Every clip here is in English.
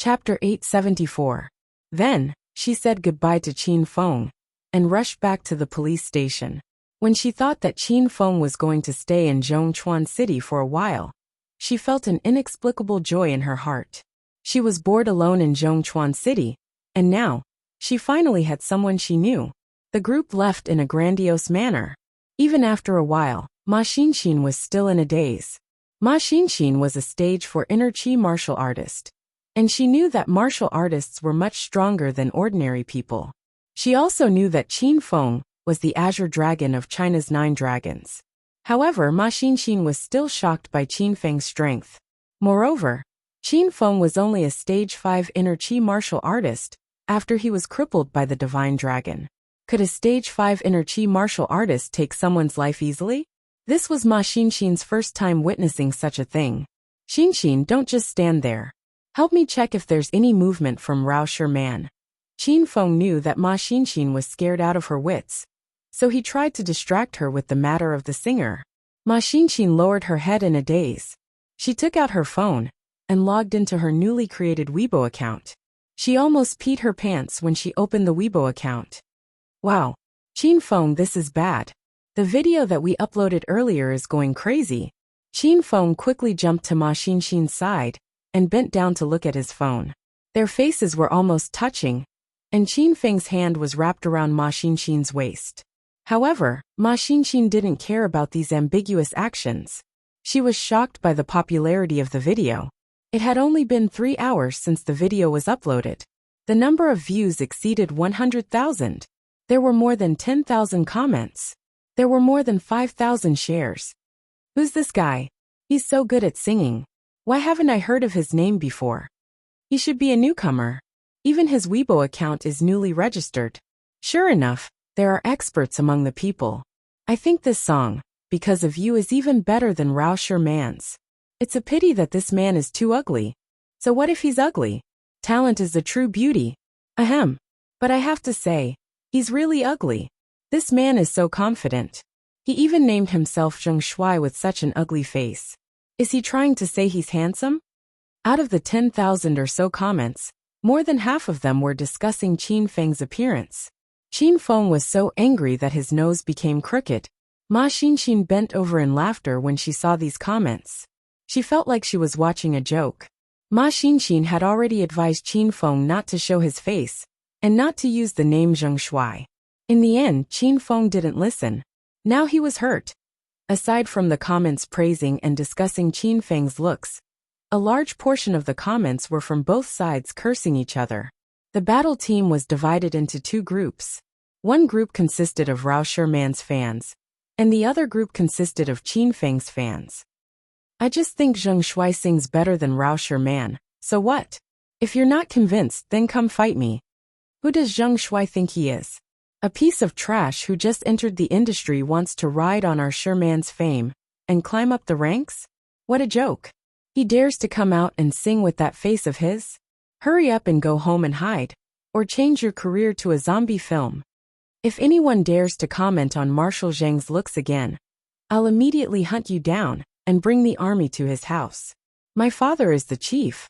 Chapter 874. Then, she said goodbye to Qin Feng and rushed back to the police station. When she thought that Qin Feng was going to stay in Zhongchuan City for a while, she felt an inexplicable joy in her heart. She was bored alone in Zhongchuan City, and now, she finally had someone she knew. The group left in a grandiose manner. Even after a while, Ma Xinxin was still in a daze. Ma Xinxin was a stage for enrich martial artist, and she knew that martial artists were much stronger than ordinary people. She also knew that Qin Feng was the azure dragon of China's 9 dragons. However, Ma Xinxin was still shocked by Qin Feng's strength. Moreover, Qin Feng was only a stage 5 enrich martial artist after he was crippled by the divine dragon. Could a stage 5 enrich martial artist take someone's life easily? This was Ma Xinxin's first time witnessing such a thing. Xinxin, don't just stand there. Help me check if there's any movement from Rao Sherman. Qin Feng knew that Ma Xinxin was scared out of her wits, so he tried to distract her with the matter of the singer. Ma Xinxin lowered her head in a daze. She took out her phone and logged into her newly created Weibo account. She almost peed her pants when she opened the Weibo account. Wow. Qin Feng, this is bad. The video that we uploaded earlier is going crazy. Qin Feng quickly jumped to Ma Xinxin's side and bent down to look at his phone. Their faces were almost touching, and Qin Feng's hand was wrapped around Ma Xinxin's waist. However, Ma Xinxin didn't care about these ambiguous actions. She was shocked by the popularity of the video. It had only been 3 hours since the video was uploaded. The number of views exceeded 100,000. There were more than 10,000 comments. There were more than 5,000 shares. Who's this guy? He's so good at singing. Why haven't I heard of his name before? He should be a newcomer. Even his Weibo account is newly registered. Sure enough, there are experts among the people. I think this song, Because of You, is even better than Rao Sherman's. It's a pity that this man is too ugly. So what if he's ugly? Talent is the true beauty. Ahem. But I have to say, he's really ugly. This man is so confident. He even named himself Zheng Shuai with such an ugly face. Is he trying to say he's handsome? Out of the 10,000 or so comments, more than half of them were discussing Qin Feng's appearance. Qin Feng was so angry that his nose became crooked. Ma Xinxin bent over in laughter when she saw these comments. She felt like she was watching a joke. Ma Xinxin had already advised Qin Feng not to show his face, and not to use the name Zheng Shuai. In the end, Qin Feng didn't listen. Now he was hurt. Aside from the comments praising and discussing Qin Feng's looks, a large portion of the comments were from both sides cursing each other. The battle team was divided into 2 groups. One group consisted of Rao Sherman's fans, and the other group consisted of Qin Feng's fans. I just think Zheng Shuai sings better than Rao Sherman, so what? If you're not convinced, then come fight me. Who does Zheng Shuai think he is? A piece of trash who just entered the industry wants to ride on our Sherman's fame and climb up the ranks? What a joke. He dares to come out and sing with that face of his? Hurry up and go home and hide, or change your career to a zombie film. If anyone dares to comment on Marshal Zheng's looks again, I'll immediately hunt you down and bring the army to his house. My father is the chief.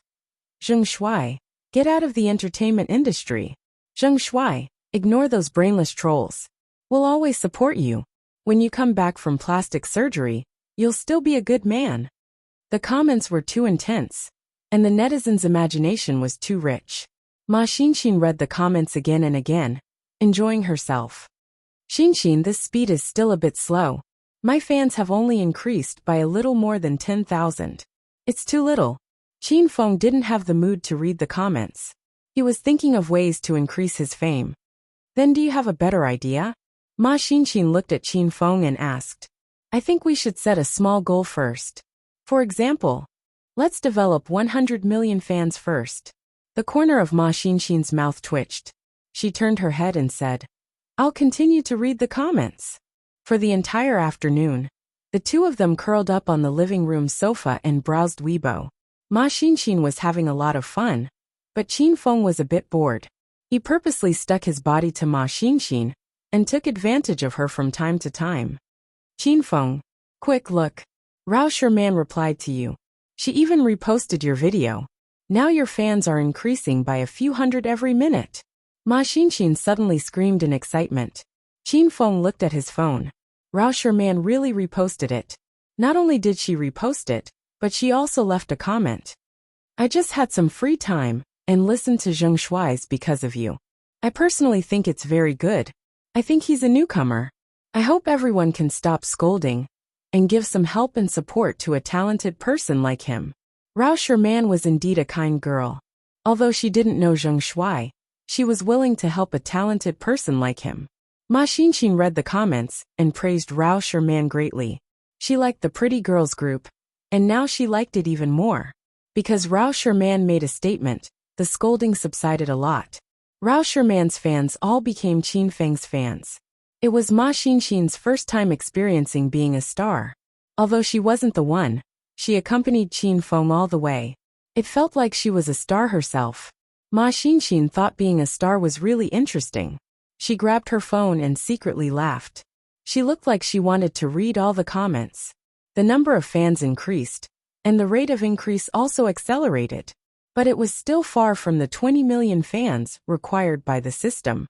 Zheng Shuai, get out of the entertainment industry. Zheng Shuai, ignore those brainless trolls. We'll always support you. When you come back from plastic surgery, you'll still be a good man. The comments were too intense, and the netizens' imagination was too rich. Ma Xinxin read the comments again and again, enjoying herself. Xinxin, this speed is still a bit slow. My fans have only increased by a little more than 10,000. It's too little. Qin Feng didn't have the mood to read the comments. He was thinking of ways to increase his fame. Then do you have a better idea? Ma Xinxin looked at Qin Feng and asked. I think we should set a small goal first. For example, let's develop 100 million fans first. The corner of Ma Xinxin's mouth twitched. She turned her head and said, I'll continue to read the comments. For the entire afternoon, the 2 of them curled up on the living room sofa and browsed Weibo. Ma Xinxin was having a lot of fun, but Qin Feng was a bit bored. He purposely stuck his body to Ma Xinxin and took advantage of her from time to time. Qin Feng, quick look. Rao Sherman replied to you. She even reposted your video. Now your fans are increasing by a few hundred every minute. Ma Xinxin suddenly screamed in excitement. Qin Feng looked at his phone. Rauscher Man really reposted it. Not only did she repost it, but she also left a comment. I just had some free time and listened to Zheng Shuai's because of you. I personally think it's very good. I think he's a newcomer. I hope everyone can stop scolding and give some help and support to a talented person like him. Rauscher Man was indeed a kind girl. Although she didn't know Zheng Shuai, she was willing to help a talented person like him. Ma Xinxin read the comments and praised Rauscher Man greatly. She liked the pretty girls group, and now she liked it even more. Because Rauscher Man made a statement, the scolding subsided a lot. Rauscher Man's fans all became Qin Feng's fans. It was Ma Xinxin's first time experiencing being a star. Although she wasn't the one, she accompanied Qin Feng all the way. It felt like she was a star herself. Ma Xinxin thought being a star was really interesting. She grabbed her phone and secretly laughed. She looked like she wanted to read all the comments. The number of fans increased, and the rate of increase also accelerated. But it was still far from the 20 million fans required by the system.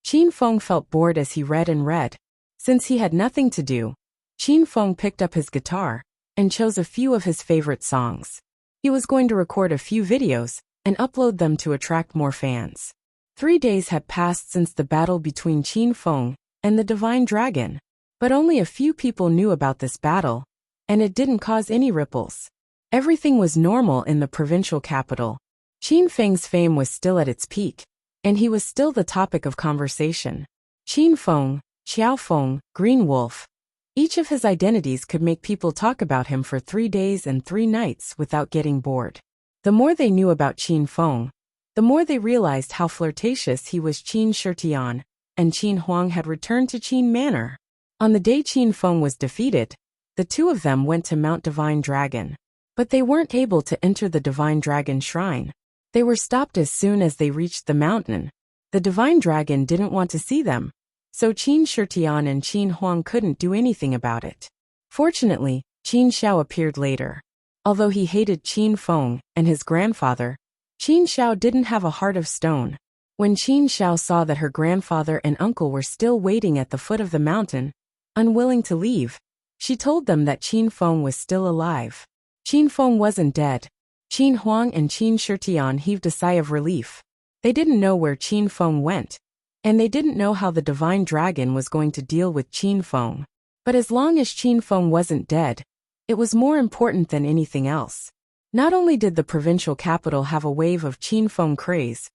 Qin Feng felt bored as he read and read. Since he had nothing to do, Qin Feng picked up his guitar and chose a few of his favorite songs. He was going to record a few videos and upload them to attract more fans. 3 days had passed since the battle between Qin Feng and the Divine Dragon, but only a few people knew about this battle, and it didn't cause any ripples. Everything was normal in the provincial capital. Qin Feng's fame was still at its peak, and he was still the topic of conversation. Qin Feng, Xiao Feng, Green Wolf. Each of his identities could make people talk about him for 3 days and 3 nights without getting bored. The more they knew about Qin Feng, the more they realized how flirtatious he was. Qin Shitian and Qin Huang had returned to Qin Manor. On the day Qin Feng was defeated, the two of them went to Mount Divine Dragon. But they weren't able to enter the Divine Dragon Shrine. They were stopped as soon as they reached the mountain. The Divine Dragon didn't want to see them, so Qin Shitian and Qin Huang couldn't do anything about it. Fortunately, Qin Xiao appeared later. Although he hated Qin Feng and his grandfather, Qin Xiao didn't have a heart of stone. When Qin Xiao saw that her grandfather and uncle were still waiting at the foot of the mountain, unwilling to leave, she told them that Qin Feng was still alive. Qin Feng wasn't dead. Qin Huang and Qin Shitian heaved a sigh of relief. They didn't know where Qin Feng went, and they didn't know how the Divine Dragon was going to deal with Qin Feng. But as long as Qin Feng wasn't dead, it was more important than anything else. Not only did the provincial capital have a wave of Qin Feng craze,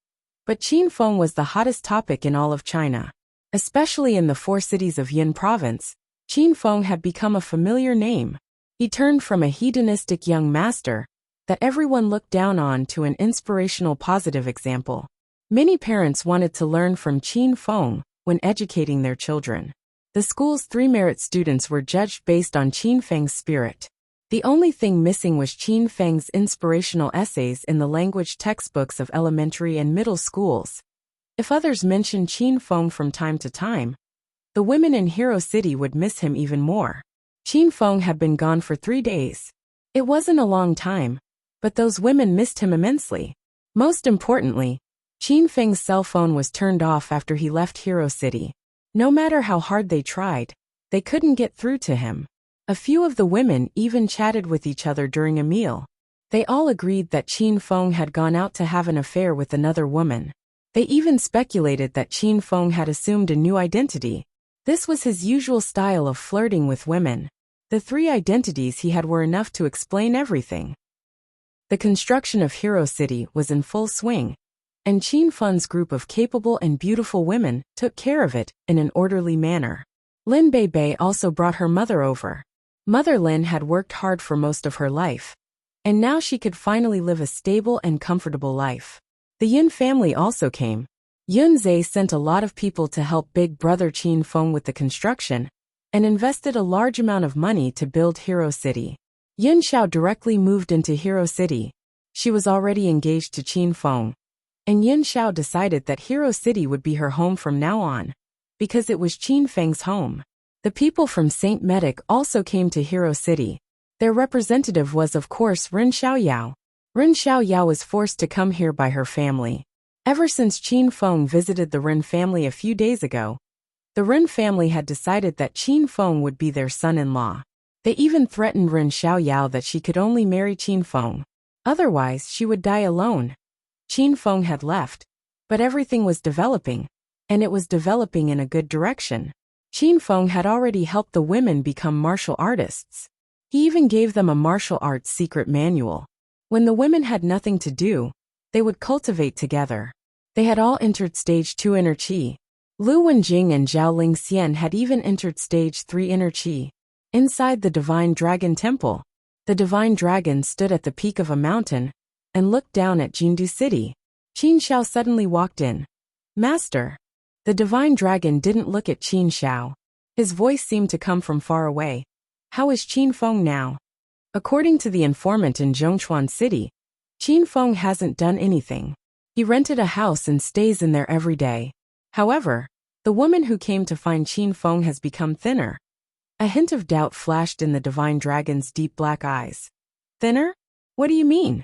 but Qin Feng was the hottest topic in all of China. Especially in the 4 cities of Yin province, Qin Feng had become a familiar name. He turned from a hedonistic young master that everyone looked down on to an inspirational positive example. Many parents wanted to learn from Qin Feng when educating their children. The school's 3 merit students were judged based on Qin Feng's spirit. The only thing missing was Qin Feng's inspirational essays in the language textbooks of elementary and middle schools. If others mentioned Qin Feng from time to time, the women in Hero City would miss him even more. Qin Feng had been gone for 3 days. It wasn't a long time, but those women missed him immensely. Most importantly, Qin Feng's cell phone was turned off after he left Hero City. No matter how hard they tried, they couldn't get through to him. A few of the women even chatted with each other during a meal. They all agreed that Qin Feng had gone out to have an affair with another woman. They even speculated that Qin Feng had assumed a new identity. This was his usual style of flirting with women. The 3 identities he had were enough to explain everything. The construction of Hero City was in full swing, and Qin Feng's group of capable and beautiful women took care of it in an orderly manner. Lin Bei also brought her mother over. Mother Lin had worked hard for most of her life, and now she could finally live a stable and comfortable life. The Yun family also came. Yun Zhe sent a lot of people to help big brother Qin Feng with the construction, and invested a large amount of money to build Hero City. Yun Xiao directly moved into Hero City. She was already engaged to Qin Feng, and Yun Xiao decided that Hero City would be her home from now on, because it was Qin Feng's home. The people from Saint Medic also came to Hero City. Their representative was of course Ren Xiaoyao. Ren Xiaoyao was forced to come here by her family. Ever since Qin Feng visited the Ren family a few days ago, the Ren family had decided that Qin Feng would be their son-in-law. They even threatened Ren Xiaoyao that she could only marry Qin Feng. Otherwise, she would die alone. Qin Feng had left, but everything was developing, and it was developing in a good direction. Qin Feng had already helped the women become martial artists. He even gave them a martial arts secret manual. When the women had nothing to do, they would cultivate together. They had all entered stage 2 inner qi. Lu Wenjing and Zhao Lingxian had even entered stage 3 inner qi. Inside the Divine Dragon Temple, the Divine Dragon stood at the peak of a mountain and looked down at Jindu City. Qin Xiao suddenly walked in. Master. The Divine Dragon didn't look at Qin Xiao. His voice seemed to come from far away. How is Qin Feng now? According to the informant in Zhongchuan City, Qin Feng hasn't done anything. He rented a house and stays in there every day. However, the woman who came to find Qin Feng has become thinner. A hint of doubt flashed in the Divine Dragon's deep black eyes. Thinner? What do you mean?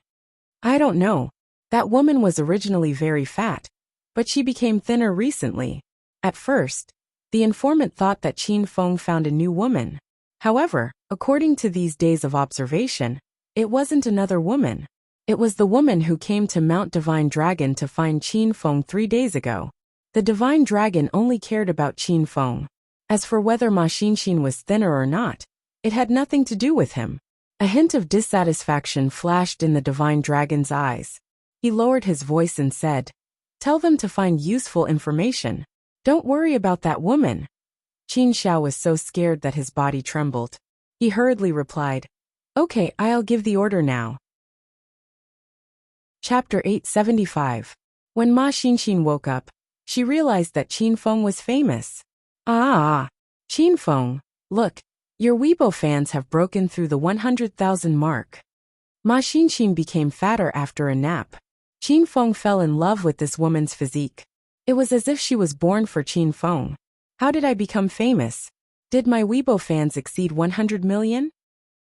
I don't know. That woman was originally very fat, but she became thinner recently. At first, the informant thought that Qin Feng found a new woman. However, according to these days of observation, it wasn't another woman. It was the woman who came to Mount Divine Dragon to find Qin Feng 3 days ago. The Divine Dragon only cared about Qin Feng. As for whether Ma Xinxin was thinner or not, it had nothing to do with him. A hint of dissatisfaction flashed in the Divine Dragon's eyes. He lowered his voice and said, "Tell them to find useful information. Don't worry about that woman." Qin Xiao was so scared that his body trembled. He hurriedly replied, "Okay, I'll give the order now." Chapter 875. When Ma Xinxin woke up, she realized that Qin Feng was famous. Qin Feng, look, your Weibo fans have broken through the 100,000 mark. Ma Xinxin became fatter after a nap. Qin Feng fell in love with this woman's physique. It was as if she was born for Qin Feng. How did I become famous? Did my Weibo fans exceed 100 million?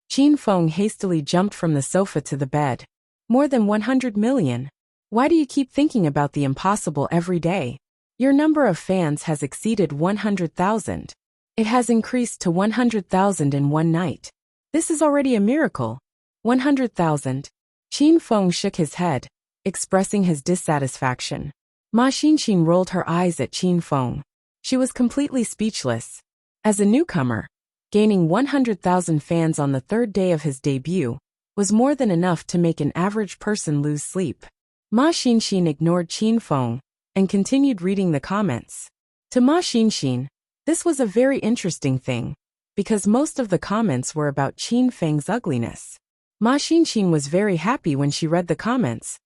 Qin Feng hastily jumped from the sofa to the bed. More than 100 million. Why do you keep thinking about the impossible every day? Your number of fans has exceeded 100,000. It has increased to 100,000 in one night. This is already a miracle. 100,000. Qin Feng shook his head, expressing his dissatisfaction. Ma Xinxin rolled her eyes at Qin Feng. She was completely speechless. As a newcomer, gaining 100,000 fans on the 3rd day of his debut was more than enough to make an average person lose sleep. Ma Xinxin ignored Qin Feng and continued reading the comments. To Ma Xinxin, this was a very interesting thing, because most of the comments were about Qin Feng's ugliness. Ma Xinxin was very happy when she read the comments.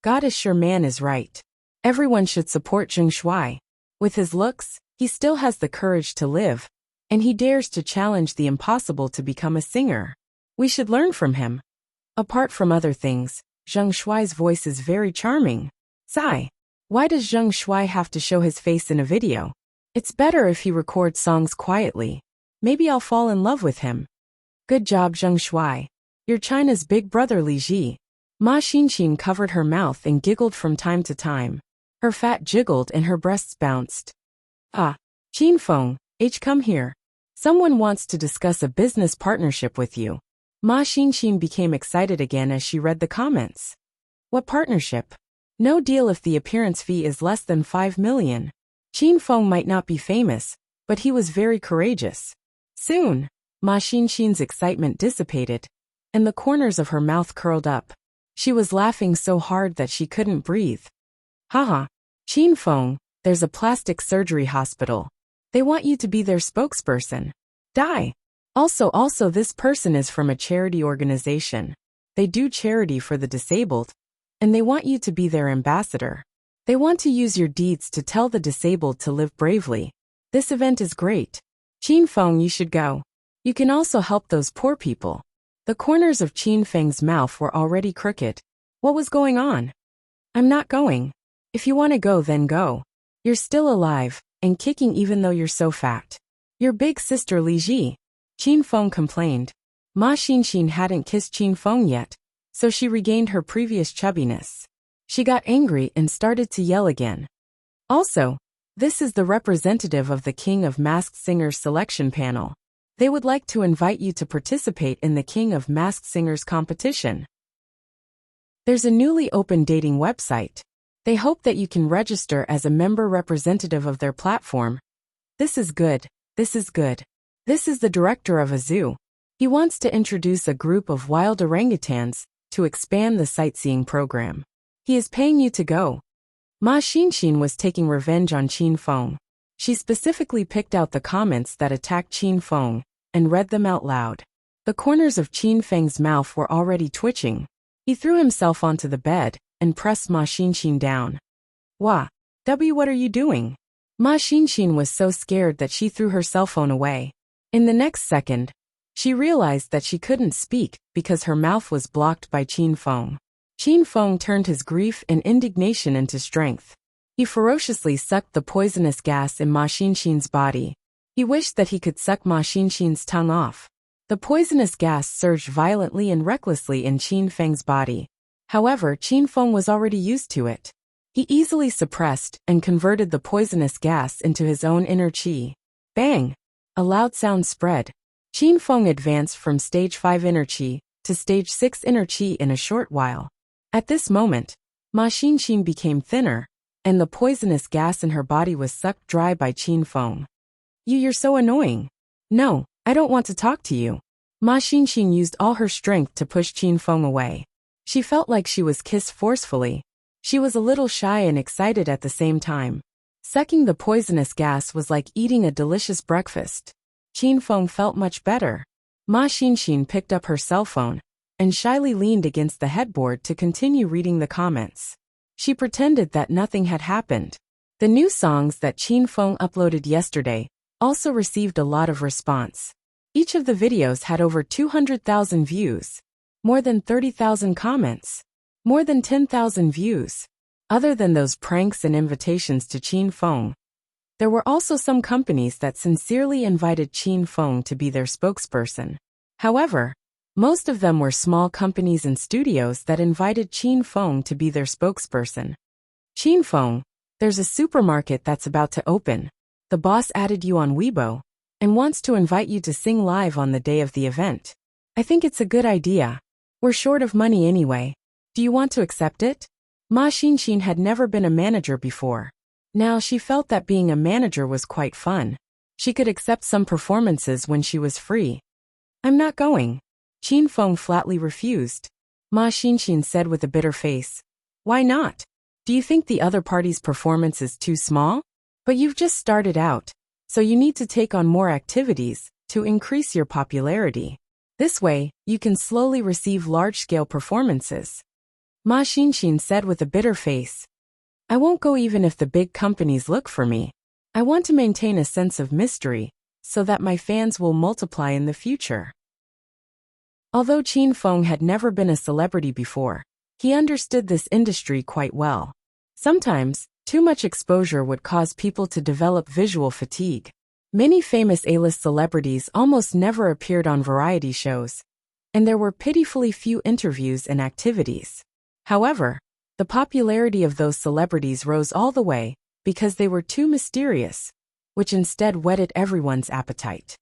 God is sure man is right. Everyone should support Zheng Shuai. With his looks, he still has the courage to live, and he dares to challenge the impossible to become a singer. We should learn from him. Apart from other things, Zheng Shuai's voice is very charming. Sigh. Why does Zheng Shuai have to show his face in a video? It's better if he records songs quietly. Maybe I'll fall in love with him. Good job, Zheng Shuai. You're China's big brother Li Ji. Ma Xinxin covered her mouth and giggled from time to time. Her fat jiggled and her breasts bounced. Qin Feng, come here. Someone wants to discuss a business partnership with you. Ma Xinxin became excited again as she read the comments. What partnership? No deal if the appearance fee is less than 5 million. Qin Feng might not be famous, but he was very courageous. Soon, Ma Xinxin's excitement dissipated, and the corners of her mouth curled up. She was laughing so hard that she couldn't breathe. Haha. Qin Feng, there's a plastic surgery hospital. They want you to be their spokesperson. Die. Also this person is from a charity organization. They do charity for the disabled, and they want you to be their ambassador. They want to use your deeds to tell the disabled to live bravely. This event is great. Qin Feng, you should go. You can also help those poor people. The corners of Qin Feng's mouth were already crooked. What was going on? I'm not going. If you want to go, then go. You're still alive, and kicking even though you're so fat. Your big sister Li Ji. Qin Feng complained. Ma Xinxin hadn't kissed Qin Feng yet, so she regained her previous chubbiness. She got angry and started to yell again. Also, this is the representative of the King of Masked Singers selection panel. They would like to invite you to participate in the King of Masked Singers competition. There's a newly opened dating website. They hope that you can register as a member representative of their platform. This is good. This is good. This is the director of a zoo. He wants to introduce a group of wild orangutans to expand the sightseeing program. He is paying you to go. Ma Xinshin was taking revenge on Qin Feng. She specifically picked out the comments that attacked Qin Feng and read them out loud. The corners of Qin Feng's mouth were already twitching. He threw himself onto the bed and pressed Ma Xinshin down. Wah! What are you doing? Ma Xinshin was so scared that she threw her cell phone away. In the next second, she realized that she couldn't speak because her mouth was blocked by Qin Feng. Qin Feng turned his grief and indignation into strength. He ferociously sucked the poisonous gas in Ma Xinshin's body. He wished that he could suck Ma Xinshin's tongue off. The poisonous gas surged violently and recklessly in Qin Feng's body. However, Qin Feng was already used to it. He easily suppressed and converted the poisonous gas into his own inner qi. Bang! A loud sound spread. Qin Feng advanced from stage 5 inner qi to stage 6 inner qi in a short while. At this moment, Ma Xinshin became thinner, and the poisonous gas in her body was sucked dry by Qin Feng. You're so annoying. No, I don't want to talk to you. Ma Xinshin used all her strength to push Qin Feng away. She felt like she was kissed forcefully. She was a little shy and excited at the same time. Sucking the poisonous gas was like eating a delicious breakfast. Qin Feng felt much better. Ma Xinshin picked up her cell phone and shyly leaned against the headboard to continue reading the comments. She pretended that nothing had happened. The new songs that Qin Feng uploaded yesterday also received a lot of response. Each of the videos had over 200,000 views, more than 30,000 comments, more than 10,000 views. Other than those pranks and invitations to Qin Feng, there were also some companies that sincerely invited Qin Feng to be their spokesperson. However, most of them were small companies and studios that invited Qin Feng to be their spokesperson. Qin Feng, there's a supermarket that's about to open. The boss added you on Weibo and wants to invite you to sing live on the day of the event. I think it's a good idea. We're short of money anyway. Do you want to accept it? Ma Xinshin had never been a manager before. Now she felt that being a manager was quite fun. She could accept some performances when she was free. I'm not going. Qin Feng flatly refused. Ma Xinshin said with a bitter face. Why not? Do you think the other party's performance is too small? But you've just started out, so you need to take on more activities to increase your popularity. This way, you can slowly receive large-scale performances. Ma Xinshin said with a bitter face. I won't go even if the big companies look for me. I want to maintain a sense of mystery, so that my fans will multiply in the future. Although Qin Feng had never been a celebrity before, he understood this industry quite well. Sometimes, too much exposure would cause people to develop visual fatigue. Many famous A-list celebrities almost never appeared on variety shows, and there were pitifully few interviews and activities. However, the popularity of those celebrities rose all the way because they were too mysterious, which instead whetted everyone's appetite.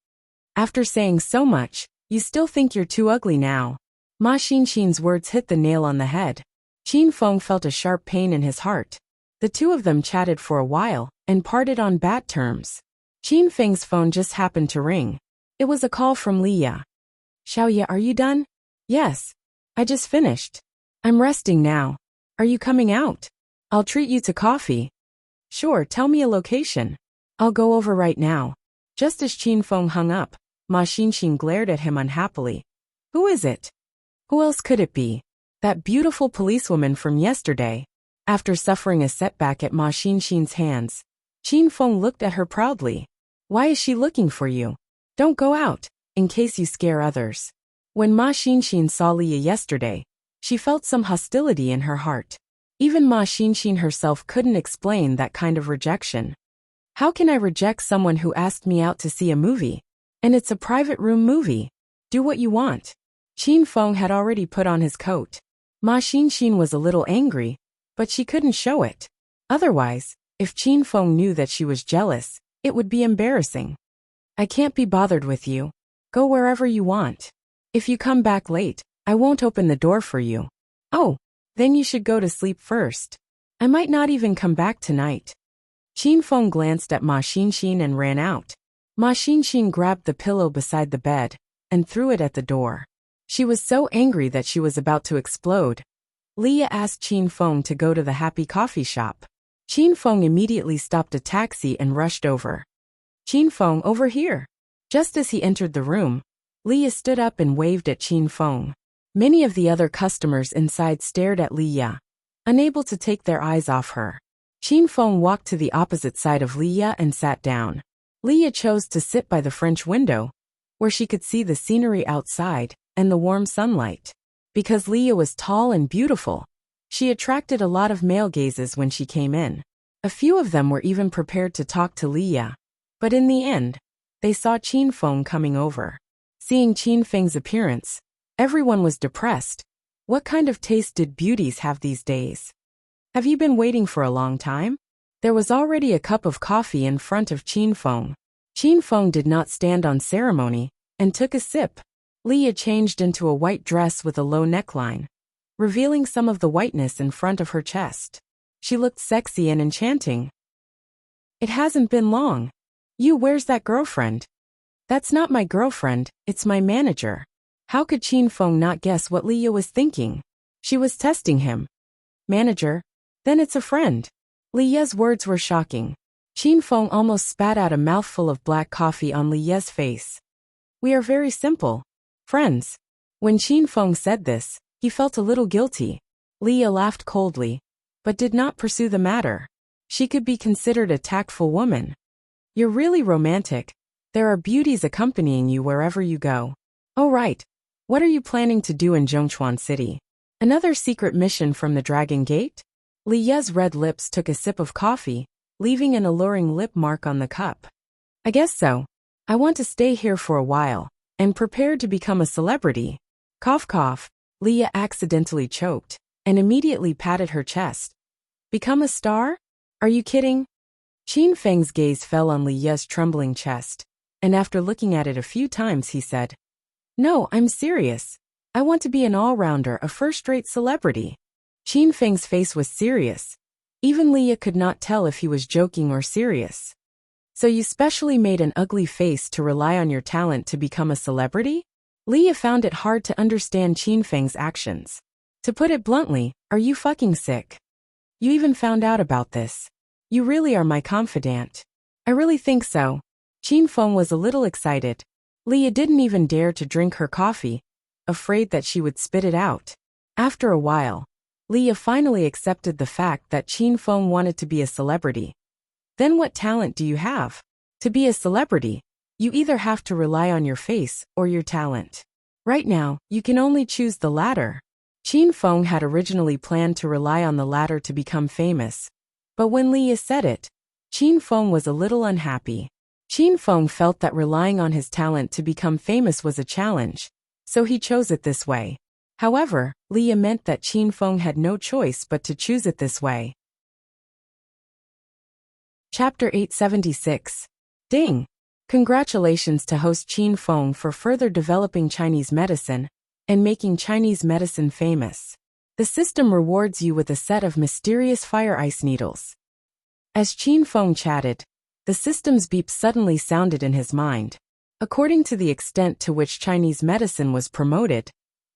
After saying so much, you still think you're too ugly now. Ma Xinshin's words hit the nail on the head. Qin Feng felt a sharp pain in his heart. The two of them chatted for a while and parted on bad terms. Qin Feng's phone just happened to ring. It was a call from Liya. Xiaoye, are you done? Yes. I just finished. I'm resting now. Are you coming out? I'll treat you to coffee. Sure, tell me a location. I'll go over right now. Just as Qin Feng hung up, Ma Xinshin glared at him unhappily. Who is it? Who else could it be? That beautiful policewoman from yesterday. After suffering a setback at Ma Xinshin's hands, Qin Feng looked at her proudly. Why is she looking for you? Don't go out, in case you scare others. When Ma Xinshin saw Liya yesterday, she felt some hostility in her heart. Even Ma Xinshin herself couldn't explain that kind of rejection. How can I reject someone who asked me out to see a movie? And it's a private room movie. Do what you want. Qin Feng had already put on his coat. Ma Xinxin was a little angry, but she couldn't show it. Otherwise, if Qin Feng knew that she was jealous, it would be embarrassing. I can't be bothered with you. Go wherever you want. If you come back late, I won't open the door for you. Oh, then you should go to sleep first. I might not even come back tonight. Qin Feng glanced at Ma Xinxin and ran out. Ma Xinxin grabbed the pillow beside the bed and threw it at the door. She was so angry that she was about to explode. Leah asked Qin Feng to go to the happy coffee shop. Qin Feng immediately stopped a taxi and rushed over. Qin Feng, over here. Just as he entered the room, Leah stood up and waved at Qin Feng. Many of the other customers inside stared at Leah, unable to take their eyes off her. Qin Feng walked to the opposite side of Leah and sat down. Leah chose to sit by the French window, where she could see the scenery outside and the warm sunlight. Because Leah was tall and beautiful, she attracted a lot of male gazes when she came in. A few of them were even prepared to talk to Leah. But in the end, they saw Qin Feng coming over. Seeing Qin Feng's appearance, everyone was depressed. What kind of taste did beauties have these days? Have you been waiting for a long time? There was already a cup of coffee in front of Qin Feng. Qin Feng did not stand on ceremony and took a sip. Leah changed into a white dress with a low neckline, revealing some of the whiteness in front of her chest. She looked sexy and enchanting. It hasn't been long. Where's that girlfriend? That's not my girlfriend, it's my manager. How could Qin Feng not guess what Leah was thinking? She was testing him. Manager? Then it's a friend. Leah's words were shocking. Qin Feng almost spat out a mouthful of black coffee on Leah's face. We are very simple. Friends. When Qin Feng said this, he felt a little guilty. Leah laughed coldly, but did not pursue the matter. She could be considered a tactful woman. You're really romantic. There are beauties accompanying you wherever you go. Oh right. What are you planning to do in Zhongchuan City? Another secret mission from the Dragon Gate? Leah's red lips took a sip of coffee, leaving an alluring lip mark on the cup. I guess so. I want to stay here for a while and prepare to become a celebrity. Cough cough. Leah accidentally choked and immediately patted her chest. Become a star? Are you kidding? Qin Feng's gaze fell on Leah's trembling chest, and after looking at it a few times he said, No, I'm serious. I want to be an all-rounder, a first-rate celebrity. Qin Feng's face was serious. Even Leah could not tell if he was joking or serious. So you specially made an ugly face to rely on your talent to become a celebrity? Leah found it hard to understand Qin Feng's actions. To put it bluntly, are you fucking sick? You even found out about this. You really are my confidant. I really think so. Qin Feng was a little excited. Leah didn't even dare to drink her coffee, afraid that she would spit it out. After a while, Leah finally accepted the fact that Qin Feng wanted to be a celebrity. Then what talent do you have? To be a celebrity, you either have to rely on your face or your talent. Right now, you can only choose the latter. Qin Feng had originally planned to rely on the latter to become famous. But when Leah said it, Qin Feng was a little unhappy. Qin Feng felt that relying on his talent to become famous was a challenge, so he chose it this way. However, Leah meant that Qin Feng had no choice but to choose it this way. Chapter 876. Ding! Congratulations to host Qin Feng for further developing Chinese medicine and making Chinese medicine famous. The system rewards you with a set of mysterious fire ice needles. As Qin Feng chatted, the system's beep suddenly sounded in his mind. According to the extent to which Chinese medicine was promoted,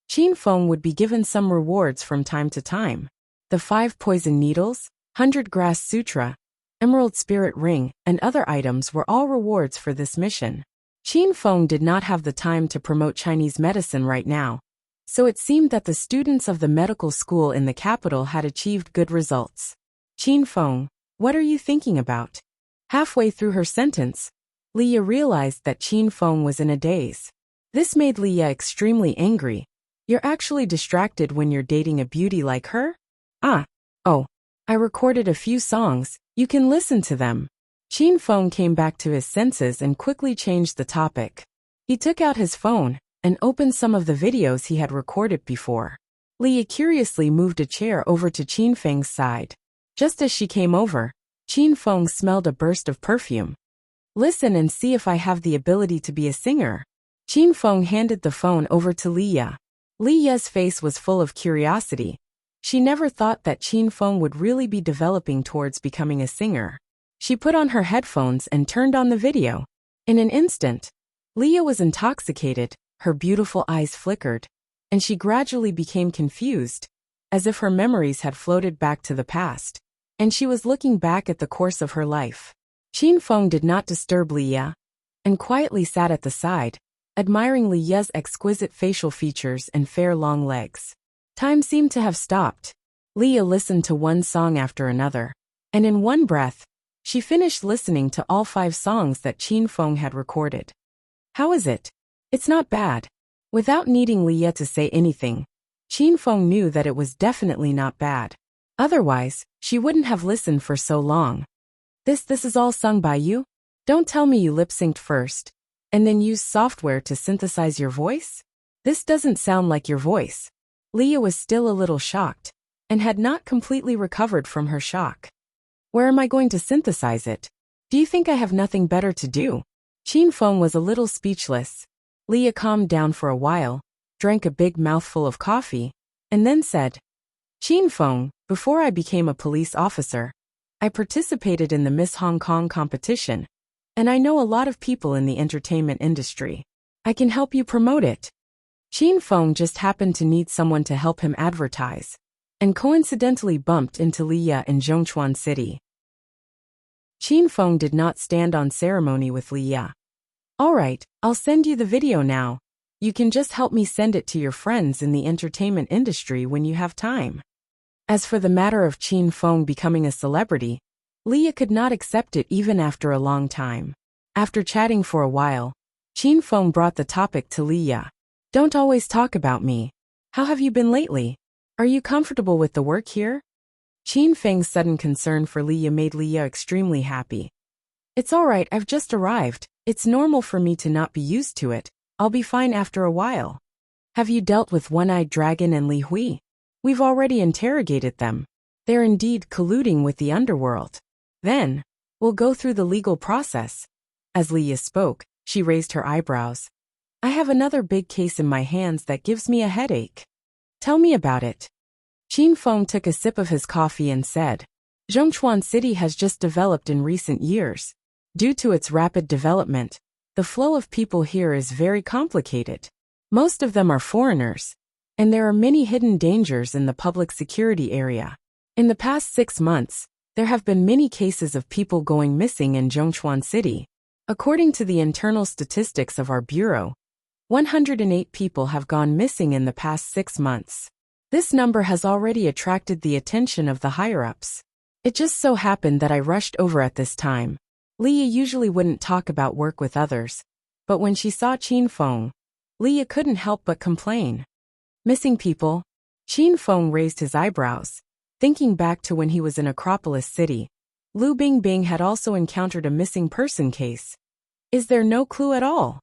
Qin Feng would be given some rewards from time to time. The 5 poison needles, 100 grass sutra, emerald spirit ring, and other items were all rewards for this mission. Qin Feng did not have the time to promote Chinese medicine right now, so it seemed that the students of the medical school in the capital had achieved good results. Qin Feng, what are you thinking about? Halfway through her sentence, Leah realized that Qin Feng was in a daze. This made Leah extremely angry. You're actually distracted when you're dating a beauty like her? I recorded a few songs, you can listen to them. Qin Feng came back to his senses and quickly changed the topic. He took out his phone and opened some of the videos he had recorded before. Leah curiously moved a chair over to Qin Feng's side. Just as she came over, Qin Feng smelled a burst of perfume. "Listen and see if I have the ability to be a singer." Qin Feng handed the phone over to Leah. Leah's face was full of curiosity. She never thought that Qin Feng would really be developing towards becoming a singer. She put on her headphones and turned on the video. In an instant, Leah was intoxicated, her beautiful eyes flickered, and she gradually became confused, as if her memories had floated back to the past, and she was looking back at the course of her life. Qin Feng did not disturb Leah, and quietly sat at the side, admiring Leah's exquisite facial features and fair long legs. Time seemed to have stopped. Leah listened to one song after another, and in one breath, she finished listening to all 5 songs that Qin Feng had recorded. "How is it?" "It's not bad." Without needing Leah to say anything, Qin Feng knew that it was definitely not bad. Otherwise, she wouldn't have listened for so long. This is all sung by you? Don't tell me you lip-synced first, and then used software to synthesize your voice? This doesn't sound like your voice." Leah was still a little shocked, and had not completely recovered from her shock. "Where am I going to synthesize it? Do you think I have nothing better to do?" Qin Feng was a little speechless. Leah calmed down for a while, drank a big mouthful of coffee, and then said, "Qin Feng, before I became a police officer, I participated in the Miss Hong Kong competition, and I know a lot of people in the entertainment industry. I can help you promote it." Qin Feng just happened to need someone to help him advertise, and coincidentally bumped into Leah in Zhongchuan City. Qin Feng did not stand on ceremony with Leah. "All right, I'll send you the video now. You can just help me send it to your friends in the entertainment industry when you have time." As for the matter of Qin Feng becoming a celebrity, Leah could not accept it even after a long time. After chatting for a while, Qin Feng brought the topic to Leah. "Don't always talk about me. How have you been lately? Are you comfortable with the work here?" Qin Feng's sudden concern for Leah made Leah extremely happy. "It's all right, I've just arrived. It's normal for me to not be used to it. I'll be fine after a while." "Have you dealt with One-Eyed Dragon and Li Hui?" "We've already interrogated them. They're indeed colluding with the underworld." "Then, we'll go through the legal process." As Leah spoke, she raised her eyebrows. "I have another big case in my hands that gives me a headache." "Tell me about it." Qin Feng took a sip of his coffee and said, "Zhongchuan City has just developed in recent years. Due to its rapid development, the flow of people here is very complicated. Most of them are foreigners, and there are many hidden dangers in the public security area. In the past 6 months, there have been many cases of people going missing in Zhongchuan City. According to the internal statistics of our bureau, 108 people have gone missing in the past 6 months. This number has already attracted the attention of the higher-ups. It just so happened that I rushed over at this time." Leah usually wouldn't talk about work with others, but when she saw Qin Feng, Leah couldn't help but complain. "Missing people?" Qin Feng raised his eyebrows, thinking back to when he was in Acropolis City. Lu Bingbing had also encountered a missing person case. "Is there no clue at all?"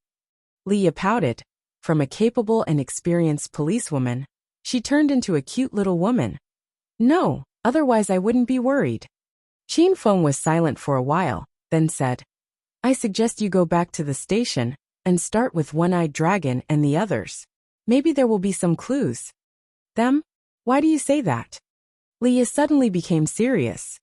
Leah pouted. From a capable and experienced policewoman, she turned into a cute little woman. "No, otherwise I wouldn't be worried." Qin Feng was silent for a while, then said, "I suggest you go back to the station and start with One-Eyed Dragon and the others. Maybe there will be some clues." "Them? Why do you say that?" Leah suddenly became serious.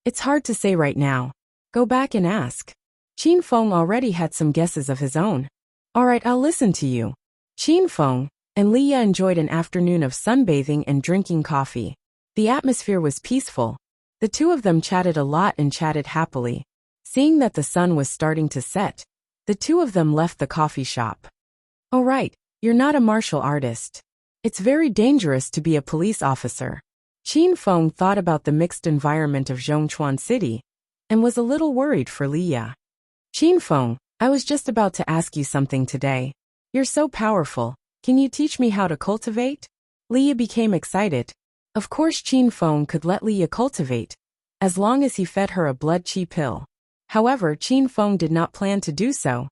"It's hard to say right now. Go back and ask." Qin Feng already had some guesses of his own. "All right, I'll listen to you." Qin Feng and Leah enjoyed an afternoon of sunbathing and drinking coffee. The atmosphere was peaceful. The two of them chatted a lot and chatted happily. Seeing that the sun was starting to set, the two of them left the coffee shop. "Oh right, you're not a martial artist. It's very dangerous to be a police officer." Qin Feng thought about the mixed environment of Zhongchuan City, and was a little worried for Leah. "Qin Feng, I was just about to ask you something today. You're so powerful. Can you teach me how to cultivate?" Leah became excited. Of course Qin Feng could let Leah cultivate, as long as he fed her a blood qi pill. However, Qin Feng did not plan to do so.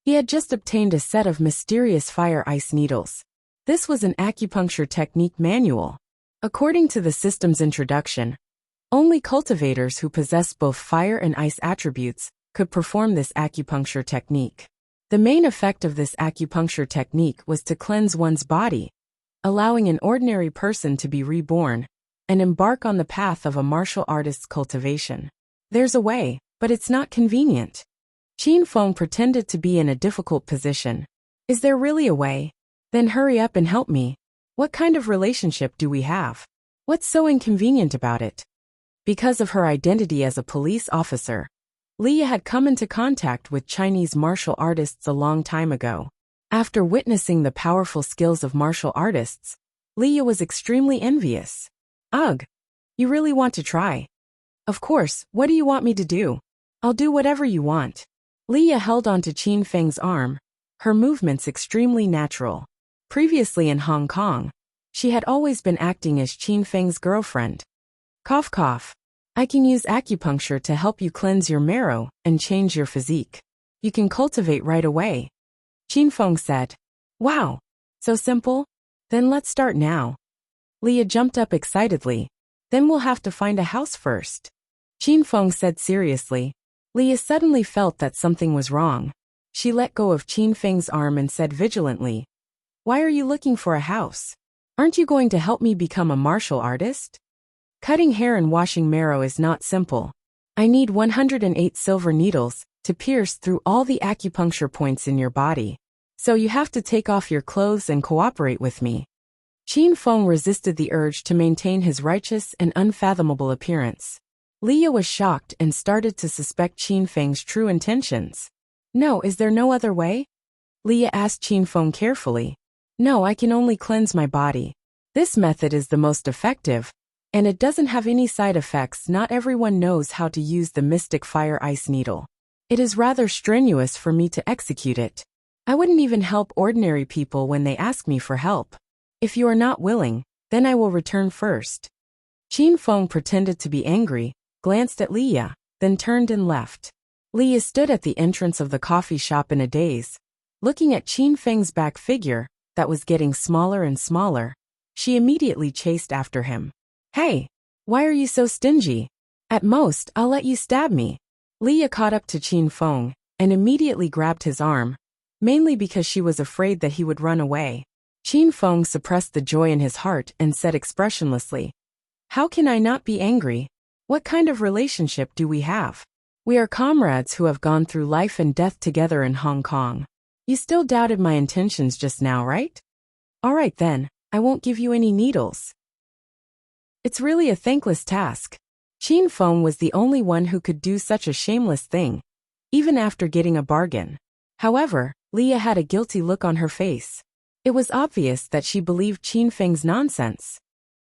He had just obtained a set of mysterious fire ice needles. This was an acupuncture technique manual. According to the system's introduction, only cultivators who possessed both fire and ice attributes could perform this acupuncture technique. The main effect of this acupuncture technique was to cleanse one's body, allowing an ordinary person to be reborn and embark on the path of a martial artist's cultivation. There's a way, but it's not convenient. Qin Feng pretended to be in a difficult position. Is there really a way? Then hurry up and help me. What kind of relationship do we have? What's so inconvenient about it? Because of her identity as a police officer, Leah had come into contact with Chinese martial artists a long time ago. After witnessing the powerful skills of martial artists, Leah was extremely envious. Ugh! You really want to try? Of course, what do you want me to do? I'll do whatever you want. Leah held onto Qin Feng's arm, her movements extremely natural. Previously in Hong Kong, she had always been acting as Qin Feng's girlfriend. Cough cough. I can use acupuncture to help you cleanse your marrow and change your physique. You can cultivate right away. Qin Feng said. Wow! So simple? Then let's start now. Leah jumped up excitedly. Then we'll have to find a house first. Qin Feng said seriously. Leah suddenly felt that something was wrong. She let go of Qin Feng's arm and said vigilantly, Why are you looking for a house? Aren't you going to help me become a martial artist? Cutting hair and washing marrow is not simple. I need 108 silver needles to pierce through all the acupuncture points in your body. So you have to take off your clothes and cooperate with me. Qin Feng resisted the urge to maintain his righteous and unfathomable appearance. Leah was shocked and started to suspect Qin Feng's true intentions. No, is there no other way? Leah asked Qin Feng carefully. No, I can only cleanse my body. This method is the most effective, and it doesn't have any side effects. Not everyone knows how to use the mystic fire ice needle. It is rather strenuous for me to execute it. I wouldn't even help ordinary people when they ask me for help. If you are not willing, then I will return first. Qin Feng pretended to be angry, glanced at Leah, then turned and left. Leah stood at the entrance of the coffee shop in a daze, looking at Qin Feng's back figure that was getting smaller and smaller. She immediately chased after him. Hey, why are you so stingy? At most, I'll let you stab me. Leah caught up to Qin Feng and immediately grabbed his arm, mainly because she was afraid that he would run away. Qin Feng suppressed the joy in his heart and said expressionlessly, How can I not be angry? What kind of relationship do we have? We are comrades who have gone through life and death together in Hong Kong. You still doubted my intentions just now, right? All right then, I won't give you any needles. It's really a thankless task. Qin Feng was the only one who could do such a shameless thing, even after getting a bargain. However, Leah had a guilty look on her face. It was obvious that she believed Qin Feng's nonsense.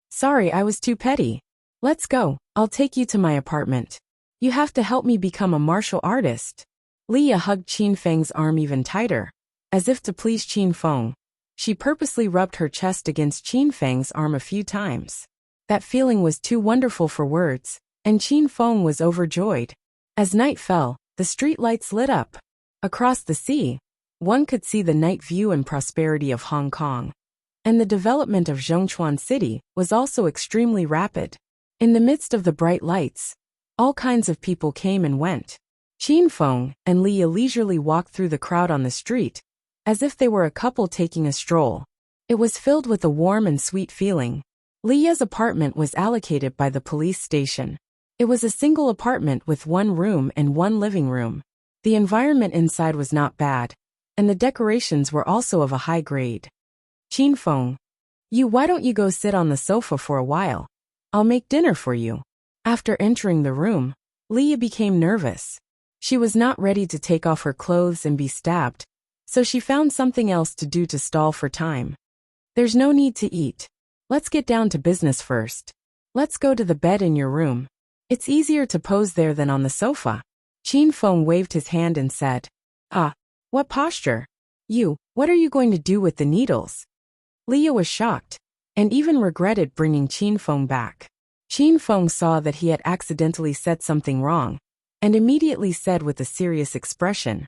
Sorry, I was too petty. Let's go, I'll take you to my apartment. You have to help me become a martial artist. Leah hugged Qin Feng's arm even tighter. As if to please Qin Feng, she purposely rubbed her chest against Qin Feng's arm a few times. That feeling was too wonderful for words, and Qin Feng was overjoyed. As night fell, the street lights lit up. Across the sea, one could see the night view and prosperity of Hong Kong. And the development of Zhongchuan City was also extremely rapid. In the midst of the bright lights, all kinds of people came and went. Qin Feng and Leah leisurely walked through the crowd on the street, as if they were a couple taking a stroll. It was filled with a warm and sweet feeling. Leah's apartment was allocated by the police station. It was a single apartment with one room and one living room. The environment inside was not bad, and the decorations were also of a high grade. Qin Feng, why don't you go sit on the sofa for a while? I'll make dinner for you. After entering the room, Leah became nervous. She was not ready to take off her clothes and be stabbed, so she found something else to do to stall for time. There's no need to eat. Let's get down to business first. Let's go to the bed in your room. It's easier to pose there than on the sofa. Qin Feng waved his hand and said, Ah, what posture? What are you going to do with the needles? Leah was shocked, and even regretted bringing Qin Feng back. Qin Feng saw that he had accidentally said something wrong, and immediately said with a serious expression,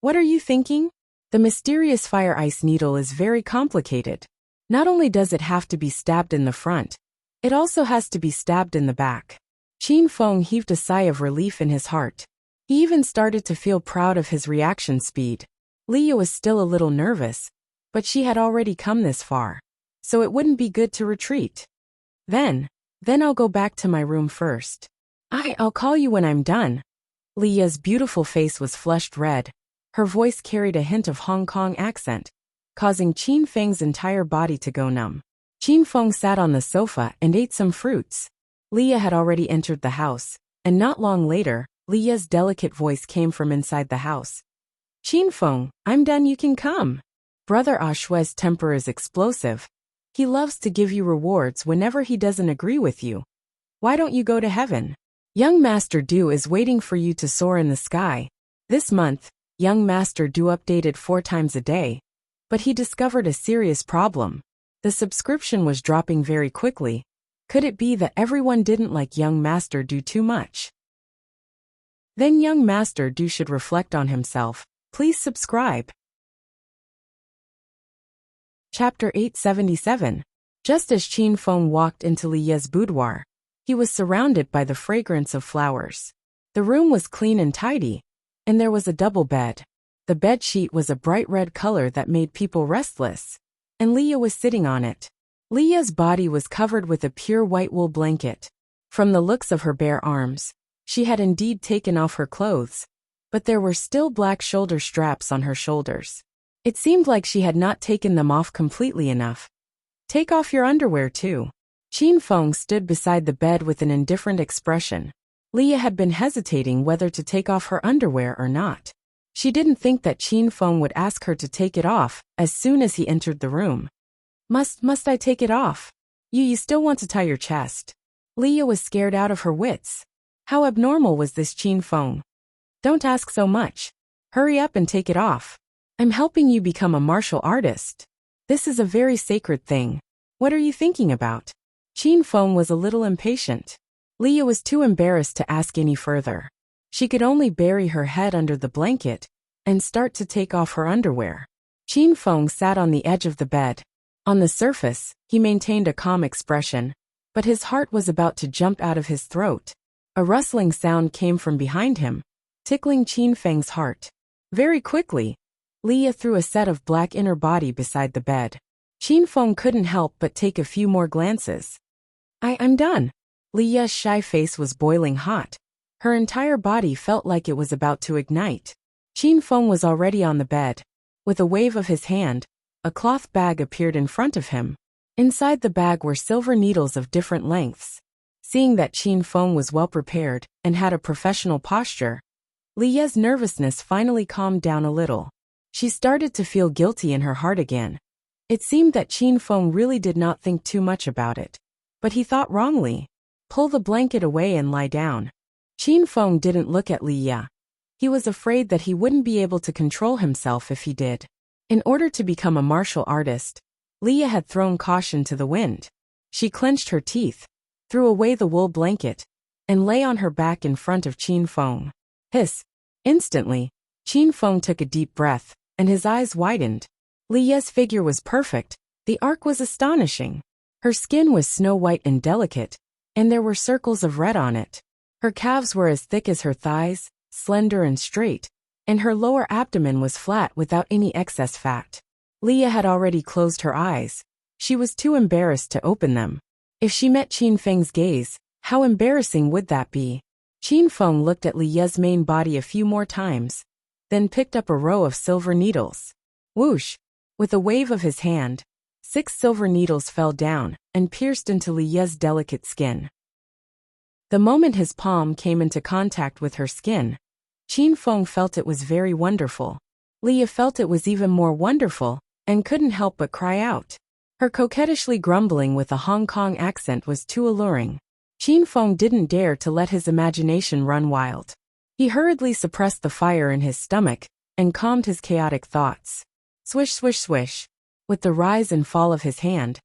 What are you thinking? The mysterious fire ice needle is very complicated. Not only does it have to be stabbed in the front, it also has to be stabbed in the back. Qin Feng heaved a sigh of relief in his heart. He even started to feel proud of his reaction speed. Leah was still a little nervous, but she had already come this far, so it wouldn't be good to retreat. Then I'll go back to my room first. I'll call you when I'm done. Leah's beautiful face was flushed red. Her voice carried a hint of Hong Kong accent, causing Qin Feng's entire body to go numb. Qin Feng sat on the sofa and ate some fruits. Leah had already entered the house, and not long later, Leah's delicate voice came from inside the house. Qin Feng, I'm done, you can come. Brother Ashue's temper is explosive. He loves to give you rewards whenever he doesn't agree with you. Why don't you go to heaven? Young Master Du is waiting for you to soar in the sky. This month, young Master Du updated 4 times a day, but he discovered a serious problem. The subscription was dropping very quickly. Could it be that everyone didn't like young Master Du too much? Then young Master Du should reflect on himself. Please subscribe. Chapter 877. Just as Qin Feng walked into Liye's boudoir, he was surrounded by the fragrance of flowers. The room was clean and tidy, and there was a double bed. The bed sheet was a bright red color that made people restless, and Liya was sitting on it. Liya's body was covered with a pure white wool blanket. From the looks of her bare arms, she had indeed taken off her clothes, but there were still black shoulder straps on her shoulders. It seemed like she had not taken them off completely enough. Take off your underwear too. Qin Feng stood beside the bed with an indifferent expression. Liya had been hesitating whether to take off her underwear or not. She didn't think that Qin Feng would ask her to take it off as soon as he entered the room. Must I take it off? You still want to tie your chest. Liya was scared out of her wits. How abnormal was this Qin Feng? Don't ask so much. Hurry up and take it off. I'm helping you become a martial artist. This is a very sacred thing. What are you thinking about? Qin Feng was a little impatient. Liya was too embarrassed to ask any further. She could only bury her head under the blanket and start to take off her underwear. Qin Feng sat on the edge of the bed. On the surface, he maintained a calm expression, but his heart was about to jump out of his throat. A rustling sound came from behind him, tickling Qin Feng's heart. Very quickly, Liya threw a set of black inner body beside the bed. Qin Feng couldn't help but take a few more glances. I'm done. Liya's shy face was boiling hot. Her entire body felt like it was about to ignite. Qin Feng was already on the bed. With a wave of his hand, a cloth bag appeared in front of him. Inside the bag were silver needles of different lengths. Seeing that Qin Feng was well prepared and had a professional posture, Liya's nervousness finally calmed down a little. She started to feel guilty in her heart again. It seemed that Qin Feng really did not think too much about it. But he thought wrongly. Pull the blanket away and lie down. Qin Feng didn't look at Liya. He was afraid that he wouldn't be able to control himself if he did. In order to become a martial artist, Liya had thrown caution to the wind. She clenched her teeth, threw away the wool blanket, and lay on her back in front of Qin Feng. Hiss! Instantly, Qin Feng took a deep breath, and his eyes widened. Liya's figure was perfect. The arc was astonishing. Her skin was snow-white and delicate, and there were circles of red on it. Her calves were as thick as her thighs, slender and straight, and her lower abdomen was flat without any excess fat. Liya had already closed her eyes. She was too embarrassed to open them. If she met Qin Feng's gaze, how embarrassing would that be? Qin Feng looked at Liya's main body a few more times, then picked up a row of silver needles. Whoosh! With a wave of his hand, 6 silver needles fell down and pierced into Liya's delicate skin. The moment his palm came into contact with her skin, Qin Feng felt it was very wonderful. Liya felt it was even more wonderful and couldn't help but cry out. Her coquettishly grumbling with a Hong Kong accent was too alluring. Qin Feng didn't dare to let his imagination run wild. He hurriedly suppressed the fire in his stomach and calmed his chaotic thoughts. Swish, swish, swish. With the rise and fall of his hand,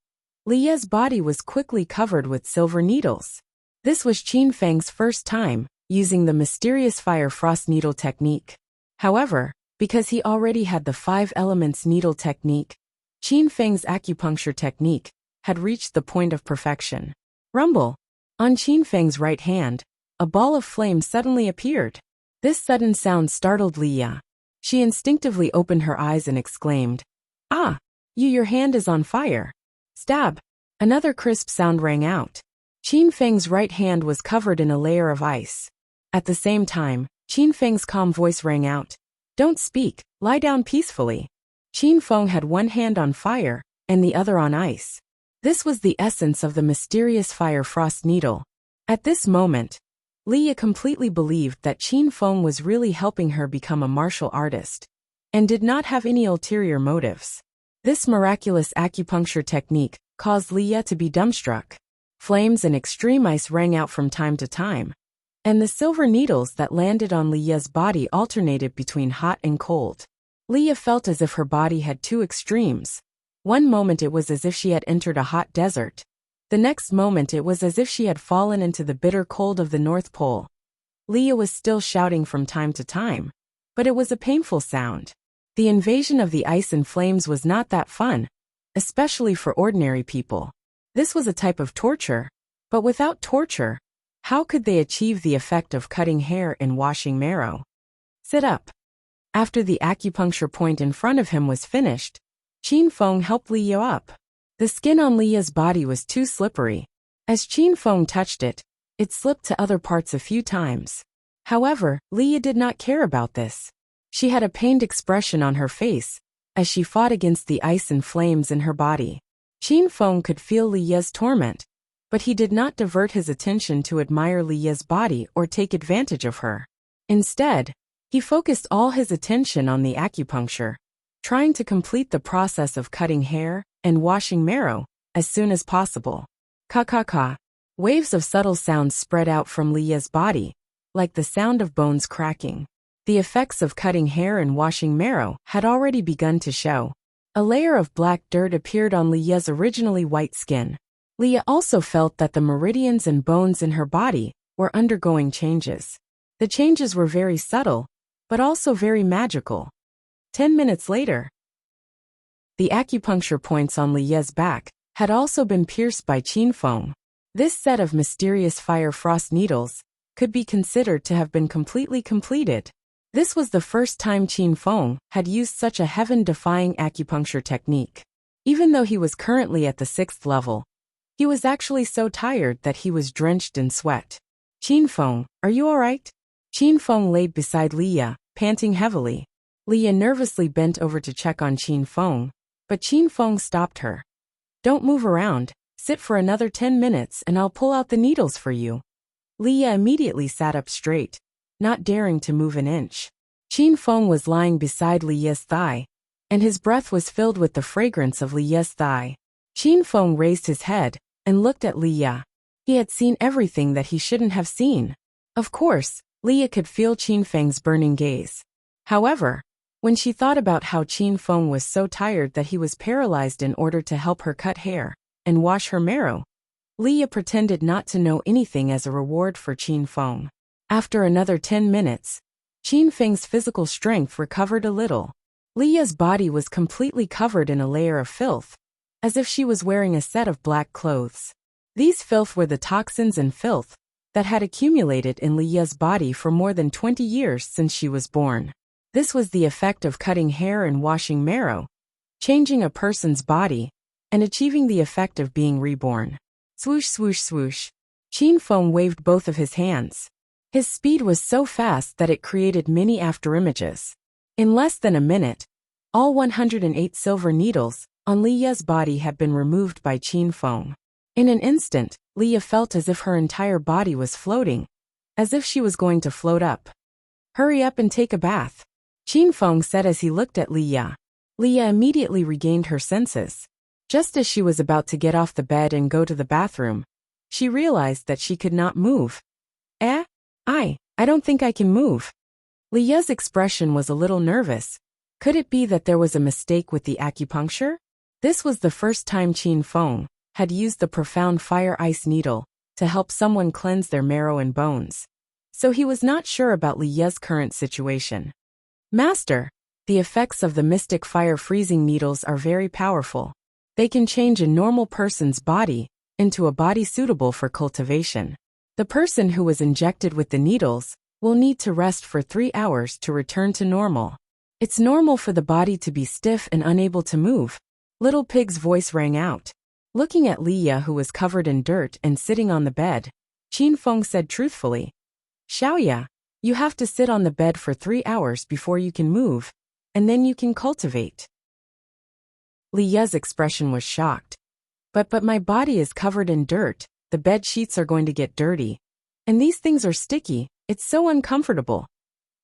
Liya's body was quickly covered with silver needles. This was Qin Feng's first time using the mysterious fire frost needle technique. However, Because he already had the 5 elements needle technique, Qin Feng's acupuncture technique had reached the point of perfection. Rumble! On Qin Feng's right hand, a ball of flame suddenly appeared. This sudden sound startled Leah. She instinctively opened her eyes and exclaimed, "Ah! Your hand is on fire." Stab! Another crisp sound rang out. Qin Feng's right hand was covered in a layer of ice. At the same time, Qin Feng's calm voice rang out, "Don't speak, lie down peacefully." Qin Feng had one hand on fire, and the other on ice. This was the essence of the mysterious fire frost needle. At this moment, Leah completely believed that Qin Feng was really helping her become a martial artist, and did not have any ulterior motives. This miraculous acupuncture technique caused Leah to be dumbstruck. Flames and extreme ice rang out from time to time, and the silver needles that landed on Leah's body alternated between hot and cold. Leah felt as if her body had 2 extremes. One moment it was as if she had entered a hot desert. The next moment it was as if she had fallen into the bitter cold of the North Pole. Leah was still shouting from time to time, but it was a painful sound. The invasion of the ice and flames was not that fun, especially for ordinary people. This was a type of torture, but without torture, how could they achieve the effect of cutting hair and washing marrow? Sit up. After the acupuncture point in front of him was finished, Qin Feng helped Leah up. The skin on Leah's body was too slippery. As Qin Feng touched it, it slipped to other parts a few times. However, Leah did not care about this. She had a pained expression on her face as she fought against the ice and flames in her body. Qin Feng could feel Leah's torment, but he did not divert his attention to admire Leah's body or take advantage of her. Instead, he focused all his attention on the acupuncture, trying to complete the process of cutting hair and washing marrow as soon as possible. Ka-ka-ka. Waves of subtle sounds spread out from Leah's body, like the sound of bones cracking. The effects of cutting hair and washing marrow had already begun to show. A layer of black dirt appeared on Leah's originally white skin. Leah also felt that the meridians and bones in her body were undergoing changes. The changes were very subtle, but also very magical. 10 minutes later, the acupuncture points on Leah's back had also been pierced by Qin Feng. This set of mysterious fire frost needles could be considered to have been completely completed. This was the first time Qin Feng had used such a heaven-defying acupuncture technique. Even though he was currently at the 6th level, he was actually so tired that he was drenched in sweat. "Qin Feng, are you alright?" Qin Feng laid beside Leah, panting heavily. Leah nervously bent over to check on Qin Feng, but Qin Feng stopped her. "Don't move around, sit for another 10 minutes and I'll pull out the needles for you." Leah immediately sat up straight, not daring to move an inch. Qin Feng was lying beside Leah's thigh, and his breath was filled with the fragrance of Leah's thigh. Qin Feng raised his head and looked at Leah. He had seen everything that he shouldn't have seen. Of course, Leah could feel Qin Feng's burning gaze. However, when she thought about how Qin Feng was so tired that he was paralyzed in order to help her cut hair and wash her marrow, Leah pretended not to know anything as a reward for Qin Feng. After another 10 minutes, Qin Feng's physical strength recovered a little. Leah's body was completely covered in a layer of filth, as if she was wearing a set of black clothes. These filth were the toxins and filth that had accumulated in Leah's body for more than 20 years since she was born. This was the effect of cutting hair and washing marrow, changing a person's body, and achieving the effect of being reborn. Swoosh, swoosh, swoosh. Qin Feng waved both of his hands. His speed was so fast that it created many afterimages. In less than a minute, all 108 silver needles on Leah's body had been removed by Qin Feng. In an instant, Leah felt as if her entire body was floating, as if she was going to float up. "Hurry up and take a bath," Qin Feng said as he looked at Leah. Leah immediately regained her senses. Just as she was about to get off the bed and go to the bathroom, she realized that she could not move. I don't think I can move." Leah's expression was a little nervous. Could it be that there was a mistake with the acupuncture? This was the first time Qin Feng had used the profound fire ice needle to help someone cleanse their marrow and bones. So he was not sure about Leah's current situation. "Master, The effects of the mystic fire freezing needles are very powerful. They can change a normal person's body into a body suitable for cultivation. The person who was injected with the needles will need to rest for 3 hours to return to normal. It's normal for the body to be stiff and unable to move. Little Pig's voice rang out. Looking at Leah, who was covered in dirt and sitting on the bed, Qin Feng said truthfully, "Xiaoya, you have to sit on the bed for 3 hours before you can move, and then you can cultivate." Leah's expression was shocked. But my body is covered in dirt, the bed sheets are going to get dirty. And these things are sticky, it's so uncomfortable.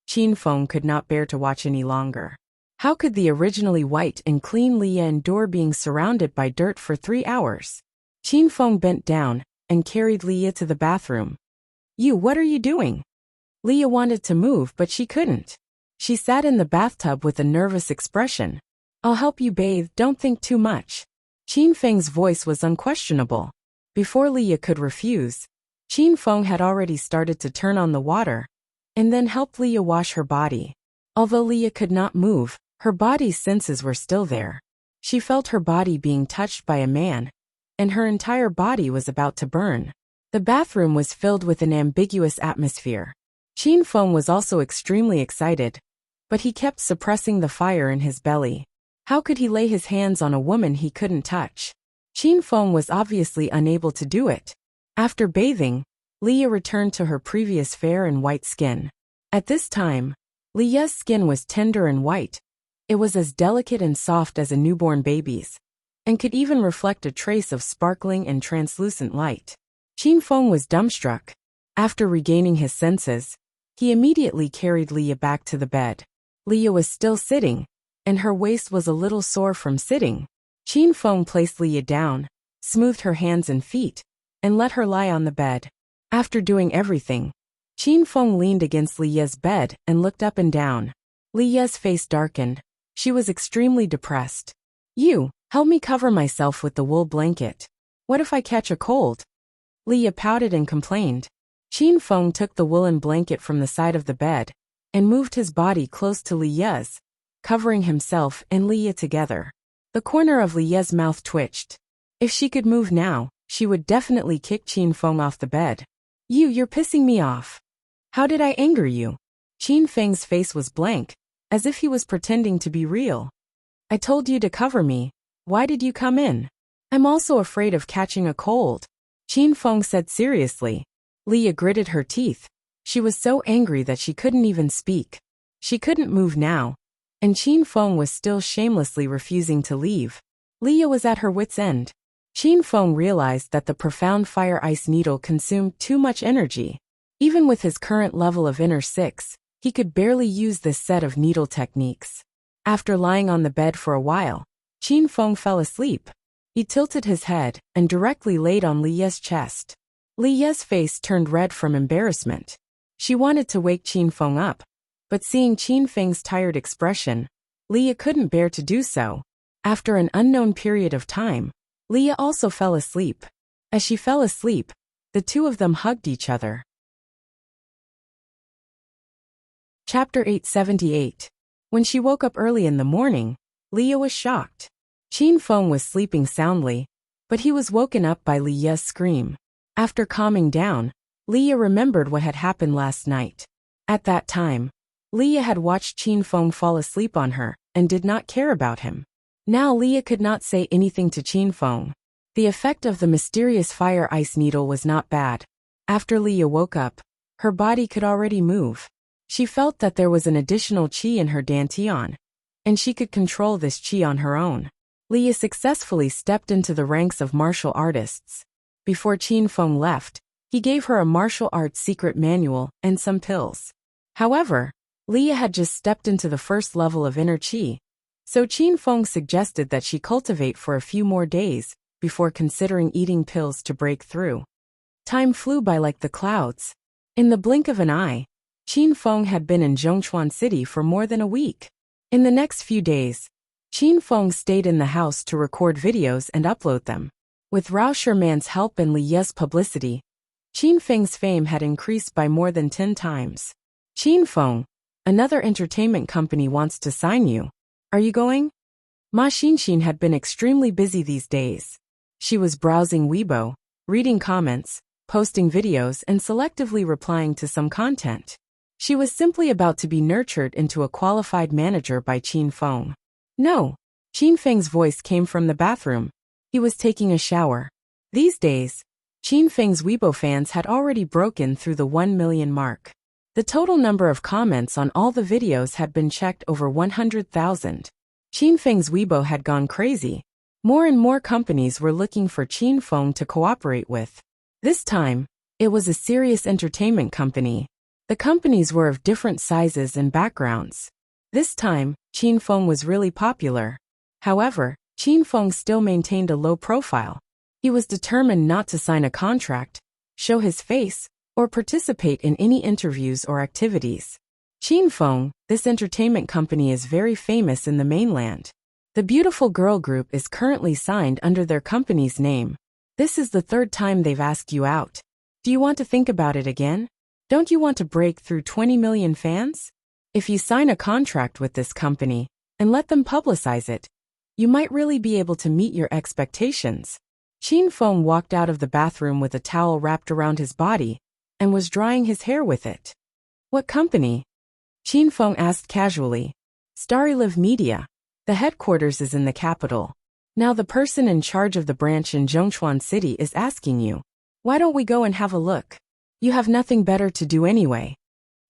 Qin Feng could not bear to watch any longer. How could the originally white and clean Leah endure being surrounded by dirt for 3 hours? Qin Feng bent down and carried Leah to the bathroom. What are you doing?" Leah wanted to move, but she couldn't. She sat in the bathtub with a nervous expression. "I'll help you bathe, don't think too much." Qin Feng's voice was unquestionable. Before Leah could refuse, Qin Feng had already started to turn on the water, and then helped Leah wash her body. Although Leah could not move, her body's senses were still there. She felt her body being touched by a man, and her entire body was about to burn. The bathroom was filled with an ambiguous atmosphere. Qin Feng was also extremely excited, but he kept suppressing the fire in his belly. How could he lay his hands on a woman he couldn't touch? Qin Feng was obviously unable to do it. After bathing, Leah returned to her previous fair and white skin. At this time, Leah's skin was tender and white. It was as delicate and soft as a newborn baby's, and could even reflect a trace of sparkling and translucent light. Qin Feng was dumbstruck. After regaining his senses, he immediately carried Leah back to the bed. Leah was still sitting, and her waist was a little sore from sitting. Qin Feng placed Leah down, smoothed her hands and feet, and let her lie on the bed. After doing everything, Qin Feng leaned against Leah's bed and looked up and down. Leah's face darkened. She was extremely depressed. Help me cover myself with the wool blanket. What if I catch a cold?" Leah pouted and complained. Qin Feng took the woolen blanket from the side of the bed and moved his body close to Leah's, covering himself and Leah together. The corner of Leah's mouth twitched. If she could move now, she would definitely kick Qin Feng off the bed. You're pissing me off. How did I anger you?" Qin Feng's face was blank, as if he was pretending to be real. "I told you to cover me. Why did you come in?" "I'm also afraid of catching a cold," Qin Feng said seriously. Leah gritted her teeth. She was so angry that she couldn't even speak. She couldn't move now, and Qin Feng was still shamelessly refusing to leave. Leah was at her wit's end. Qin Feng realized that the profound fire ice needle consumed too much energy. Even with his current level of Inner 6, he could barely use this set of needle techniques. After lying on the bed for a while, Qin Feng fell asleep. He tilted his head and directly laid on Leah's chest. Leah's face turned red from embarrassment. She wanted to wake Qin Feng up, but seeing Qin Feng's tired expression, Leah couldn't bear to do so. After an unknown period of time, Leah also fell asleep. As she fell asleep, the two of them hugged each other. Chapter 878. When she woke up early in the morning, Leah was shocked. Qin Feng was sleeping soundly, but he was woken up by Leah's scream. After calming down, Leah remembered what had happened last night. At that time, Leah had watched Qin Feng fall asleep on her and did not care about him. Now Leah could not say anything to Qin Feng. The effect of the mysterious fire ice needle was not bad. After Leah woke up, her body could already move. She felt that there was an additional qi in her dantian, and she could control this qi on her own. Leah successfully stepped into the ranks of martial artists. Before Qin Feng left, he gave her a martial arts secret manual and some pills. However, Leah had just stepped into the first level of inner qi, so Qin Feng suggested that she cultivate for a few more days before considering eating pills to break through. Time flew by like the clouds. In the blink of an eye, Qin Feng had been in Zhongchuan City for more than a week. In the next few days, Qin Feng stayed in the house to record videos and upload them. With Rao Sherman's help and Li's publicity, Qin Feng's fame had increased by more than 10 times. Qin Feng, Another entertainment company wants to sign you. Are you going? Ma Xinxin had been extremely busy these days. She was browsing Weibo, reading comments, posting videos and selectively replying to some content. She was simply about to be nurtured into a qualified manager by Qin Feng. No. Qin Feng's voice came from the bathroom. He was taking a shower. These days, Qin Feng's Weibo fans had already broken through the 1 million mark. The total number of comments on all the videos had been checked over 100,000. Qin Feng's Weibo had gone crazy. More and more companies were looking for Qin Feng to cooperate with. This time, it was a serious entertainment company. The companies were of different sizes and backgrounds. This time, Qin Feng was really popular. However, Qin Feng still maintained a low profile. He was determined not to sign a contract, show his face, or participate in any interviews or activities. Qin Feng, this entertainment company is very famous in the mainland. The beautiful girl group is currently signed under their company's name. This is the third time they've asked you out. Do you want to think about it again? Don't you want to break through 20 million fans? If you sign a contract with this company and let them publicize it, you might really be able to meet your expectations. Qin Feng walked out of the bathroom with a towel wrapped around his body and was drying his hair with it. What company? Qin Feng asked casually. Starlive Media. The headquarters is in the capital. Now the person in charge of the branch in Zhongchuan City is asking you. Why don't we go and have a look? You have nothing better to do anyway.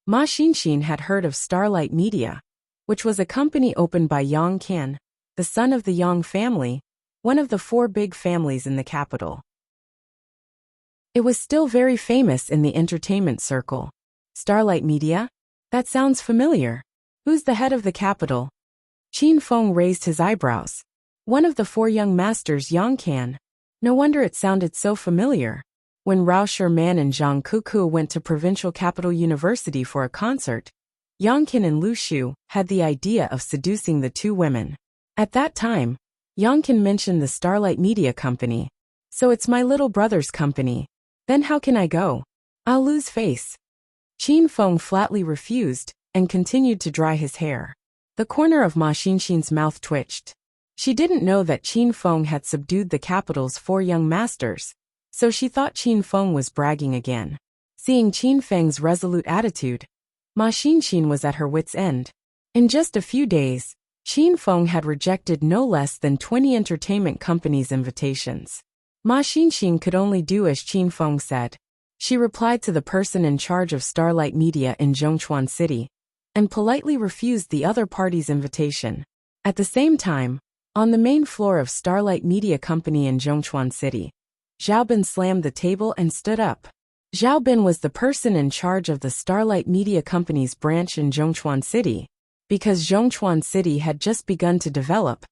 Ma Xinxin had heard of Starlight Media, which was a company opened by Yang Qian, the son of the Yang family, one of the 4 big families in the capital. It was still very famous in the entertainment circle. Starlight Media? That sounds familiar. Who's the head of the capital? Qin Feng raised his eyebrows. One of the 4 young masters, Yang Qian. No wonder it sounded so familiar. When Rao Sherman and Zhang Kuku went to Provincial Capital University for a concert, Yang Qian and Lu Shu had the idea of seducing the 2 women. At that time, Yang Qian mentioned the Starlight Media Company. So it's my little brother's company. Then how can I go? I'll lose face. Qin Feng flatly refused and continued to dry his hair. The corner of Ma Xinxin's mouth twitched. She didn't know that Qin Feng had subdued the capital's 4 young masters, so she thought Qin Feng was bragging again. Seeing Qin Feng's resolute attitude, Ma Xinxin was at her wits' end. In just a few days, Qin Feng had rejected no less than 20 entertainment companies' invitations. Ma Xinxin could only do as Qin Feng said. She replied to the person in charge of Starlight Media in Zhongchuan City and politely refused the other party's invitation. At the same time, on the main floor of Starlight Media Company in Zhongchuan City, Zhao Bin slammed the table and stood up. Zhao Bin was the person in charge of the Starlight Media Company's branch in Zhongchuan City. Because Zhongchuan City had just begun to develop,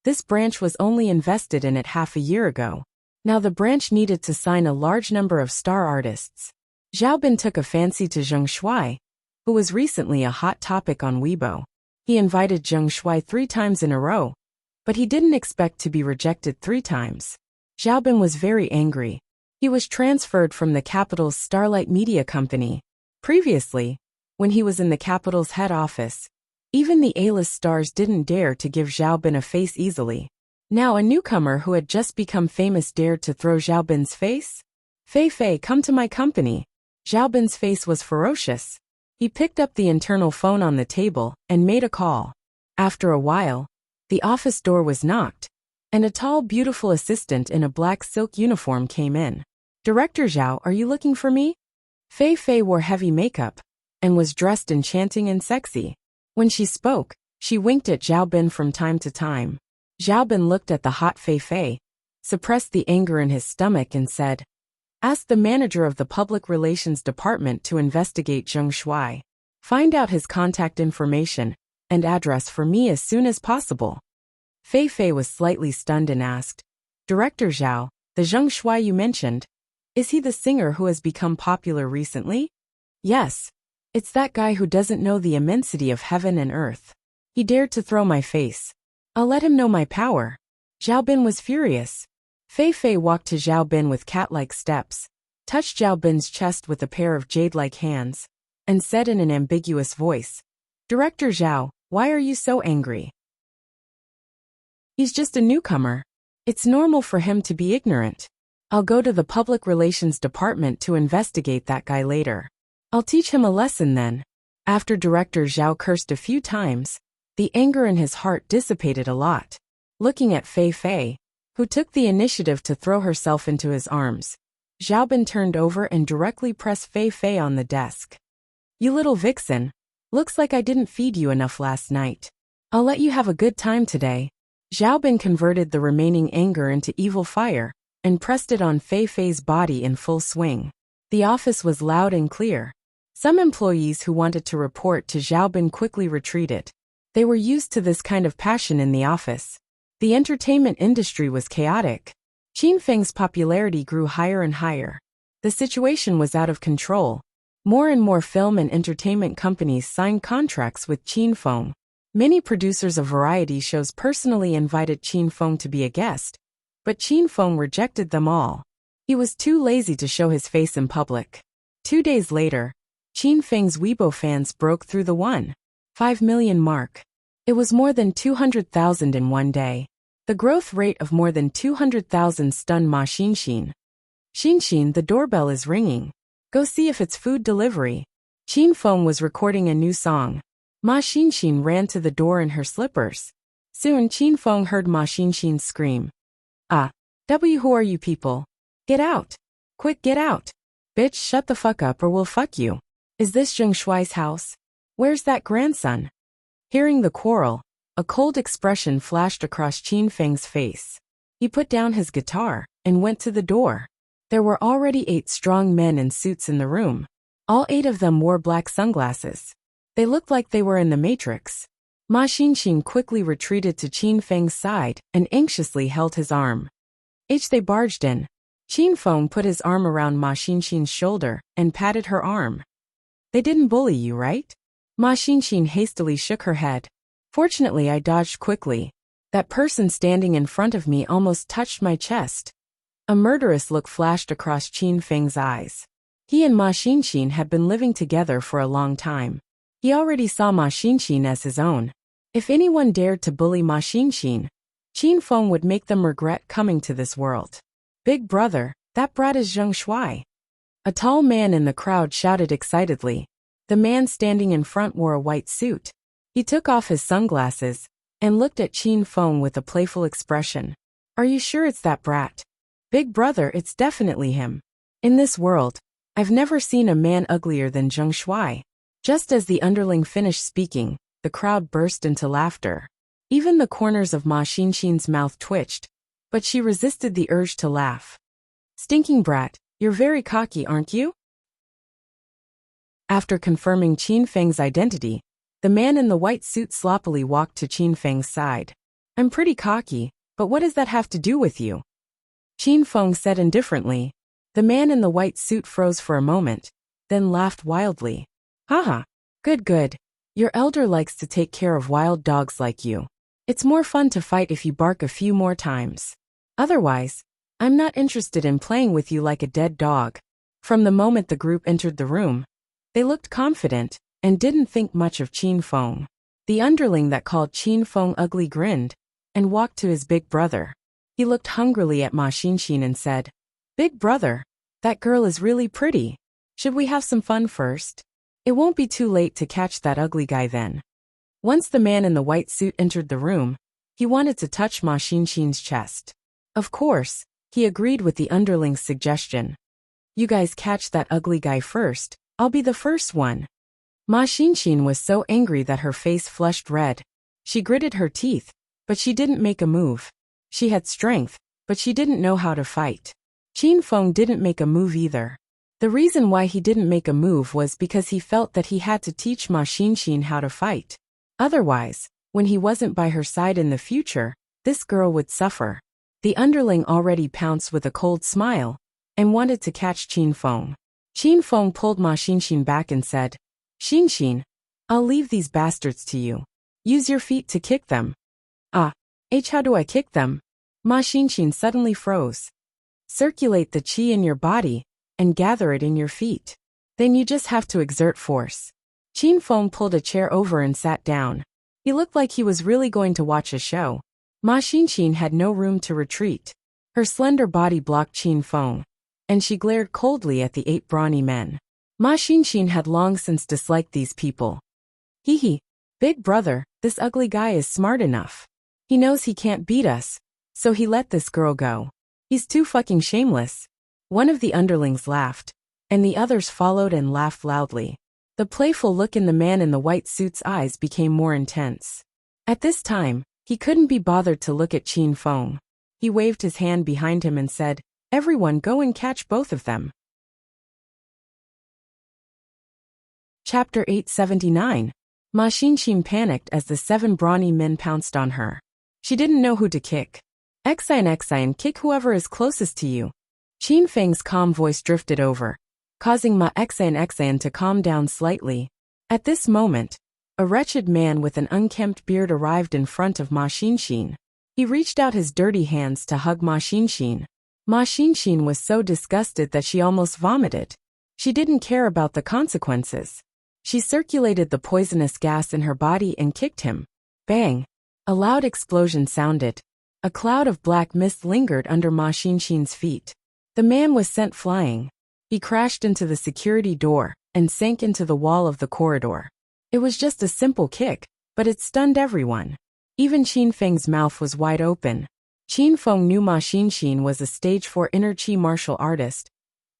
this branch was only invested in it half a year ago. Now the branch needed to sign a large number of star artists. Zhao Bin took a fancy to Zheng Shuai, who was recently a hot topic on Weibo. He invited Zheng Shuai 3 times in a row, but he didn't expect to be rejected 3 times. Zhao Bin was very angry. He was transferred from the capital's Starlight Media Company. Previously, when he was in the capital's head office, even the A-list stars didn't dare to give Zhao Bin a face easily. Now a newcomer who had just become famous dared to throw Zhao Bin's face? Fei, come to my company. Zhao Bin's face was ferocious. He picked up the internal phone on the table and made a call. After a while, the office door was knocked, and a tall, beautiful assistant in a black silk uniform came in. Director Zhao, are you looking for me? Fei wore heavy makeup and was dressed enchanting and sexy. When she spoke, she winked at Zhao Bin from time to time. Zhao Bin looked at the hot Fei, suppressed the anger in his stomach and said, "Ask the manager of the Public Relations Department to investigate Zheng Shuai. Find out his contact information and address for me as soon as possible." Fei was slightly stunned and asked, "Director Zhao, the Zheng Shuai you mentioned, is he the singer who has become popular recently?" "Yes. It's that guy who doesn't know the immensity of heaven and earth. He dared to throw my face. I'll let him know my power." Zhao Bin was furious. Fei walked to Zhao Bin with cat-like steps, touched Zhao Bin's chest with a pair of jade-like hands, and said in an ambiguous voice, Director Zhao, why are you so angry? He's just a newcomer. It's normal for him to be ignorant. I'll go to the public relations department to investigate that guy later. I'll teach him a lesson then. After Director Zhao cursed a few times, the anger in his heart dissipated a lot. Looking at Fei Fei, who took the initiative to throw herself into his arms, Xiaobin turned over and directly pressed Fei Fei on the desk. You little vixen, looks like I didn't feed you enough last night. I'll let you have a good time today. Xiaobin converted the remaining anger into evil fire and pressed it on Fei Fei's body in full swing. The office was loud and clear. Some employees who wanted to report to Xiaobin quickly retreated. They were used to this kind of passion in the office. The entertainment industry was chaotic. Qin Feng's popularity grew higher and higher. The situation was out of control. More and more film and entertainment companies signed contracts with Qin Feng. Many producers of variety shows personally invited Qin Feng to be a guest, but Qin Feng rejected them all. He was too lazy to show his face in public. 2 days later, Qin Feng's Weibo fans broke through the 1.5 million mark. It was more than 200,000 in one day. The growth rate of more than 200,000 stunned Ma Xinxin. Xinxin, the doorbell is ringing. Go see if it's food delivery. Qin Feng was recording a new song. Ma Xinxin ran to the door in her slippers. Soon Qin Feng heard Ma Xinxin scream. Who are you people? Get out. Quick, get out. Bitch, shut the fuck up or we'll fuck you. Is this Zheng Shuai's house? Where's that grandson? Hearing the quarrel, a cold expression flashed across Qin Feng's face. He put down his guitar and went to the door. There were already 8 strong men in suits in the room. All 8 of them wore black sunglasses. They looked like they were in the Matrix. Ma Xinxin quickly retreated to Qin Feng's side and anxiously held his arm. They barged in. Qin Feng put his arm around Ma Xinxin's shoulder and patted her arm. They didn't bully you, right? Ma Xinxin hastily shook her head. Fortunately, I dodged quickly. That person standing in front of me almost touched my chest. A murderous look flashed across Qin Feng's eyes. He and Ma Xinxin had been living together for a long time. He already saw Ma Xinxin as his own. If anyone dared to bully Ma Xinxin, Qin Feng would make them regret coming to this world. Big brother, that brat is Zheng Shuai. A tall man in the crowd shouted excitedly. The man standing in front wore a white suit. He took off his sunglasses and looked at Qin Feng with a playful expression. Are you sure it's that brat? Big brother, it's definitely him. In this world, I've never seen a man uglier than Zheng Shuai. Just as the underling finished speaking, the crowd burst into laughter. Even the corners of Ma Xinxin's mouth twitched, but she resisted the urge to laugh. Stinking brat, you're very cocky, aren't you? After confirming Qin Feng's identity, the man in the white suit sloppily walked to Qin Feng's side. I'm pretty cocky, but what does that have to do with you? Qin Feng said indifferently. The man in the white suit froze for a moment, then laughed wildly. Haha, good. Your elder likes to take care of wild dogs like you. It's more fun to fight if you bark a few more times. Otherwise, I'm not interested in playing with you like a dead dog. From the moment the group entered the room, they looked confident and didn't think much of Qin Feng. The underling that called Qin Feng ugly grinned and walked to his big brother. He looked hungrily at Ma Xinxin and said, Big brother, that girl is really pretty. Should we have some fun first? It won't be too late to catch that ugly guy then. Once the man in the white suit entered the room, he wanted to touch Ma Xinxin's chest. Of course, he agreed with the underling's suggestion. You guys catch that ugly guy first, I'll be the first one. Ma Xinxin was so angry that her face flushed red. She gritted her teeth, but she didn't make a move. She had strength, but she didn't know how to fight. Qin Feng didn't make a move either. The reason why he didn't make a move was because he felt that he had to teach Ma Xinxin how to fight. Otherwise, when he wasn't by her side in the future, this girl would suffer. The underling already pounced with a cold smile and wanted to catch Qin Feng. Qin Feng pulled Ma Xinxin back and said, Xinxin, I'll leave these bastards to you. Use your feet to kick them. How do I kick them? Ma Xinxin suddenly froze. Circulate the qi in your body and gather it in your feet. Then you just have to exert force. Qin Feng pulled a chair over and sat down. He looked like he was really going to watch a show. Ma Xinxin had no room to retreat. Her slender body blocked Qin Feng, and she glared coldly at the 8 brawny men. Ma Xinxin had long since disliked these people. Hee, big brother, this ugly guy is smart enough. He knows he can't beat us, so he let this girl go. He's too fucking shameless. One of the underlings laughed, and the others followed and laughed loudly. The playful look in the man in the white suit's eyes became more intense. At this time, he couldn't be bothered to look at Qin Feng. He waved his hand behind him and said, "Everyone go and catch both of them." Chapter 879. Ma Xinxin panicked as the 7 brawny men pounced on her. She didn't know who to kick. Xian, kick whoever is closest to you. Qin Feng's calm voice drifted over, causing Ma Xian to calm down slightly. At this moment, a wretched man with an unkempt beard arrived in front of Ma Xinxin. He reached out his dirty hands to hug Ma Xinxin. Ma Xinxin was so disgusted that she almost vomited. She didn't care about the consequences. She circulated the poisonous gas in her body and kicked him. Bang! A loud explosion sounded. A cloud of black mist lingered under Ma Xinxin's feet. The man was sent flying. He crashed into the security door and sank into the wall of the corridor. It was just a simple kick, but it stunned everyone. Even Qin Feng's mouth was wide open. Qin Feng knew Ma Xinxin was a stage 4 inner chi martial artist,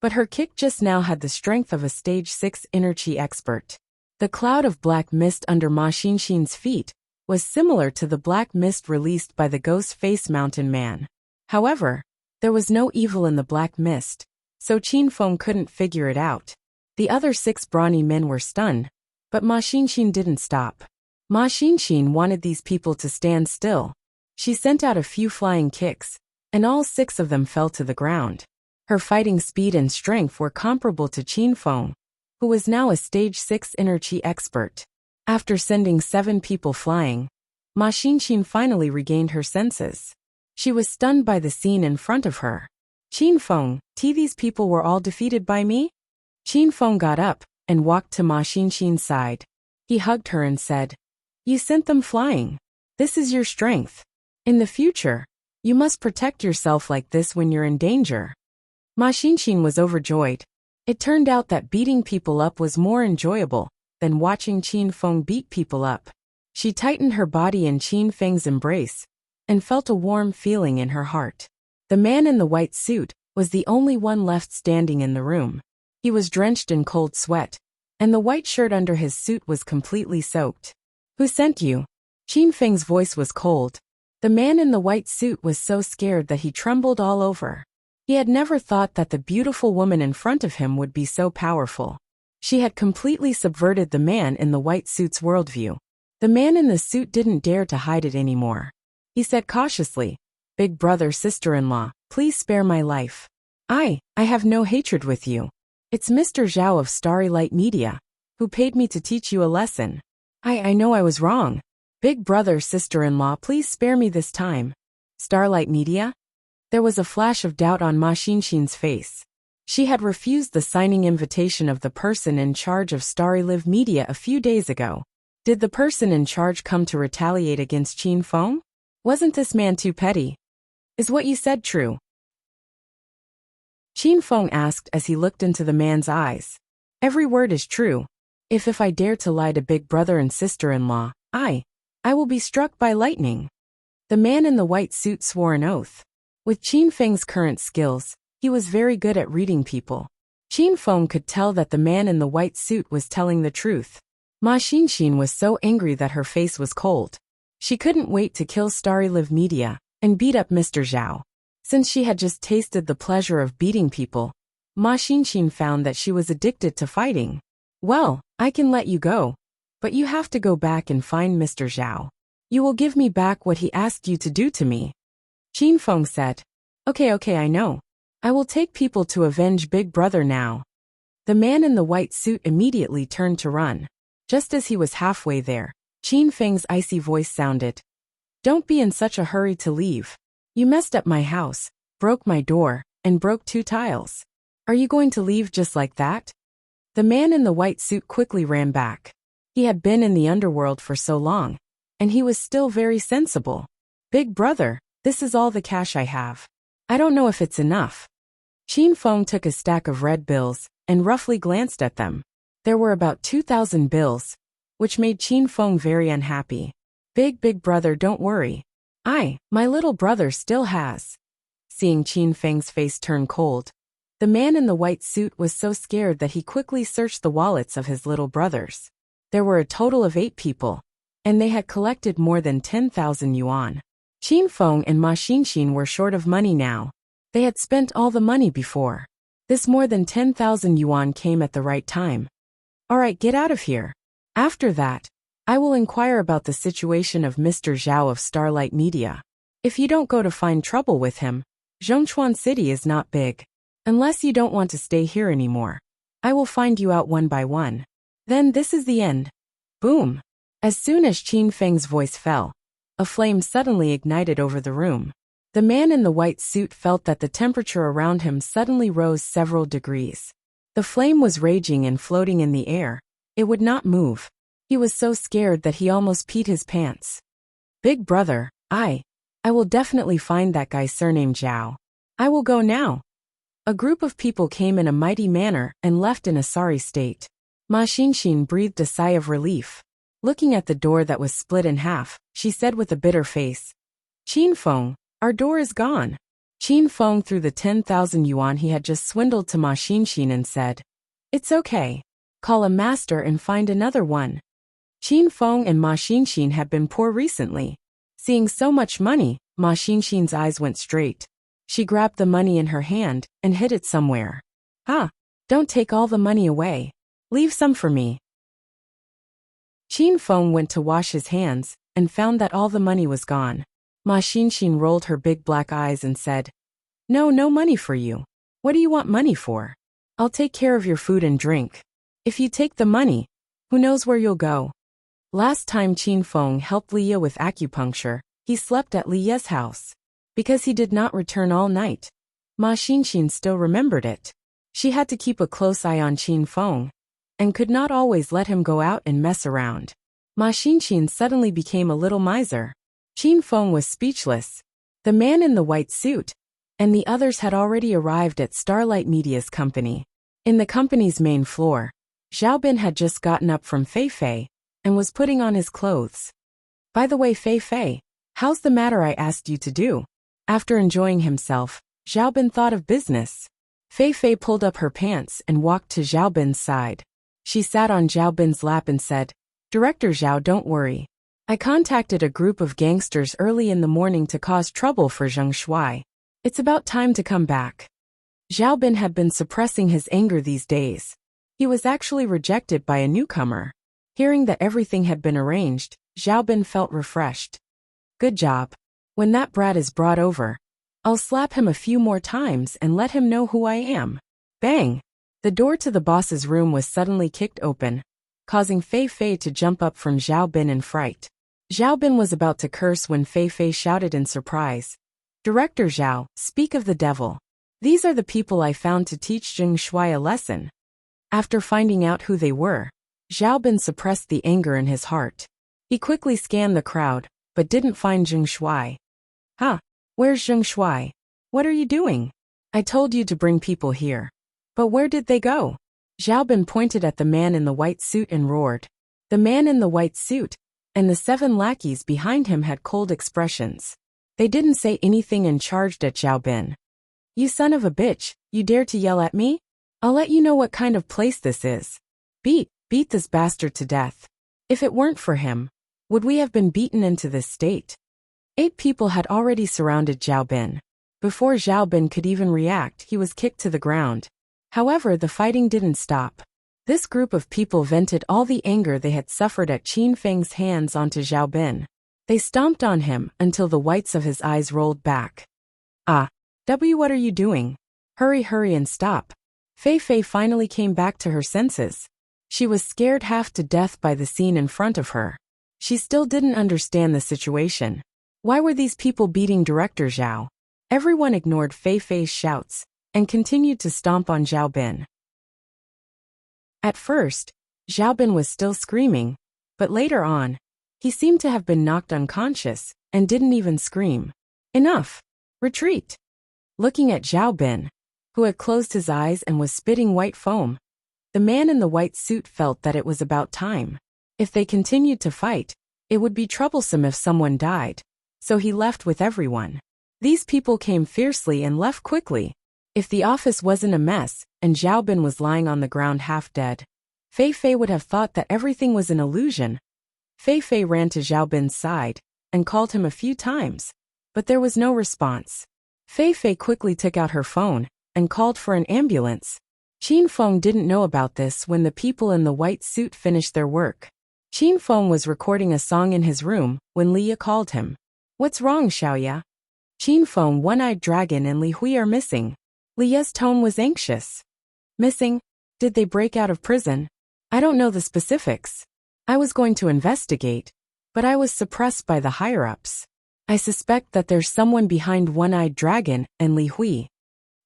but her kick just now had the strength of a stage 6 inner chi expert. The cloud of black mist under Ma Xinxin's feet was similar to the black mist released by the ghost face mountain man. However, there was no evil in the black mist, so Qin Feng couldn't figure it out. The other 6 brawny men were stunned, but Ma Xinxin didn't stop. Ma Xinxin wanted these people to stand still. She sent out a few flying kicks, and all 6 of them fell to the ground. Her fighting speed and strength were comparable to Qin Feng, who was now a stage 6 inner chi expert. After sending 7 people flying, Ma Xinxin finally regained her senses. She was stunned by the scene in front of her. Qin Feng, these people were all defeated by me? Qin Feng got up and walked to Ma Xinxin's side. He hugged her and said, "You sent them flying. This is your strength. In the future, you must protect yourself like this when you're in danger." Ma Xinxin was overjoyed. It turned out that beating people up was more enjoyable than watching Qin Feng beat people up. She tightened her body in Qin Feng's embrace and felt a warm feeling in her heart. The man in the white suit was the only one left standing in the room. He was drenched in cold sweat, and the white shirt under his suit was completely soaked. "Who sent you?" Qin Feng's voice was cold. The man in the white suit was so scared that he trembled all over. He had never thought that the beautiful woman in front of him would be so powerful. She had completely subverted the man in the white suit's worldview. The man in the suit didn't dare to hide it anymore. He said cautiously, "Big brother, sister-in-law, please spare my life. I have no hatred with you. It's Mr. Zhao of Starry Light Media, who paid me to teach you a lesson. I know I was wrong. Big brother, sister-in-law, please spare me this time." Starlight Media? There was a flash of doubt on Ma Xinxin's face. She had refused the signing invitation of the person in charge of Starry Live Media a few days ago. Did the person in charge come to retaliate against Qin Feng? Wasn't this man too petty? "Is what you said true?" Qin Feng asked as he looked into the man's eyes. "Every word is true. If I dare to lie to big brother and sister-in-law, I will be struck by lightning." The man in the white suit swore an oath. With Qin Feng's current skills, he was very good at reading people. Qin Feng could tell that the man in the white suit was telling the truth. Ma Xinxin was so angry that her face was cold. She couldn't wait to kill Starry Live Media and beat up Mr. Zhao. Since she had just tasted the pleasure of beating people, Ma Xinxin found that she was addicted to fighting. "Well, I can let you go, but you have to go back and find Mr. Zhao. You will give me back what he asked you to do to me." Qin Feng said, Okay, I know. I will take people to avenge Big Brother now." The man in the white suit immediately turned to run. Just as he was halfway there, Qin Feng's icy voice sounded. "Don't be in such a hurry to leave. You messed up my house, broke my door, and broke 2 tiles. Are you going to leave just like that?" The man in the white suit quickly ran back. He had been in the underworld for so long, and he was still very sensible. Big brother, this is all the cash I have. I don't know if it's enough. Qin Feng took a stack of red bills and roughly glanced at them. There were about 2,000 bills, which made Qin Feng very unhappy. Big brother, don't worry. My little brother still has. Seeing Qin Feng's face turn cold, the man in the white suit was so scared that he quickly searched the wallets of his little brothers. There were a total of 8 people, and they had collected more than 10,000 yuan. Qin Feng and Ma Xinxin were short of money now. They had spent all the money before. This more than 10,000 yuan came at the right time. Alright, get out of here. After that, I will inquire about the situation of Mr. Zhao of Starlight Media. If you don't go to find trouble with him, Zhongchuan City is not big. Unless you don't want to stay here anymore, I will find you out one by one. Then this is the end. Boom. As soon as Qin Feng's voice fell, a flame suddenly ignited over the room. The man in the white suit felt that the temperature around him suddenly rose several degrees. The flame was raging and floating in the air. It would not move. He was so scared that he almost peed his pants. Big brother, I will definitely find that guy surnamed Zhao. I will go now. A group of people came in a mighty manner and left in a sorry state. Ma Xinxin breathed a sigh of relief. Looking at the door that was split in half, she said with a bitter face, Qin Feng, our door is gone. Qin Feng threw the 10,000 yuan he had just swindled to Ma Xinxin and said, It's okay. Call a master and find another one. Qin Feng and Ma Xinxin had been poor recently. Seeing so much money, Ma Xinxin's eyes went straight. She grabbed the money in her hand and hid it somewhere. Don't take all the money away. Leave some for me. Qin Feng went to wash his hands and found that all the money was gone. Ma Xinxin rolled her big black eyes and said, No money for you. What do you want money for? I'll take care of your food and drink. If you take the money, who knows where you'll go? Last time Qin Feng helped Li Ye with acupuncture, he slept at Li Ye's house. Because he did not return all night, Ma Xinxin still remembered it. She had to keep a close eye on Qin Feng, and could not always let him go out and mess around. Ma Xinxin suddenly became a little miser. Qin Feng was speechless. The man in the white suit and the others had already arrived at Starlight Media's company. In the company's main floor, Xiaobin had just gotten up from Fei and was putting on his clothes. By the way, Fei, how's the matter I asked you to do? After enjoying himself, Xiaobin thought of business. Fei pulled up her pants and walked to Xiaobin's side. She sat on Xiaobin's lap and said, Director Zhao, don't worry. I contacted a group of gangsters early in the morning to cause trouble for Zheng Shuai. It's about time to come back. Xiaobin had been suppressing his anger these days. He was actually rejected by a newcomer. Hearing that everything had been arranged, Xiaobin felt refreshed. Good job. When that brat is brought over, I'll slap him a few more times and let him know who I am. Bang! The door to the boss's room was suddenly kicked open, causing Fei to jump up from Xiaobin in fright. Xiaobin was about to curse when Fei shouted in surprise. Director Zhao, speak of the devil. These are the people I found to teach Zheng Shuai a lesson. After finding out who they were, Xiaobin suppressed the anger in his heart. He quickly scanned the crowd, but didn't find Zheng Shuai. Where's Zheng Shuai? What are you doing? I told you to bring people here. But where did they go? Xiaobin pointed at the man in the white suit and roared. The man in the white suit and the 7 lackeys behind him had cold expressions. They didn't say anything and charged at Xiaobin. You son of a bitch, you dare to yell at me? I'll let you know what kind of place this is. Beat this bastard to death. If it weren't for him, would we have been beaten into this state? 8 people had already surrounded Xiaobin. Before Xiaobin could even react, he was kicked to the ground. However, the fighting didn't stop. This group of people vented all the anger they had suffered at Qin Feng's hands onto Xiaobin. They stomped on him until the whites of his eyes rolled back. What are you doing? Hurry and stop. Fei finally came back to her senses. She was scared half to death by the scene in front of her. She still didn't understand the situation. Why were these people beating Director Zhao? Everyone ignored Fei's shouts and continued to stomp on Xiaobin. At first, Xiaobin was still screaming, but later on, he seemed to have been knocked unconscious and didn't even scream. Enough! Retreat! Looking at Xiaobin, who had closed his eyes and was spitting white foam, the man in the white suit felt that it was about time. If they continued to fight, it would be troublesome if someone died, so he left with everyone. These people came fiercely and left quickly. If the office wasn't a mess and Xiaobin was lying on the ground half dead, Fei Fei would have thought that everything was an illusion. Fei Fei ran to Xiaobin's side and called him a few times, but there was no response. Fei Fei quickly took out her phone and called for an ambulance. Qin Feng didn't know about this when the people in the white suit finished their work. Qin Feng was recording a song in his room when Leah called him. What's wrong, Xiaoya? Qin Feng, One-Eyed Dragon and Li Hui are missing. Leah's tone was anxious. Missing? Did they break out of prison? I don't know the specifics. I was going to investigate, but I was suppressed by the higher-ups. I suspect that there's someone behind One-Eyed Dragon and Li Hui.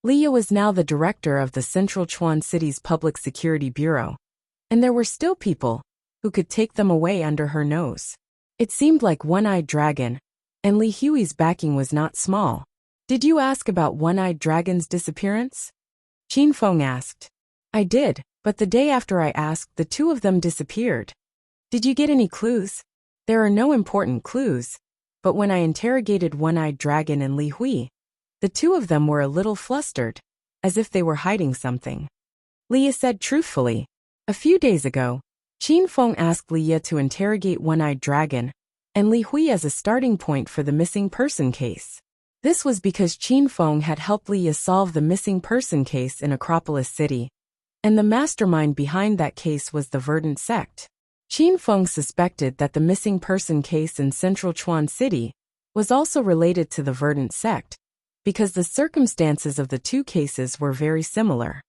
Leah was now the director of the Central Chuan City's Public Security Bureau, and there were still people who could take them away under her nose. It seemed like One-Eyed Dragon, and Li Hui's backing was not small. Did you ask about One-Eyed Dragon's disappearance? Qin Feng asked. I did, but the day after I asked, the two of them disappeared. Did you get any clues? There are no important clues, but when I interrogated One-Eyed Dragon and Li Hui, the two of them were a little flustered, as if they were hiding something. Leah said truthfully. A few days ago, Qin Feng asked Leah to interrogate One-Eyed Dragon and Li Hui as a starting point for the missing person case. This was because Qin Feng had helped Leah solve the missing person case in Acropolis City, and the mastermind behind that case was the Verdant sect. Qin Feng suspected that the missing person case in Central Chuan City was also related to the Verdant sect, because the circumstances of the two cases were very similar.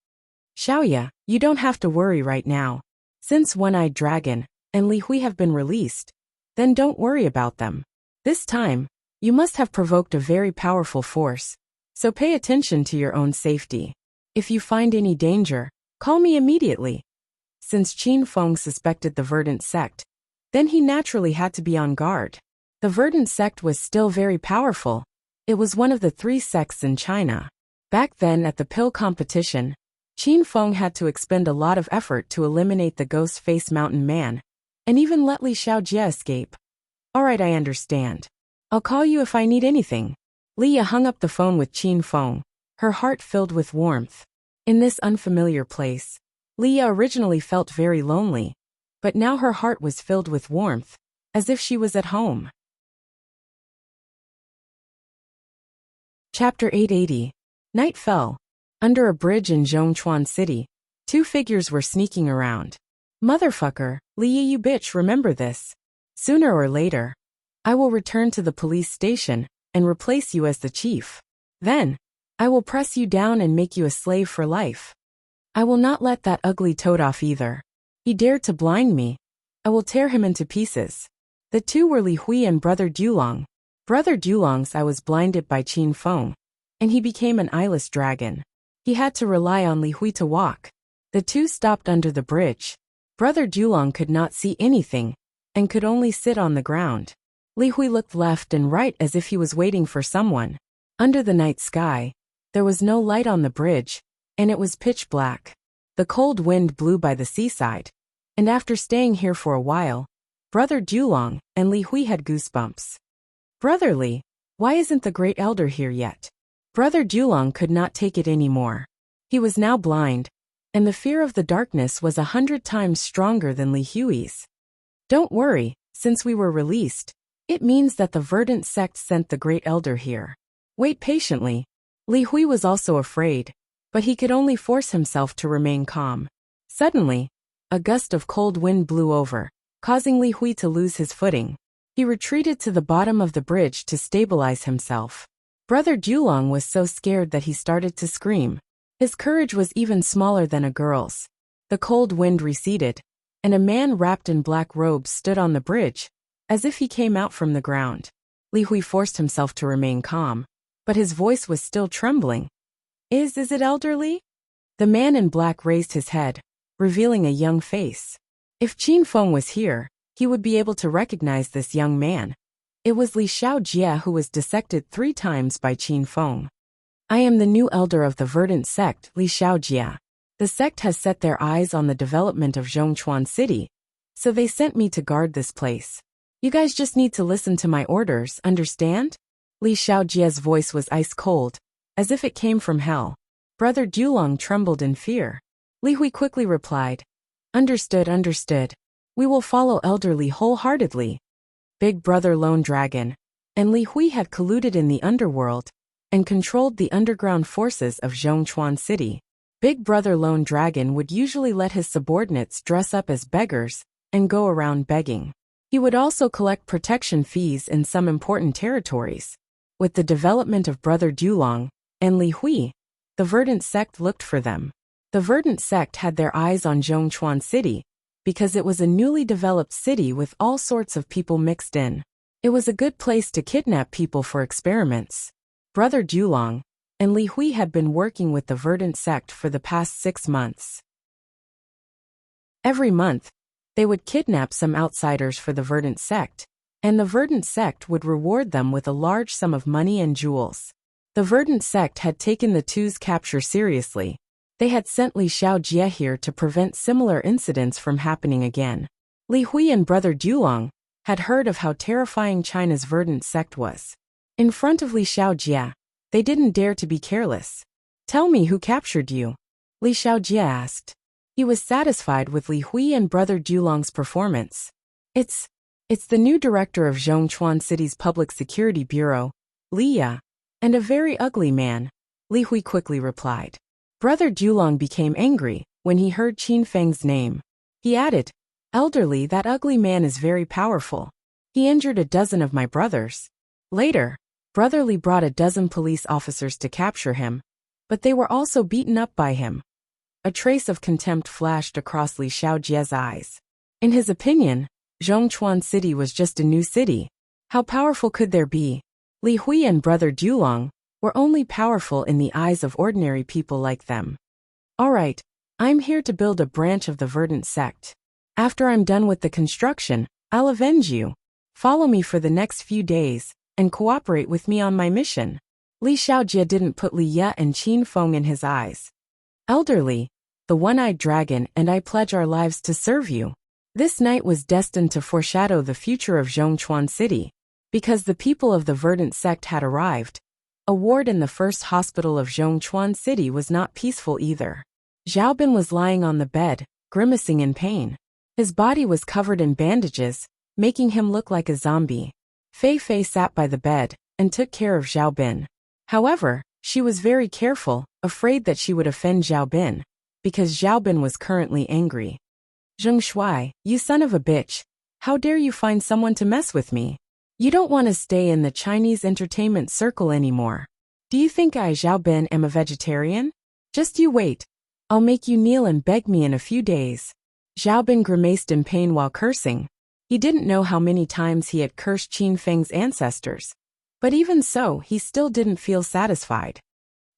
Xiaoya, you don't have to worry right now. Since One-Eyed Dragon and Li Hui have been released, then don't worry about them. This time, you must have provoked a very powerful force, so pay attention to your own safety. If you find any danger, call me immediately. Since Qin Feng suspected the Verdant sect, then he naturally had to be on guard. The Verdant sect was still very powerful. It was one of the 3 sects in China. Back then at the pill competition, Qin Feng had to expend a lot of effort to eliminate the Ghost Face Mountain Man, and even let Li Xiaojie escape. Alright, I understand. I'll call you if I need anything. Leah hung up the phone with Qin Feng, her heart filled with warmth. In this unfamiliar place, Leah originally felt very lonely, but now her heart was filled with warmth, as if she was at home. Chapter 880. Night fell. Under a bridge in Zhongchuan City, 2 figures were sneaking around. Motherfucker, Leah, you bitch, remember this. Sooner or later, I will return to the police station and replace you as the chief. Then, I will press you down and make you a slave for life. I will not let that ugly toad off either. He dared to blind me. I will tear him into pieces. The two were Li Hui and Brother Dulong. Brother Dulong's eye was blinded by Qin Feng, and he became an eyeless dragon. He had to rely on Li Hui to walk. The two stopped under the bridge. Brother Dulong could not see anything, and could only sit on the ground. Li Hui looked left and right as if he was waiting for someone. Under the night sky, there was no light on the bridge, and it was pitch black. The cold wind blew by the seaside, and after staying here for a while, Brother Dulong and Li Hui had goosebumps. Brother Li, why isn't the Great Elder here yet? Brother Dulong could not take it anymore. He was now blind, and the fear of the darkness was 100 times stronger than Li Hui's. Don't worry, since we were released, it means that the Verdant sect sent the Great Elder here. Wait patiently. Li Hui was also afraid, but he could only force himself to remain calm. Suddenly, a gust of cold wind blew over, causing Li Hui to lose his footing. He retreated to the bottom of the bridge to stabilize himself. Brother Dulong was so scared that he started to scream. His courage was even smaller than a girl's. The cold wind receded, and a man wrapped in black robes stood on the bridge, as if he came out from the ground. Li Hui forced himself to remain calm, but his voice was still trembling. Is it elderly? The man in black raised his head, revealing a young face. If Qin Feng was here, he would be able to recognize this young man. It was Li Xiaojie who was dissected 3 times by Qin Feng. I am the new elder of the verdant sect, Li Xiaojie. The sect has set their eyes on the development of Zhongchuan City, so they sent me to guard this place. You guys just need to listen to my orders, understand? Li Xiaojie's voice was ice cold, as if it came from hell. Brother Dulong trembled in fear. Li Hui quickly replied, Understood, understood. We will follow Elder Li wholeheartedly. Big Brother Lone Dragon and Li Hui had colluded in the underworld and controlled the underground forces of Zhongchuan City. Big Brother Lone Dragon would usually let his subordinates dress up as beggars and go around begging. He would also collect protection fees in some important territories. With the development of Brother Dulong and Li Hui, the Verdant sect looked for them. The Verdant sect had their eyes on Zhongchuan City because it was a newly developed city with all sorts of people mixed in. It was a good place to kidnap people for experiments. Brother Dulong and Li Hui had been working with the Verdant sect for the past 6 months. Every month, they would kidnap some outsiders for the Verdant sect, and the Verdant sect would reward them with a large sum of money and jewels. The Verdant sect had taken the two's capture seriously. They had sent Li Xiaojie here to prevent similar incidents from happening again. Li Hui and Brother Dulong had heard of how terrifying China's Verdant sect was. In front of Li Xiaojie, they didn't dare to be careless. Tell me who captured you? Li Xiaojie asked. He was satisfied with Li Hui and Brother Dulong's performance. It's the new director of Zhongchuan City's Public Security Bureau, Li Ya, and a very ugly man, Li Hui quickly replied. Brother Dulong became angry when he heard Qin Feng's name. He added, Elderly, that ugly man is very powerful. He injured a dozen of my brothers. Later, Brother Li brought a dozen police officers to capture him, but they were also beaten up by him. A trace of contempt flashed across Li Xiaojie's eyes. In his opinion, Zhongchuan City was just a new city. How powerful could there be? Li Hui and Brother Dulong were only powerful in the eyes of ordinary people like them. Alright, I'm here to build a branch of the Verdant sect. After I'm done with the construction, I'll avenge you. Follow me for the next few days, and cooperate with me on my mission. Li Xiaojie didn't put Li Ya and Qin Feng in his eyes. Elderly, the one-eyed dragon and I pledge our lives to serve you. This night was destined to foreshadow the future of Zhongchuan City. Because the people of the Verdant sect had arrived, a ward in the first hospital of Zhongchuan City was not peaceful either. Xiaobin was lying on the bed, grimacing in pain. His body was covered in bandages, making him look like a zombie. Fei Fei sat by the bed and took care of Xiaobin. However, she was very careful, afraid that she would offend Xiaobin, because Xiaobin was currently angry. Zheng Shuai, you son of a bitch, how dare you find someone to mess with me? You don't want to stay in the Chinese entertainment circle anymore. Do you think I, Xiaobin, am a vegetarian? Just you wait. I'll make you kneel and beg me in a few days. Xiaobin grimaced in pain while cursing. He didn't know how many times he had cursed Qin Feng's ancestors. But even so, he still didn't feel satisfied.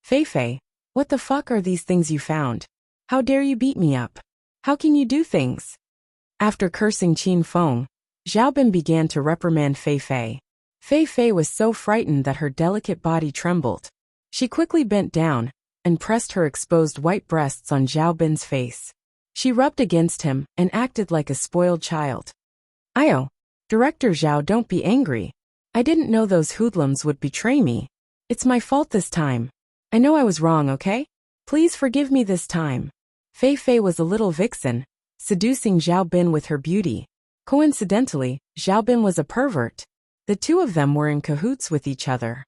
Fei Fei, what the fuck are these things you found? How dare you beat me up? How can you do things? After cursing Qin Feng, Xiaobin began to reprimand Fei Fei. Fei Fei was so frightened that her delicate body trembled. She quickly bent down and pressed her exposed white breasts on Xiaobin's face. She rubbed against him and acted like a spoiled child. Ayo, Director Zhao, don't be angry. I didn't know those hoodlums would betray me. It's my fault this time. I know I was wrong, okay? Please forgive me this time. Fei Fei was a little vixen, seducing Xiaobin with her beauty. Coincidentally, Xiaobin was a pervert. The two of them were in cahoots with each other.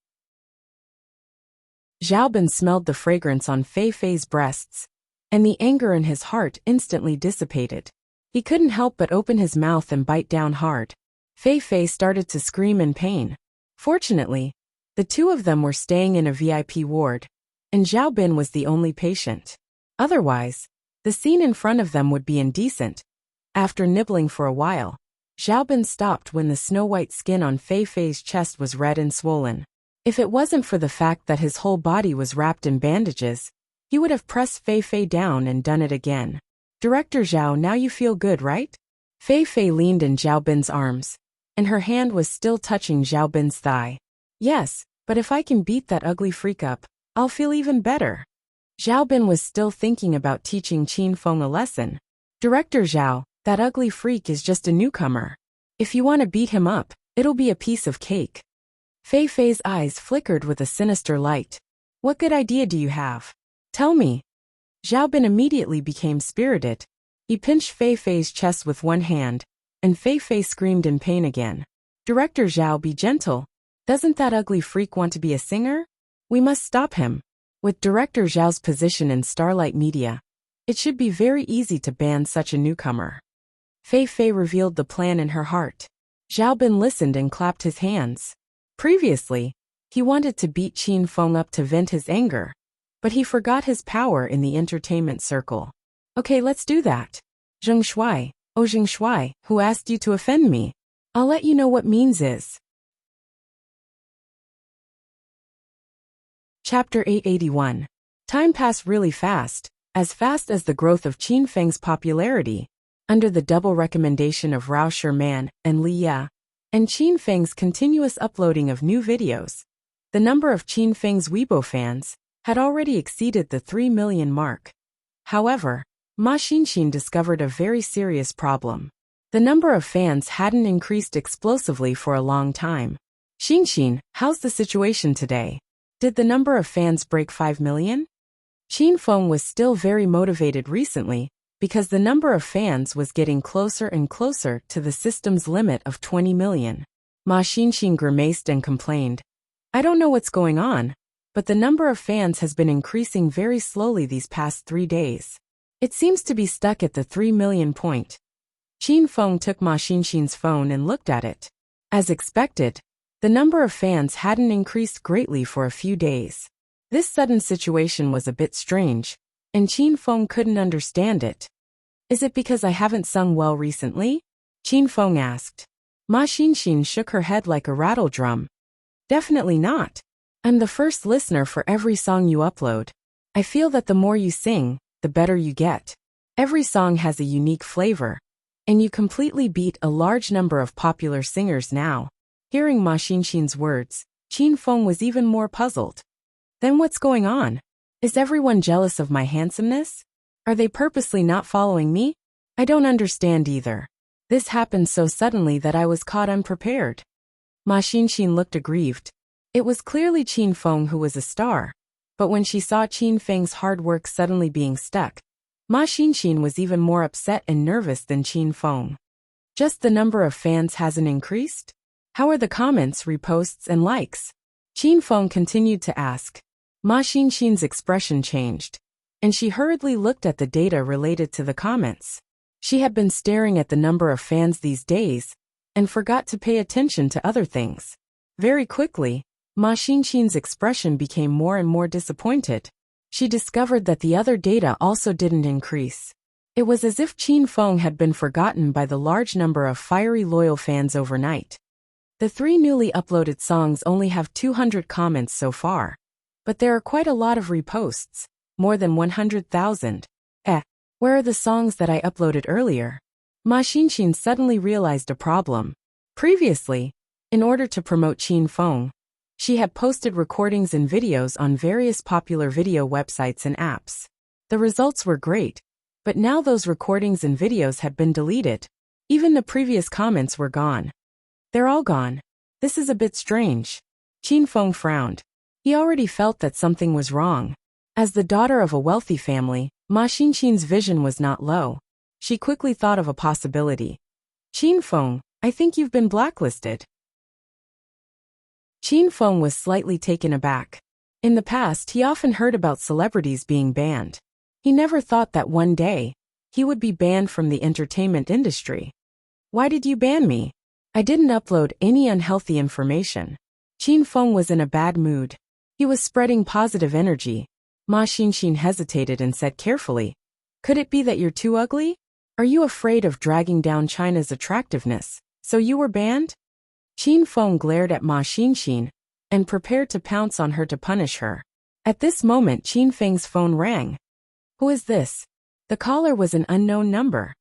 Xiaobin smelled the fragrance on Fei Fei's breasts, and the anger in his heart instantly dissipated. He couldn't help but open his mouth and bite down hard. Fei Fei started to scream in pain. Fortunately, the two of them were staying in a VIP ward, and Xiaobin was the only patient. Otherwise, the scene in front of them would be indecent. After nibbling for a while, Xiaobin stopped when the snow-white skin on Fei Fei's chest was red and swollen. If it wasn't for the fact that his whole body was wrapped in bandages, he would have pressed Fei Fei down and done it again. Director Zhao, now you feel good, right? Fei Fei leaned in Zhao Bin's arms, and her hand was still touching Zhao Bin's thigh. Yes, but if I can beat that ugly freak up, I'll feel even better. Zhao Bin was still thinking about teaching Qin Feng a lesson. Director Zhao, that ugly freak is just a newcomer. If you want to beat him up, it'll be a piece of cake. Fei Fei's eyes flickered with a sinister light. What good idea do you have? Tell me. Zhao Bin immediately became spirited. He pinched Fei Fei's chest with one hand, and Fei Fei screamed in pain again. Director Zhao, be gentle. Doesn't that ugly freak want to be a singer? We must stop him. With Director Zhao's position in Starlight Media, it should be very easy to ban such a newcomer. Fei Fei revealed the plan in her heart. Zhao Bin listened and clapped his hands. Previously, he wanted to beat Qin Feng up to vent his anger, but he forgot his power in the entertainment circle. Okay, let's do that. Zheng Shuai, oh Zheng Shuai, who asked you to offend me? I'll let you know what means is. Chapter 881. Time passed really fast as the growth of Qin Feng's popularity, under the double recommendation of Rao Sherman and Li Ya, and Qin Feng's continuous uploading of new videos. The number of Qin Feng's Weibo fans had already exceeded the 3 million mark. However, Ma Xinxin discovered a very serious problem. The number of fans hadn't increased explosively for a long time. Xinxin, how's the situation today? Did the number of fans break 5 million? Qin Feng was still very motivated recently because the number of fans was getting closer and closer to the system's limit of 20 million. Ma Xinxin grimaced and complained. I don't know what's going on, but the number of fans has been increasing very slowly these past 3 days. It seems to be stuck at the 3 million point. Qin Feng took Ma Xinxin's phone and looked at it. As expected, the number of fans hadn't increased greatly for a few days. This sudden situation was a bit strange, and Qin Feng couldn't understand it. Is it because I haven't sung well recently? Qin Feng asked. Ma Xinxin shook her head like a rattle drum. Definitely not. I'm the first listener for every song you upload. I feel that the more you sing, the better you get. Every song has a unique flavor, and you completely beat a large number of popular singers now. Hearing Ma Xinxin's words, Qin Feng was even more puzzled. Then what's going on? Is everyone jealous of my handsomeness? Are they purposely not following me? I don't understand either. This happened so suddenly that I was caught unprepared. Ma Xinxin looked aggrieved. It was clearly Qin Feng who was a star, but when she saw Qin Feng's hard work suddenly being stuck, Ma Xinxin was even more upset and nervous than Qin Feng. Just the number of fans hasn't increased? How are the comments, reposts, and likes? Qin Feng continued to ask. Ma Xinxin's expression changed, and she hurriedly looked at the data related to the comments. She had been staring at the number of fans these days, and forgot to pay attention to other things. Very quickly, Ma Xinxin's expression became more and more disappointed. She discovered that the other data also didn't increase. It was as if Qin Feng had been forgotten by the large number of fiery loyal fans overnight. The 3 newly uploaded songs only have 200 comments so far, but there are quite a lot of reposts, more than 100,000. Where are the songs that I uploaded earlier? Ma Xinxin suddenly realized a problem. Previously, in order to promote Qin Feng, she had posted recordings and videos on various popular video websites and apps. The results were great, but now those recordings and videos had been deleted. Even the previous comments were gone. They're all gone. This is a bit strange. Qin Feng frowned. He already felt that something was wrong. As the daughter of a wealthy family, Ma Xinxin's vision was not low. She quickly thought of a possibility. Qin Feng, I think you've been blacklisted. Qin Feng was slightly taken aback. In the past, he often heard about celebrities being banned. He never thought that one day, he would be banned from the entertainment industry. Why did you ban me? I didn't upload any unhealthy information. Qin Feng was in a bad mood. He was spreading positive energy. Ma Xinxin hesitated and said carefully, could it be that you're too ugly? Are you afraid of dragging down China's attractiveness, so you were banned? Qin Feng glared at Ma Xinxin and prepared to pounce on her to punish her. At this moment Qin Feng's phone rang. Who is this? The caller was an unknown number.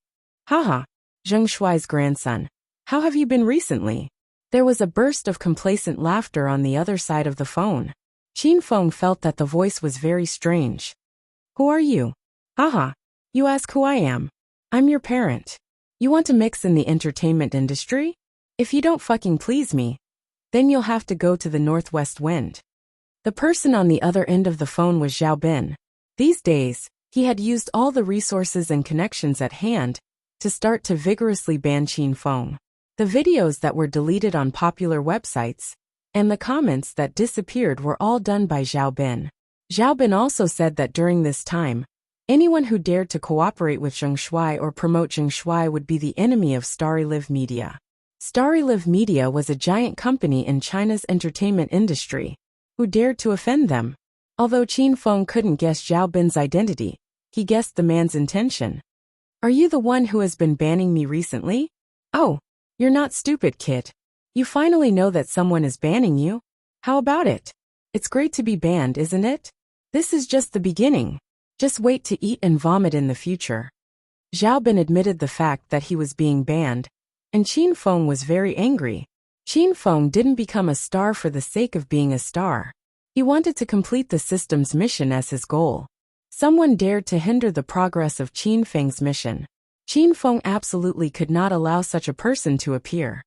Haha, Zheng Shuai's grandson. How have you been recently? There was a burst of complacent laughter on the other side of the phone. Qin Feng felt that the voice was very strange. Who are you? Haha, you ask who I am. I'm your parent. You want to mix in the entertainment industry? If you don't fucking please me, then you'll have to go to the northwest wind. The person on the other end of the phone was Zhao Bin. These days, he had used all the resources and connections at hand to start to vigorously ban Qin Feng. The videos that were deleted on popular websites and the comments that disappeared were all done by Zhao Bin. Zhao Bin also said that during this time, anyone who dared to cooperate with Zheng Shuai or promote Zheng Shuai would be the enemy of Starry Live Media. Starry Live Media was a giant company in China's entertainment industry who dared to offend them. Although Qin Feng couldn't guess Zhao Bin's identity, he guessed the man's intention. Are you the one who has been banning me recently? Oh, you're not stupid, kid. You finally know that someone is banning you? How about it? It's great to be banned, isn't it? This is just the beginning. Just wait to eat and vomit in the future. Zhao Bin admitted the fact that he was being banned, and Qin Feng was very angry. Qin Feng didn't become a star for the sake of being a star. He wanted to complete the system's mission as his goal. Someone dared to hinder the progress of Qin Feng's mission. Qin Feng absolutely could not allow such a person to appear.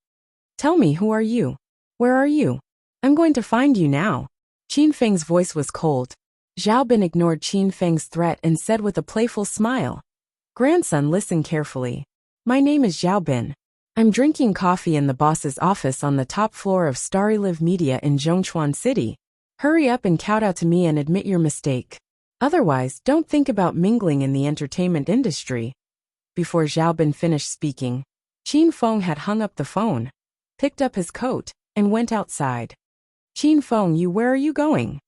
Tell me, who are you? Where are you? I'm going to find you now. Qin Feng's voice was cold. Zhao Bin ignored Qin Feng's threat and said with a playful smile, Grandson, listen carefully. My name is Zhao Bin. I'm drinking coffee in the boss's office on the top floor of Starry Live Media in Zhongchuan City. Hurry up and kowtow to me and admit your mistake. Otherwise, don't think about mingling in the entertainment industry. Before Zhao Bin finished speaking, Qin Feng had hung up the phone, picked up his coat, and went outside. Qin Feng, where are you going?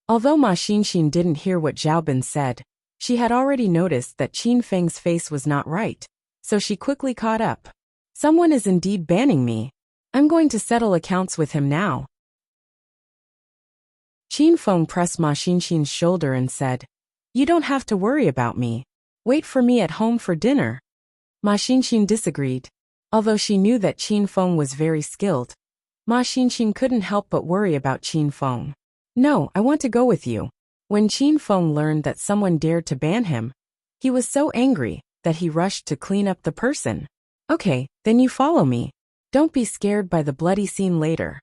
Although Ma Xinxin didn't hear what Zhao Bin said, she had already noticed that Qin Feng's face was not right, so she quickly caught up. Someone is indeed banning me. I'm going to settle accounts with him now. Qin Feng pressed Ma Xinxin's shoulder and said, You don't have to worry about me. Wait for me at home for dinner. Ma Xinxin disagreed. Although she knew that Qin Feng was very skilled, Ma Xinxin couldn't help but worry about Qin Feng. No, I want to go with you. When Qin Feng learned that someone dared to ban him, he was so angry that he rushed to clean up the person. Okay, then you follow me. Don't be scared by the bloody scene later.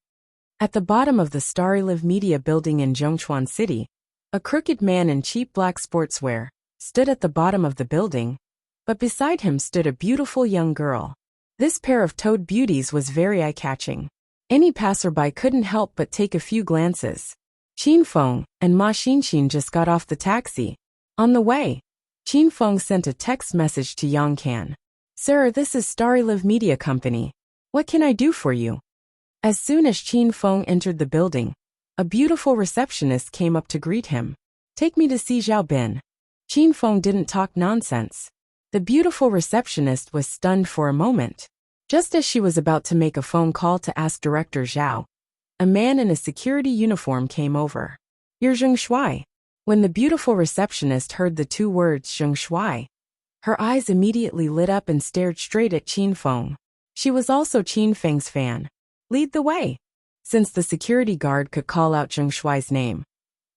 At the bottom of the Starry Live Media building in Zhongchuan City, a crooked man in cheap black sportswear stood at the bottom of the building, but beside him stood a beautiful young girl. This pair of toad beauties was very eye-catching. Any passerby couldn't help but take a few glances. Qin Feng and Ma Xinxin just got off the taxi. On the way, Qin Feng sent a text message to Yang Can. Sir, this is Starry Live Media Company. What can I do for you? As soon as Qin Feng entered the building, a beautiful receptionist came up to greet him. Take me to see Zhao Bin. Qin Feng didn't talk nonsense. The beautiful receptionist was stunned for a moment. Just as she was about to make a phone call to ask Director Zhao, a man in a security uniform came over. You're Zheng Shuai. When the beautiful receptionist heard the two words Zheng Shuai, her eyes immediately lit up and stared straight at Qin Feng. She was also Qin Feng's fan. Lead the way. Since the security guard could call out Zheng Shuai's name,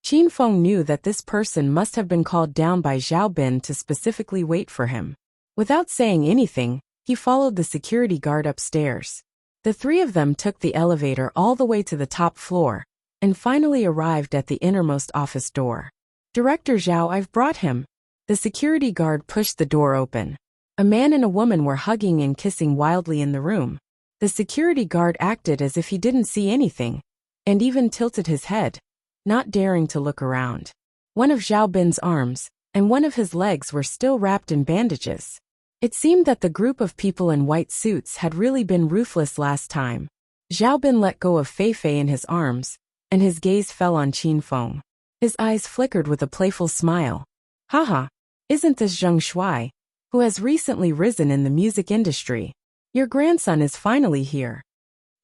Qin Feng knew that this person must have been called down by Zhao Bin to specifically wait for him. Without saying anything, he followed the security guard upstairs. The three of them took the elevator all the way to the top floor, and finally arrived at the innermost office door. Director Zhao, I've brought him. The security guard pushed the door open. A man and a woman were hugging and kissing wildly in the room. The security guard acted as if he didn't see anything, and even tilted his head, not daring to look around. One of Zhao Bin's arms and one of his legs were still wrapped in bandages. It seemed that the group of people in white suits had really been ruthless last time. Zhao Bin let go of Fei Fei in his arms, and his gaze fell on Qin Feng. His eyes flickered with a playful smile. Haha, isn't this Zheng Shuai, who has recently risen in the music industry? Your grandson is finally here.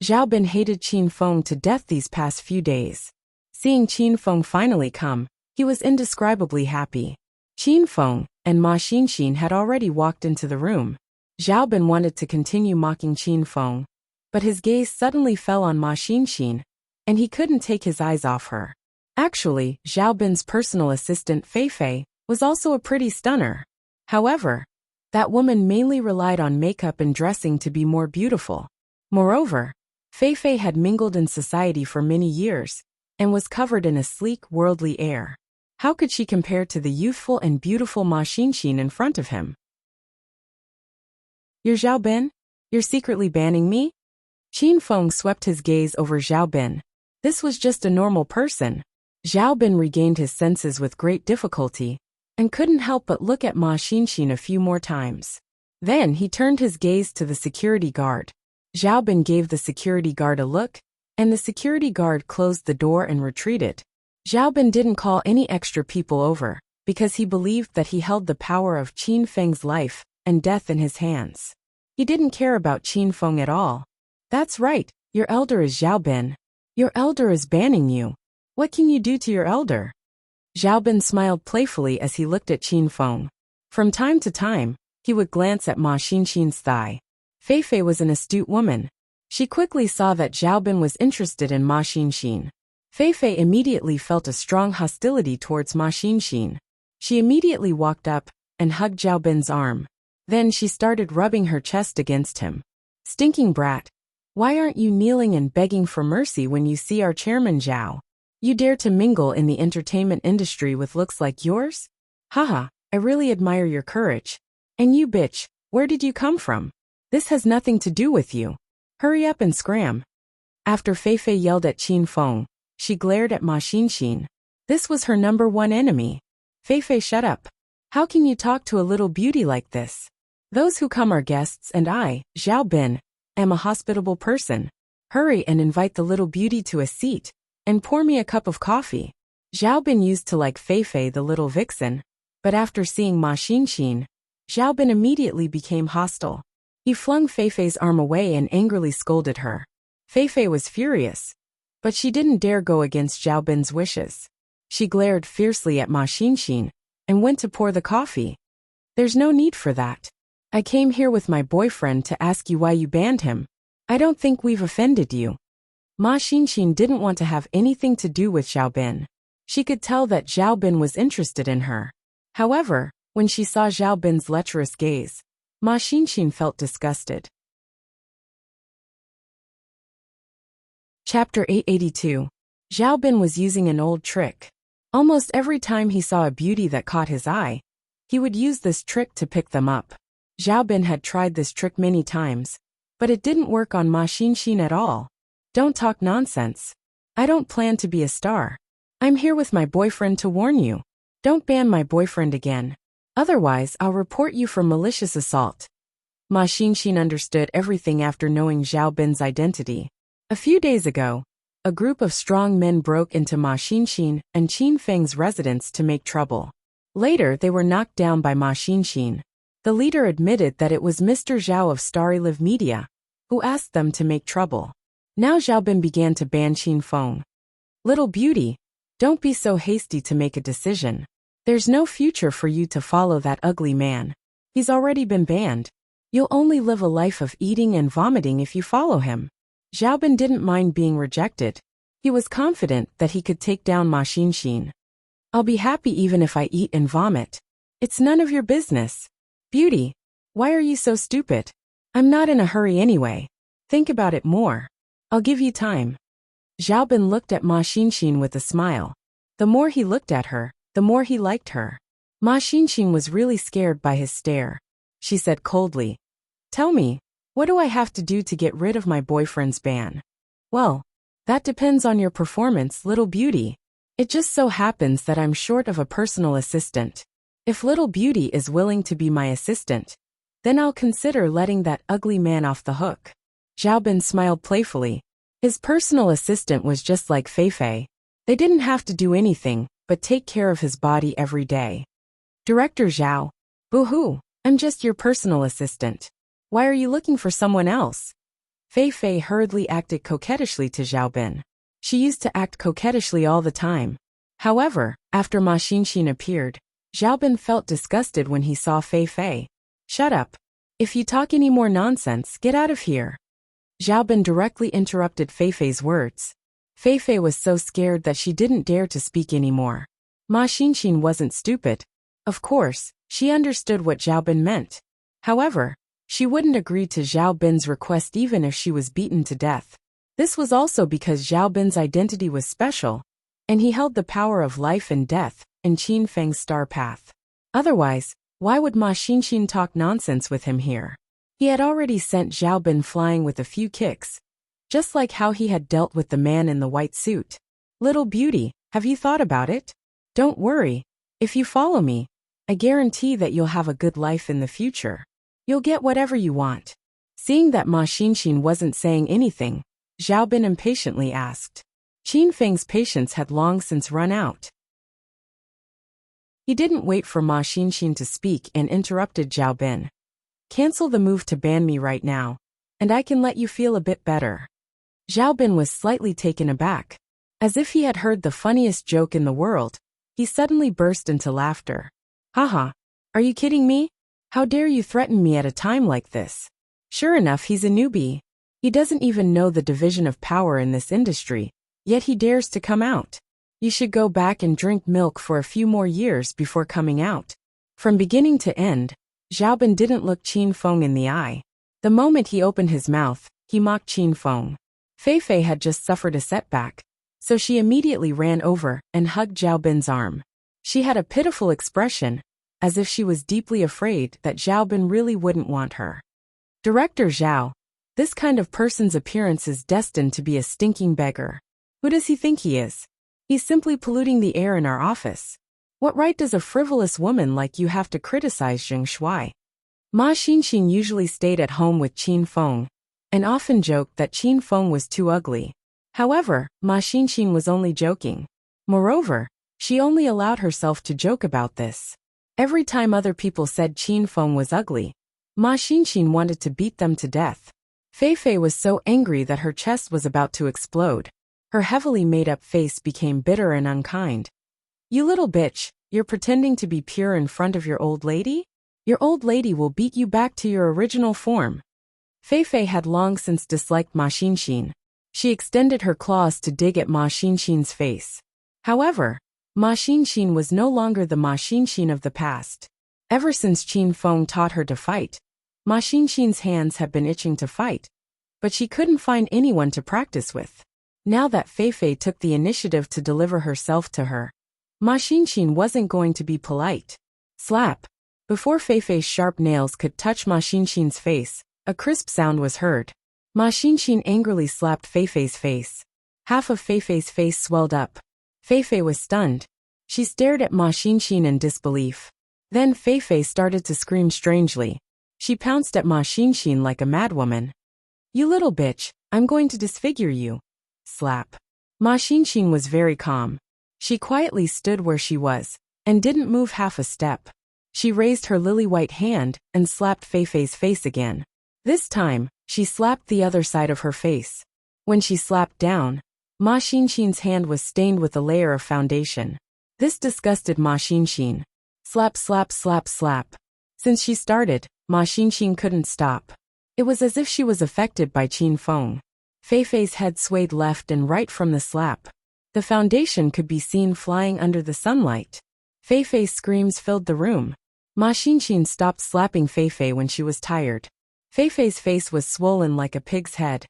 Zhao Bin hated Qin Feng to death these past few days. Seeing Qin Feng finally come, he was indescribably happy. Qin Feng, and Ma Xinxin had already walked into the room. Xiaobin wanted to continue mocking Qin Feng, but his gaze suddenly fell on Ma Xinxin, and he couldn't take his eyes off her. Actually, Xiaobin's personal assistant Fei Fei was also a pretty stunner. However, that woman mainly relied on makeup and dressing to be more beautiful. Moreover, Fei Fei had mingled in society for many years and was covered in a sleek, worldly air. How could she compare to the youthful and beautiful Ma Xinxin in front of him? "You're Xiaobin? You're secretly banning me?" Qin Feng swept his gaze over Xiaobin. This was just a normal person. Xiaobin regained his senses with great difficulty and couldn't help but look at Ma Xinxin a few more times. Then he turned his gaze to the security guard. Xiaobin gave the security guard a look, and the security guard closed the door and retreated. Xiaobin didn't call any extra people over, because he believed that he held the power of Qin Feng's life and death in his hands. He didn't care about Qin Feng at all. "That's right, your elder is Xiaobin. Your elder is banning you. What can you do to your elder?" Xiaobin smiled playfully as he looked at Qin Feng. From time to time, he would glance at Ma Xinxin's thigh. Fei Fei was an astute woman. She quickly saw that Xiaobin was interested in Ma Xinxin. Fei Fei immediately felt a strong hostility towards Ma Xinxin. She immediately walked up and hugged Xiaobin's arm. Then she started rubbing her chest against him. "Stinking brat. Why aren't you kneeling and begging for mercy when you see our chairman Zhao? You dare to mingle in the entertainment industry with looks like yours? Haha, I really admire your courage. And you bitch, where did you come from? This has nothing to do with you. Hurry up and scram." After Fei Fei yelled at Qin Feng, she glared at Ma Xinxin. This was her number one enemy. "Fei Fei, shut up. How can you talk to a little beauty like this? Those who come are guests and I, Xiaobin, am a hospitable person. Hurry and invite the little beauty to a seat, and pour me a cup of coffee." Xiaobin used to like Fei Fei the little vixen, but after seeing Ma Xinxin, Xiaobin immediately became hostile. He flung Fei Fei's arm away and angrily scolded her. Fei Fei was furious, but she didn't dare go against Xiaobin's wishes. She glared fiercely at Ma Xinxin and went to pour the coffee. "There's no need for that. I came here with my boyfriend to ask you why you banned him. I don't think we've offended you." Ma Xinxin didn't want to have anything to do with Xiaobin. She could tell that Xiaobin was interested in her. However, when she saw Xiaobin's lecherous gaze, Ma Xinxin felt disgusted. Chapter 882. Xiaobin was using an old trick. Almost every time he saw a beauty that caught his eye, he would use this trick to pick them up. Xiaobin had tried this trick many times, but it didn't work on Ma Xinxin at all. "Don't talk nonsense. I don't plan to be a star. I'm here with my boyfriend to warn you. Don't ban my boyfriend again. Otherwise, I'll report you for malicious assault." Ma Xinxin understood everything after knowing Xiaobin's identity. A few days ago, a group of strong men broke into Ma Xinxin and Qin Feng's residence to make trouble. Later, they were knocked down by Ma Xinxin. The leader admitted that it was Mr. Zhao of Starry Live Media who asked them to make trouble. Now Xiaobin began to ban Qin Feng. "Little beauty, don't be so hasty to make a decision. There's no future for you to follow that ugly man. He's already been banned. You'll only live a life of eating and vomiting if you follow him." Xiaobin didn't mind being rejected. He was confident that he could take down Ma Xinxin. "I'll be happy even if I eat and vomit. It's none of your business. Beauty, why are you so stupid? I'm not in a hurry anyway. Think about it more. I'll give you time." Xiaobin looked at Ma Xinxin with a smile. The more he looked at her, the more he liked her. Ma Xinxin was really scared by his stare. She said coldly, "Tell me, what do I have to do to get rid of my boyfriend's ban?" "Well, that depends on your performance, little beauty. It just so happens that I'm short of a personal assistant. If little beauty is willing to be my assistant, then I'll consider letting that ugly man off the hook." Xiaobin smiled playfully. His personal assistant was just like Fei Fei. They didn't have to do anything but take care of his body every day. "Director Zhao, boo-hoo, I'm just your personal assistant. Why are you looking for someone else?" Fei Fei hurriedly acted coquettishly to Xiaobin. She used to act coquettishly all the time. However, after Ma Xinxin appeared, Xiaobin felt disgusted when he saw Fei Fei. Shut up. If you talk any more nonsense, get out of here. Xiaobin directly interrupted Fei Fei's words. Fei Fei was so scared that she didn't dare to speak anymore. Ma Xinxin wasn't stupid. Of course, she understood what Xiaobin meant. However, she wouldn't agree to Xiaobin's request even if she was beaten to death. This was also because Xiaobin's identity was special, and he held the power of life and death in Qin Feng's star path. Otherwise, why would Ma Xinxin talk nonsense with him here? He had already sent Xiaobin flying with a few kicks, just like how he had dealt with the man in the white suit. Little beauty, have you thought about it? Don't worry. If you follow me, I guarantee that you'll have a good life in the future. You'll get whatever you want. Seeing that Ma Xinxin wasn't saying anything, Xiaobin impatiently asked. Qin Feng's patience had long since run out. He didn't wait for Ma Xinxin to speak and interrupted Xiaobin. Cancel the move to ban me right now, and I can let you feel a bit better. Xiaobin was slightly taken aback. As if he had heard the funniest joke in the world, he suddenly burst into laughter. Haha, are you kidding me? How dare you threaten me at a time like this? Sure enough, he's a newbie. He doesn't even know the division of power in this industry, yet he dares to come out. You should go back and drink milk for a few more years before coming out. From beginning to end, Xiaobin didn't look Qin Feng in the eye. The moment he opened his mouth, he mocked Qin Feng. Fei Fei had just suffered a setback, so she immediately ran over and hugged Xiaobin's arm. She had a pitiful expression, as if she was deeply afraid that Xiaobin really wouldn't want her. Director Zhao, this kind of person's appearance is destined to be a stinking beggar. Who does he think he is? He's simply polluting the air in our office. What right does a frivolous woman like you have to criticize Zheng Shuai? Ma Xinxin usually stayed at home with Qin Feng, and often joked that Qin Feng was too ugly. However, Ma Xinxin was only joking. Moreover, she only allowed herself to joke about this. Every time other people said Qin Feng was ugly, Ma Xinxin wanted to beat them to death. Fei Fei was so angry that her chest was about to explode. Her heavily made-up face became bitter and unkind. You little bitch, you're pretending to be pure in front of your old lady? Your old lady will beat you back to your original form. Fei Fei had long since disliked Ma Xinxin. She extended her claws to dig at Ma Xinxin's face. However, Ma Xinxin was no longer the Ma Xinxin of the past. Ever since Qin Feng taught her to fight, Ma Xinxin's hands had been itching to fight, but she couldn't find anyone to practice with. Now that Fei Fei took the initiative to deliver herself to her, Ma Xinxin wasn't going to be polite. Slap! Before Fei Fei's sharp nails could touch Ma Xinxin's face, a crisp sound was heard. Ma Xinxin angrily slapped Fei Fei's face. Half of Fei Fei's face swelled up. Fei Fei was stunned. She stared at Ma Xinxin in disbelief. Then Fei Fei started to scream strangely. She pounced at Ma Xinxin like a madwoman. You little bitch, I'm going to disfigure you. Slap. Ma Xinxin was very calm. She quietly stood where she was, and didn't move half a step. She raised her lily-white hand and slapped Fei Fei's face again. This time, she slapped the other side of her face. When she slapped down, Ma Xinxin's hand was stained with a layer of foundation. This disgusted Ma Xinxin. Slap, slap, slap, slap. Since she started, Ma Xinxin couldn't stop. It was as if she was affected by Qin Feng. Fei Fei's head swayed left and right from the slap. The foundation could be seen flying under the sunlight. Fei Fei's screams filled the room. Ma Xinxin stopped slapping Fei Fei when she was tired. Fei Fei's face was swollen like a pig's head.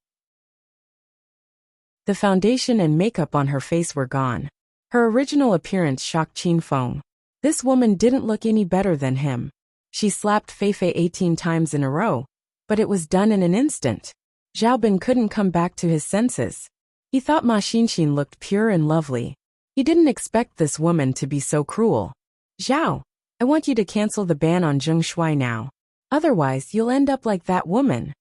The foundation and makeup on her face were gone. Her original appearance shocked Qin Feng. This woman didn't look any better than him. She slapped Fei Fei 18 times in a row, but it was done in an instant. Xiaobin couldn't come back to his senses. He thought Ma Xinxin looked pure and lovely. He didn't expect this woman to be so cruel. Zhao, I want you to cancel the ban on Zheng Shuai now. Otherwise, you'll end up like that woman.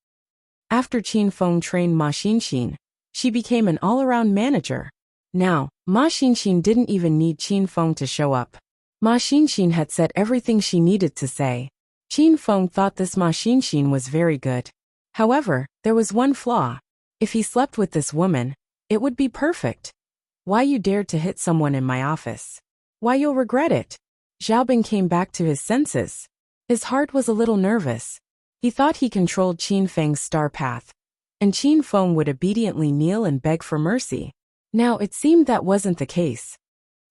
After Qin Feng trained Ma Xinxin, she became an all-around manager. Now, Ma Xinxin didn't even need Qin Feng to show up. Ma Xinxin had said everything she needed to say. Qin Feng thought this Ma Xinxin was very good. However, there was one flaw. If he slept with this woman, it would be perfect. Why you dared to hit someone in my office? Why you'll regret it. Xiaobin came back to his senses. His heart was a little nervous. He thought he controlled Qin Feng's star path, and Qin Feng would obediently kneel and beg for mercy. Now it seemed that wasn't the case.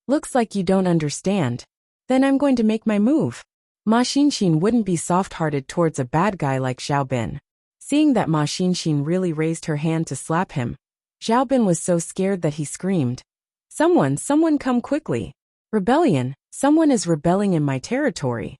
Looks like you don't understand. Then I'm going to make my move. Ma Xinxin wouldn't be soft-hearted towards a bad guy like Xiaobin. Seeing that Ma Xinxin really raised her hand to slap him, Xiaobin was so scared that he screamed, Someone come quickly. Rebellion, someone is rebelling in my territory.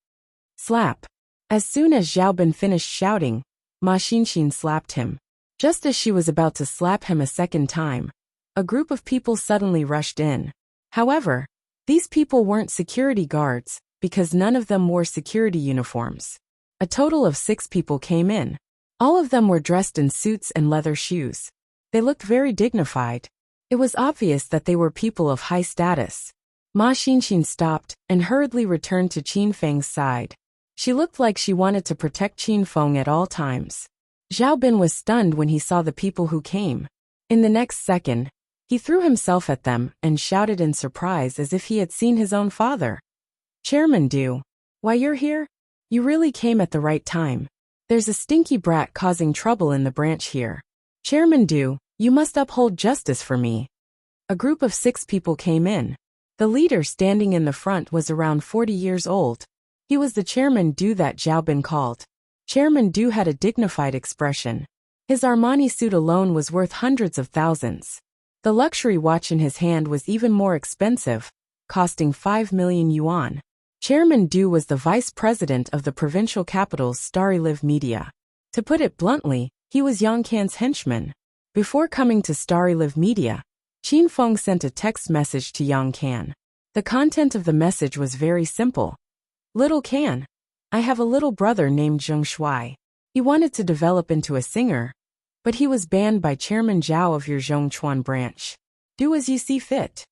Slap. As soon as Xiaobin finished shouting, Ma Xinxin slapped him. Just as she was about to slap him a second time, a group of people suddenly rushed in. However, these people weren't security guards, because none of them wore security uniforms. A total of 6 people came in. All of them were dressed in suits and leather shoes. They looked very dignified. It was obvious that they were people of high status. Ma Xinxin stopped and hurriedly returned to Qin Feng's side. She looked like she wanted to protect Qin Feng at all times. Xiaobin was stunned when he saw the people who came. In the next second, he threw himself at them and shouted in surprise as if he had seen his own father. Chairman Du, why you're here? You really came at the right time. There's a stinky brat causing trouble in the branch here. Chairman Du, you must uphold justice for me. A group of 6 people came in. The leader standing in the front was around 40 years old. He was the Chairman Du that Xiaobin called. Chairman Du had a dignified expression. His Armani suit alone was worth hundreds of thousands. The luxury watch in his hand was even more expensive, costing 5 million yuan. Chairman Du was the vice president of the provincial capital's Starry Live Media. To put it bluntly, he was Yang Can's henchman. Before coming to Starry Live Media, Qin Feng sent a text message to Yang Can. The content of the message was very simple. Little Can, I have a little brother named Zheng Shuai. He wanted to develop into a singer, but he was banned by Chairman Zhao of your Zhongchuan branch. Do as you see fit.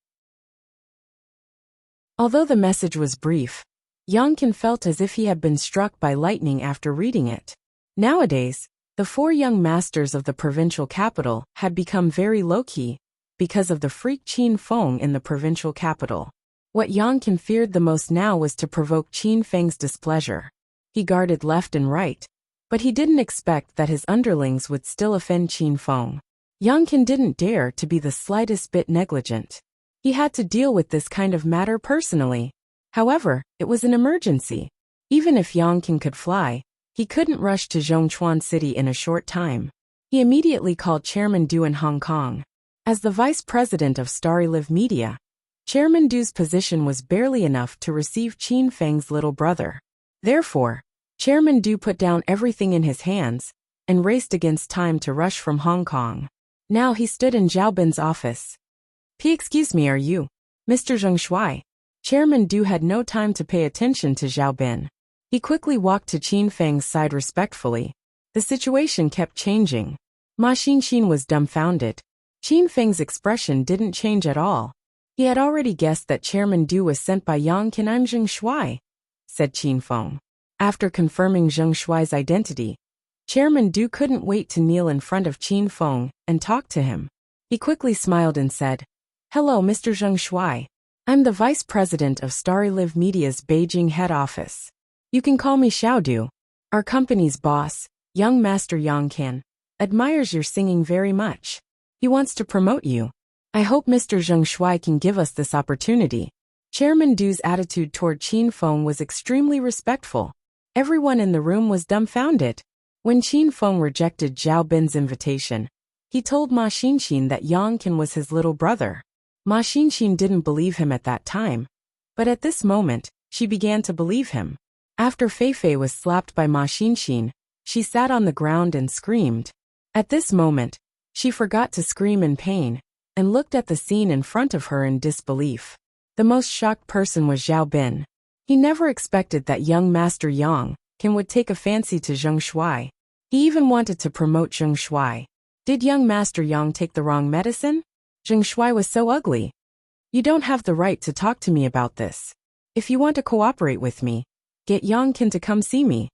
Although the message was brief, Yang Can felt as if he had been struck by lightning after reading it. Nowadays, the 4 young masters of the provincial capital had become very low-key because of the freak Qin Feng in the provincial capital. What Yang Can feared the most now was to provoke Qin Feng's displeasure. He guarded left and right, but he didn't expect that his underlings would still offend Qin Feng. Yang Can didn't dare to be the slightest bit negligent. He had to deal with this kind of matter personally. However, it was an emergency. Even if Yang Can could fly, he couldn't rush to Zhongchuan City in a short time. He immediately called Chairman Du in Hong Kong. As the vice president of Starry Live Media, Chairman Du's position was barely enough to receive Qin Feng's little brother. Therefore, Chairman Du put down everything in his hands and raced against time to rush from Hong Kong. Now he stood in Xiaobin's office. Excuse me, are you Mr. Zheng Shuai? Chairman Du had no time to pay attention to Xiaobin. He quickly walked to Qin Feng's side respectfully. The situation kept changing. Ma Xinxin was dumbfounded. Qin Feng's expression didn't change at all. He had already guessed that Chairman Du was sent by Yang Can. I'm Zheng Shuai, said Qin Feng. After confirming Zheng Shuai's identity, Chairman Du couldn't wait to kneel in front of Qin Feng and talk to him. He quickly smiled and said, Hello, Mr. Zheng Shuai. I'm the vice president of Starry Live Media's Beijing head office. You can call me Xiaodu. Our company's boss, young master Yang Can, admires your singing very much. He wants to promote you. I hope Mr. Zheng Shuai can give us this opportunity. Chairman Du's attitude toward Qin Feng was extremely respectful. Everyone in the room was dumbfounded. When Qin Feng rejected Zhao Bin's invitation, he told Ma Xinxin that Yang Can was his little brother. Ma Xinxin didn't believe him at that time, but at this moment, she began to believe him. After Feifei was slapped by Ma Xinxin, she sat on the ground and screamed. At this moment, she forgot to scream in pain and looked at the scene in front of her in disbelief. The most shocked person was Zhao Bin. He never expected that young Master Yang Can would take a fancy to Zheng Shuai. He even wanted to promote Zheng Shuai. Did young Master Yang take the wrong medicine? Zheng Shuai was so ugly. You don't have the right to talk to me about this. If you want to cooperate with me, get Yang Can to come see me.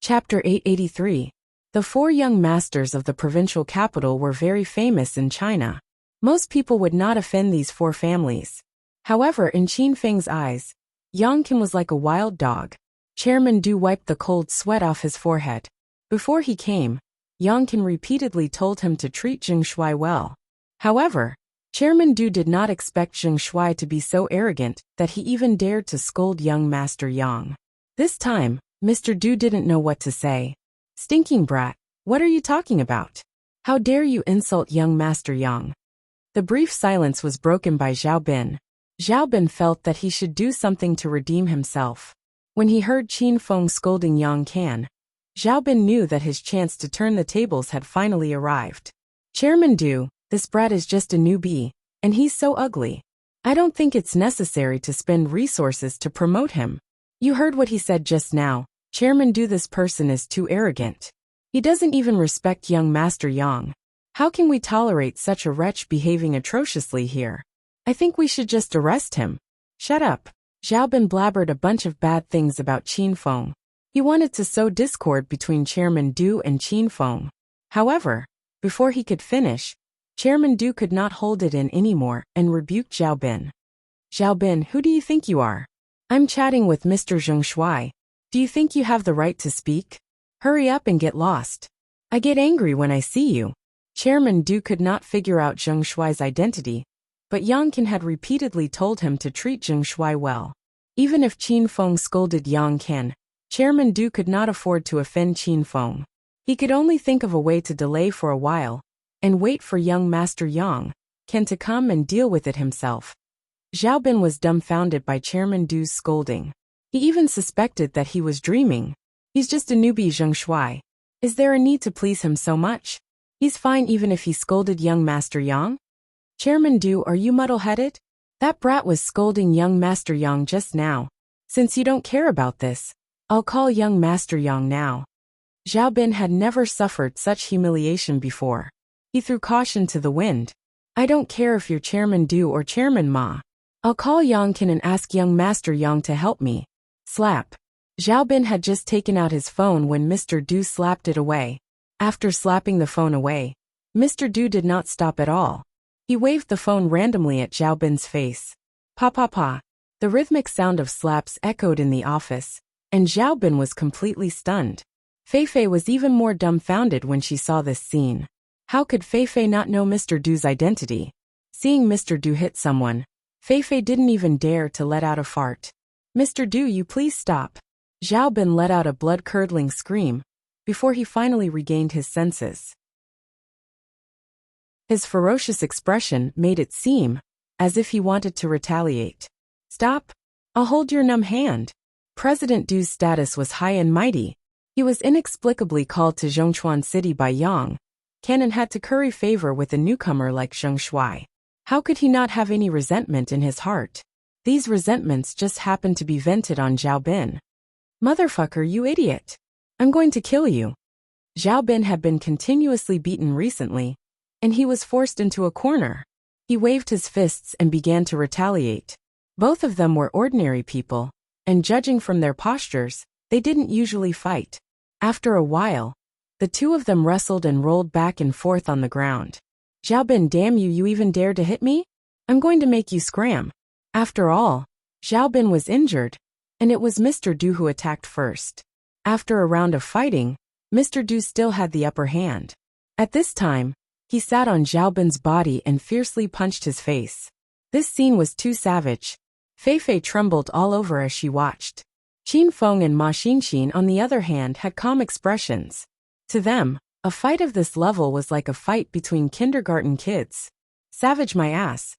Chapter 883. The 4 young masters of the provincial capital were very famous in China. Most people would not offend these four families. However, in Qin Feng's eyes, Yang Kin was like a wild dog. Chairman Du wiped the cold sweat off his forehead. Before he came, Yang Kin repeatedly told him to treat Zheng Shuai well. However, Chairman Du did not expect Zheng Shuai to be so arrogant that he even dared to scold young Master Yang. This time, Mr. Du didn't know what to say. Stinking brat, what are you talking about? How dare you insult young Master Yang? The brief silence was broken by Zhao Bin. Zhao Bin felt that he should do something to redeem himself. When he heard Qin Feng scolding Yang Can, Zhao Bin knew that his chance to turn the tables had finally arrived. Chairman Du, this brat is just a newbie, and he's so ugly. I don't think it's necessary to spend resources to promote him. You heard what he said just now. Chairman Du, this person is too arrogant. He doesn't even respect young Master Yang. How can we tolerate such a wretch behaving atrociously here? I think we should just arrest him. Shut up. Zhao Bin blabbered a bunch of bad things about Qin Feng. He wanted to sow discord between Chairman Du and Qin Feng. However, before he could finish, Chairman Du could not hold it in anymore and rebuked Zhao Bin. Zhao Bin, who do you think you are? I'm chatting with Mr. Zheng Shuai. Do you think you have the right to speak? Hurry up and get lost. I get angry when I see you. Chairman Du could not figure out Zheng Shuai's identity, but Yang Can had repeatedly told him to treat Zheng Shuai well. Even if Qin Feng scolded Yang Can, Chairman Du could not afford to offend Qin Feng. He could only think of a way to delay for a while, and wait for young Master Yang Can to come and deal with it himself. Zhao Bin was dumbfounded by Chairman Du's scolding. He even suspected that he was dreaming. He's just a newbie, Zheng Shuai. Is there a need to please him so much? He's fine even if he scolded young Master Yang. Chairman Du, are you muddle-headed? That brat was scolding young Master Yang just now. Since you don't care about this, I'll call young Master Yang now. Zhao Bin had never suffered such humiliation before. He threw caution to the wind. I don't care if you're Chairman Du or Chairman Ma. I'll call Yang Can and ask young Master Yang to help me. Slap. Zhao Bin had just taken out his phone when Mr. Du slapped it away. After slapping the phone away, Mr. Du did not stop at all. He waved the phone randomly at Zhao Bin's face. Pa pa pa. The rhythmic sound of slaps echoed in the office, and Zhao Bin was completely stunned. Fei Fei was even more dumbfounded when she saw this scene. How could Fei Fei not know Mr. Du's identity? Seeing Mr. Du hit someone, Fei Fei didn't even dare to let out a fart. Mr. Du, you please stop. Zhao Bin let out a blood-curdling scream before he finally regained his senses. His ferocious expression made it seem as if he wanted to retaliate. Stop. I'll hold your numb hand. President Du's status was high and mighty. He was inexplicably called to Zhongchuan City by Yang Can and had to curry favor with a newcomer like Zheng Shuai. How could he not have any resentment in his heart? These resentments just happened to be vented on Zhao Bin. Motherfucker, you idiot. I'm going to kill you. Zhao Bin had been continuously beaten recently, and he was forced into a corner. He waved his fists and began to retaliate. Both of them were ordinary people, and judging from their postures, they didn't usually fight. After a while, the two of them wrestled and rolled back and forth on the ground. Zhao Bin, damn you, you even dare to hit me? I'm going to make you scram. After all, Zhao Bin was injured, and it was Mr. Du who attacked first. After a round of fighting, Mr. Du still had the upper hand. At this time, he sat on Zhao Bin's body and fiercely punched his face. This scene was too savage. Fei Fei trembled all over as she watched. Qin Feng and Ma Xinxin, on the other hand, had calm expressions. To them, a fight of this level was like a fight between kindergarten kids. Savage my ass.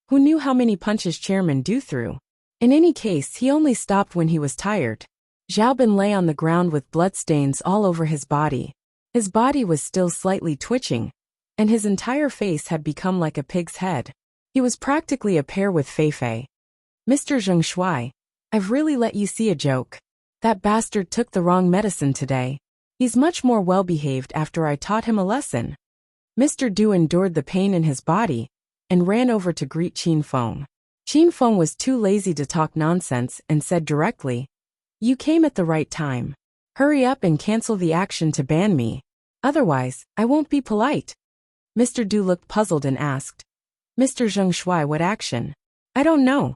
Who knew how many punches Chairman Du threw? In any case, he only stopped when he was tired. Zhao Bin lay on the ground with bloodstains all over his body. His body was still slightly twitching, and his entire face had become like a pig's head. He was practically a pair with Fei Fei. Mr. Zheng Shuai, I've really let you see a joke. That bastard took the wrong medicine today. He's much more well-behaved after I taught him a lesson. Mr. Du endured the pain in his body and ran over to greet Qin Feng. Qin Feng was too lazy to talk nonsense and said directly, You came at the right time. Hurry up and cancel the action to ban me. Otherwise, I won't be polite. Mr. Du looked puzzled and asked, Mr. Zheng Shuai, what action? I don't know.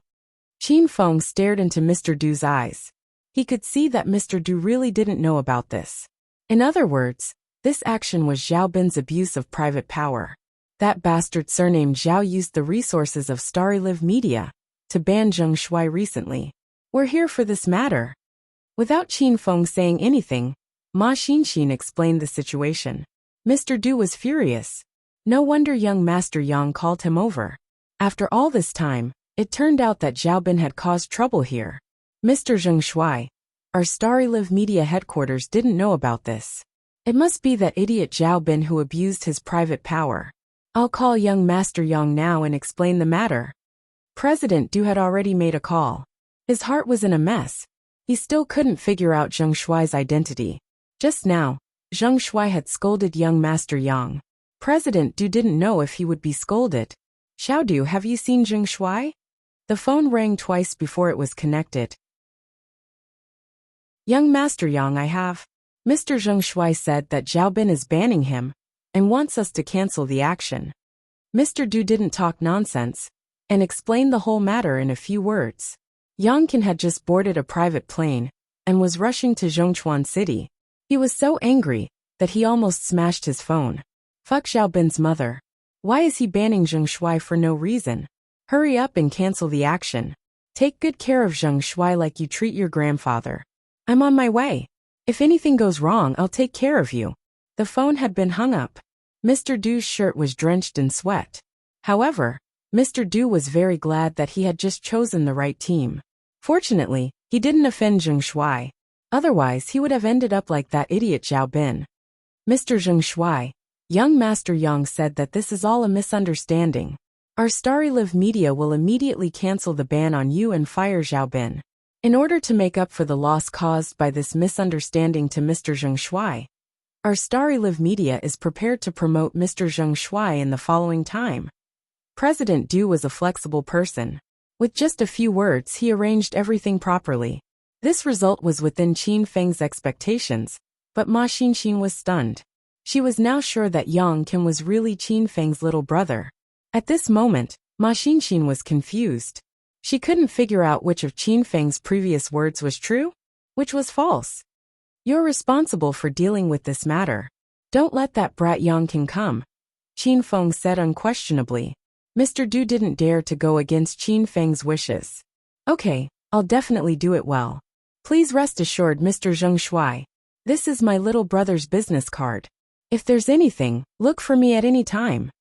Qin Feng stared into Mr. Du's eyes. He could see that Mr. Du really didn't know about this. In other words, this action was Zhao Bin's abuse of private power. That bastard surnamed Zhao used the resources of Starry Live Media to ban Zheng Shuai recently. We're here for this matter. Without Qin Feng saying anything, Ma Xinxin explained the situation. Mr. Du was furious. No wonder young Master Yang called him over. After all this time, it turned out that Zhao Bin had caused trouble here. Mr. Zheng Shuai, our Starry Live Media headquarters didn't know about this. It must be that idiot Zhao Bin who abused his private power. I'll call young Master Yang now and explain the matter. President Du had already made a call. His heart was in a mess. He still couldn't figure out Zheng Shuai's identity. Just now, Zheng Shuai had scolded young Master Yang. President Du didn't know if he would be scolded. Xiao Du, have you seen Zheng Shuai? The phone rang twice before it was connected. Young Master Yang, I have. Mr. Zheng Shuai said that Zhao Bin is banning him and wants us to cancel the action. Mr. Du didn't talk nonsense and explained the whole matter in a few words. Yang Qin had just boarded a private plane and was rushing to Zhongchuan City. He was so angry that he almost smashed his phone. Fuck Zhao Bin's mother. Why is he banning Zheng Shuai for no reason? Hurry up and cancel the action. Take good care of Zheng Shuai like you treat your grandfather. I'm on my way. If anything goes wrong, I'll take care of you. The phone had been hung up. Mr. Du's shirt was drenched in sweat. However, Mr. Du was very glad that he had just chosen the right team. Fortunately, he didn't offend Zheng Shuai. Otherwise, he would have ended up like that idiot Zhao Bin. Mr. Zheng Shuai, young Master Yang said that this is all a misunderstanding. Our Starry Live Media will immediately cancel the ban on you and fire Zhao Bin. In order to make up for the loss caused by this misunderstanding to Mr. Zheng Shuai, our Starry Live Media is prepared to promote Mr. Zheng Shuai in the following time. President Du was a flexible person. With just a few words, he arranged everything properly. This result was within Qin Feng's expectations, but Ma Xinxin was stunned. She was now sure that Yang Qin was really Qin Feng's little brother. At this moment, Ma Xinxin was confused. She couldn't figure out which of Qin Feng's previous words was true, which was false. You're responsible for dealing with this matter. Don't let that brat Yang Qin come, Qin Feng said unquestionably. Mr. Du didn't dare to go against Qin Feng's wishes. Okay, I'll definitely do it well. Please rest assured, Mr. Zheng Shuai. This is my little brother's business card. If there's anything, look for me at any time.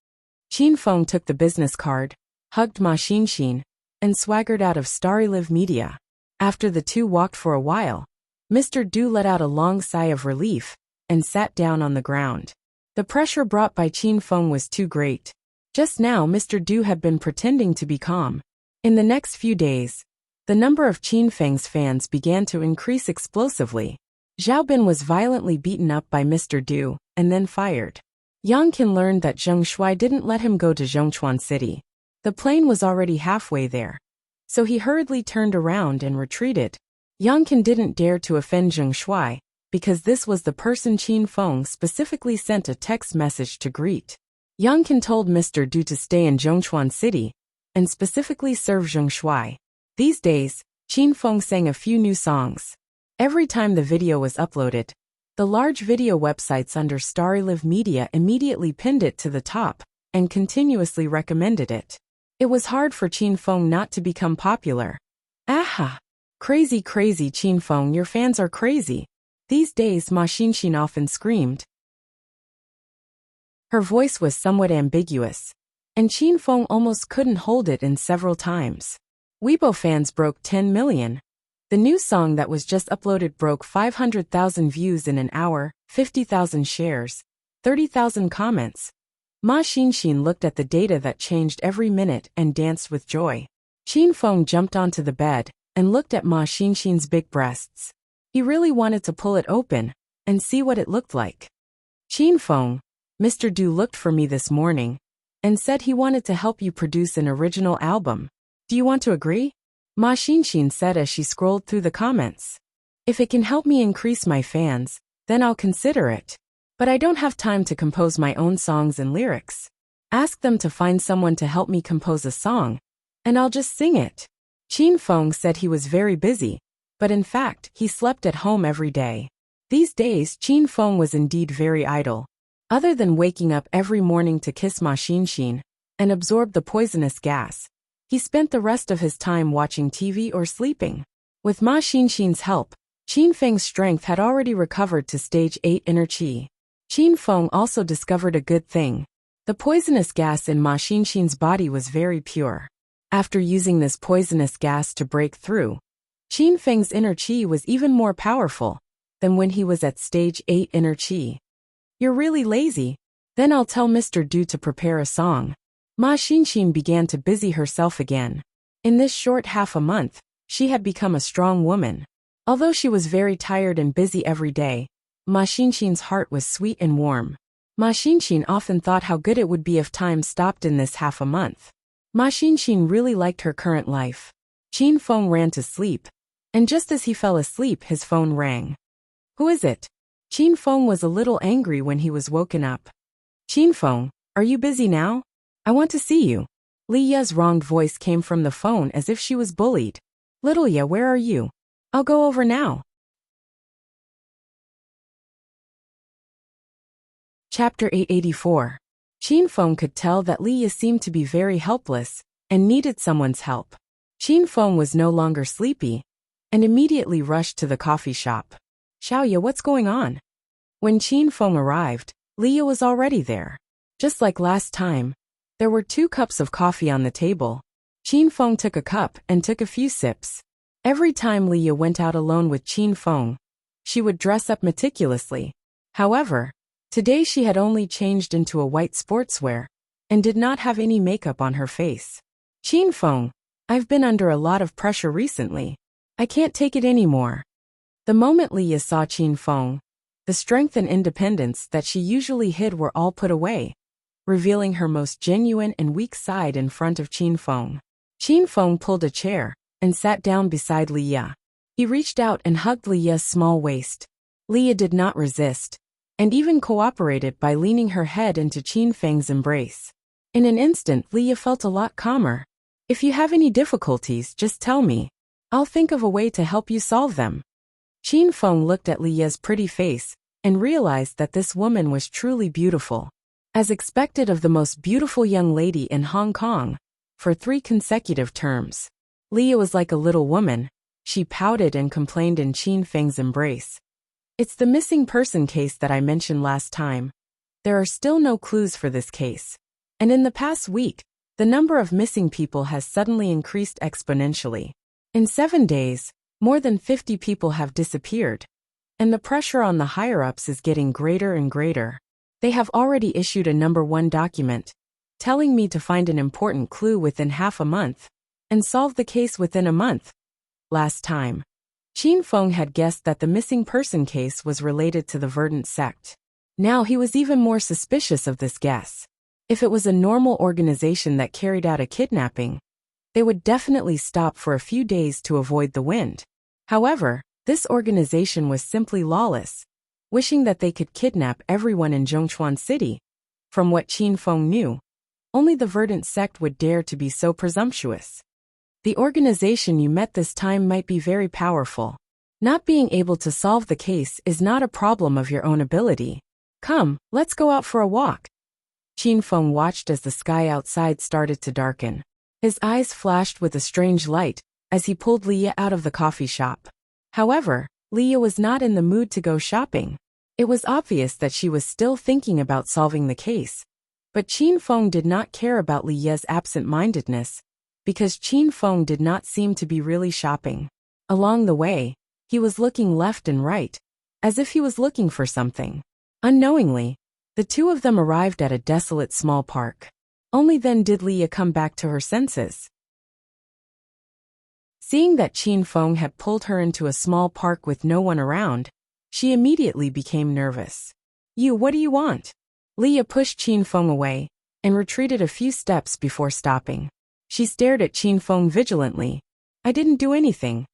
Qin Feng took the business card, hugged Ma Xinxin, and swaggered out of Starry Live Media. After the two walked for a while, Mr. Du let out a long sigh of relief and sat down on the ground. The pressure brought by Qin Feng was too great. Just now Mr. Du had been pretending to be calm. In the next few days, the number of Qin Feng's fans began to increase explosively. Zhao Bin was violently beaten up by Mr. Du and then fired. Yang Qin learned that Zheng Shuai didn't let him go to Zhongchuan City. The plane was already halfway there, so he hurriedly turned around and retreated. Yang Qin didn't dare to offend Zheng Shuai, because this was the person Qin Feng specifically sent a text message to greet. Yang Qin told Mr. Du to stay in Zhongchuan City, and specifically serve Zheng Shuai. These days, Qin Feng sang a few new songs. Every time the video was uploaded, the large video websites under Starry Live Media immediately pinned it to the top and continuously recommended it. It was hard for Qin Feng not to become popular. Aha! Crazy Qin Feng, your fans are crazy. These days Ma Xinxin often screamed. Her voice was somewhat ambiguous, and Qin Feng almost couldn't hold it in several times. Weibo fans broke 10 million. The new song that was just uploaded broke 500,000 views in an hour, 50,000 shares, 30,000 comments. Ma Xinxin looked at the data that changed every minute and danced with joy. Qin Feng jumped onto the bed and looked at Ma Xinxin's big breasts. He really wanted to pull it open and see what it looked like. Qin Feng, Mr. Du looked for me this morning and said he wanted to help you produce an original album. Do you want to agree? Ma Xinxin said as she scrolled through the comments. If it can help me increase my fans, then I'll consider it. But I don't have time to compose my own songs and lyrics. Ask them to find someone to help me compose a song, and I'll just sing it. Qin Feng said he was very busy, but in fact, he slept at home every day. These days, Qin Feng was indeed very idle. Other than waking up every morning to kiss Ma Xinxin and absorb the poisonous gas, he spent the rest of his time watching TV or sleeping. With Ma Xinxin's help, Qin Feng's strength had already recovered to stage 8 inner qi. Qin Feng also discovered a good thing. The poisonous gas in Ma Xinxin's body was very pure. After using this poisonous gas to break through, Qin Feng's inner qi was even more powerful than when he was at stage 8 inner qi. You're really lazy. Then I'll tell Mr. Du to prepare a song. Ma Xinxin began to busy herself again. In this short half a month, she had become a strong woman. Although she was very tired and busy every day, Ma Xinxin's heart was sweet and warm. Ma Xinxin often thought how good it would be if time stopped in this half a month. Ma Xinxin really liked her current life. Qin Feng ran to sleep, and just as he fell asleep his phone rang. Who is it? Qin Feng was a little angry when he was woken up. Qin Feng, are you busy now? I want to see you. Li Ye's wronged voice came from the phone as if she was bullied. Little Ye, where are you? I'll go over now. Chapter 884. Qin Feng could tell that Li Ye seemed to be very helpless and needed someone's help. Qin Feng was no longer sleepy and immediately rushed to the coffee shop. Xiao Ye, what's going on? When Qin Feng arrived, Li Ye was already there. Just like last time, there were 2 cups of coffee on the table. Qin Feng took a cup and took a few sips. Every time Li Ye went out alone with Qin Feng, she would dress up meticulously. However, today she had only changed into a white sportswear and did not have any makeup on her face. Qin Feng, I've been under a lot of pressure recently. I can't take it anymore. The moment Li Ye saw Qin Feng, the strength and independence that she usually hid were all put away, revealing her most genuine and weak side in front of Qin Feng. Qin Feng pulled a chair and sat down beside Li Ye. He reached out and hugged Li Ye's small waist. Li Ye did not resist, and even cooperated by leaning her head into Qin Feng's embrace. In an instant, Li Ye felt a lot calmer. If you have any difficulties, just tell me. I'll think of a way to help you solve them. Qin Feng looked at Li Ye's pretty face and realized that this woman was truly beautiful. As expected of the most beautiful young lady in Hong Kong, for 3 consecutive terms. Li Ye was like a little woman. She pouted and complained in Qin Feng's embrace. It's the missing person case that I mentioned last time. There are still no clues for this case. And in the past week, the number of missing people has suddenly increased exponentially. In 7 days, more than 50 people have disappeared. And the pressure on the higher-ups is getting greater and greater. They have already issued a number 1 document, telling me to find an important clue within half a month, and solve the case within a month. Last time, Qin Feng had guessed that the missing person case was related to the Verdant sect. Now he was even more suspicious of this guess. If it was a normal organization that carried out a kidnapping, they would definitely stop for a few days to avoid the wind. However, this organization was simply lawless, wishing that they could kidnap everyone in Zhongchuan City. From what Qin Feng knew, only the Verdant sect would dare to be so presumptuous. The organization you met this time might be very powerful. Not being able to solve the case is not a problem of your own ability. Come, let's go out for a walk. Qin Feng watched as the sky outside started to darken. His eyes flashed with a strange light as he pulled Li Ye out of the coffee shop. However, Li Ye was not in the mood to go shopping. It was obvious that she was still thinking about solving the case. But Qin Feng did not care about Li Ye's absent-mindedness, because Qin Feng did not seem to be really shopping. Along the way, he was looking left and right, as if he was looking for something. Unknowingly, the 2 of them arrived at a desolate small park. Only then did Li Ye come back to her senses. Seeing that Qin Feng had pulled her into a small park with no one around, she immediately became nervous. You, what do you want? Li Ye pushed Qin Feng away and retreated a few steps before stopping. She stared at Qin Feng vigilantly. I didn't do anything.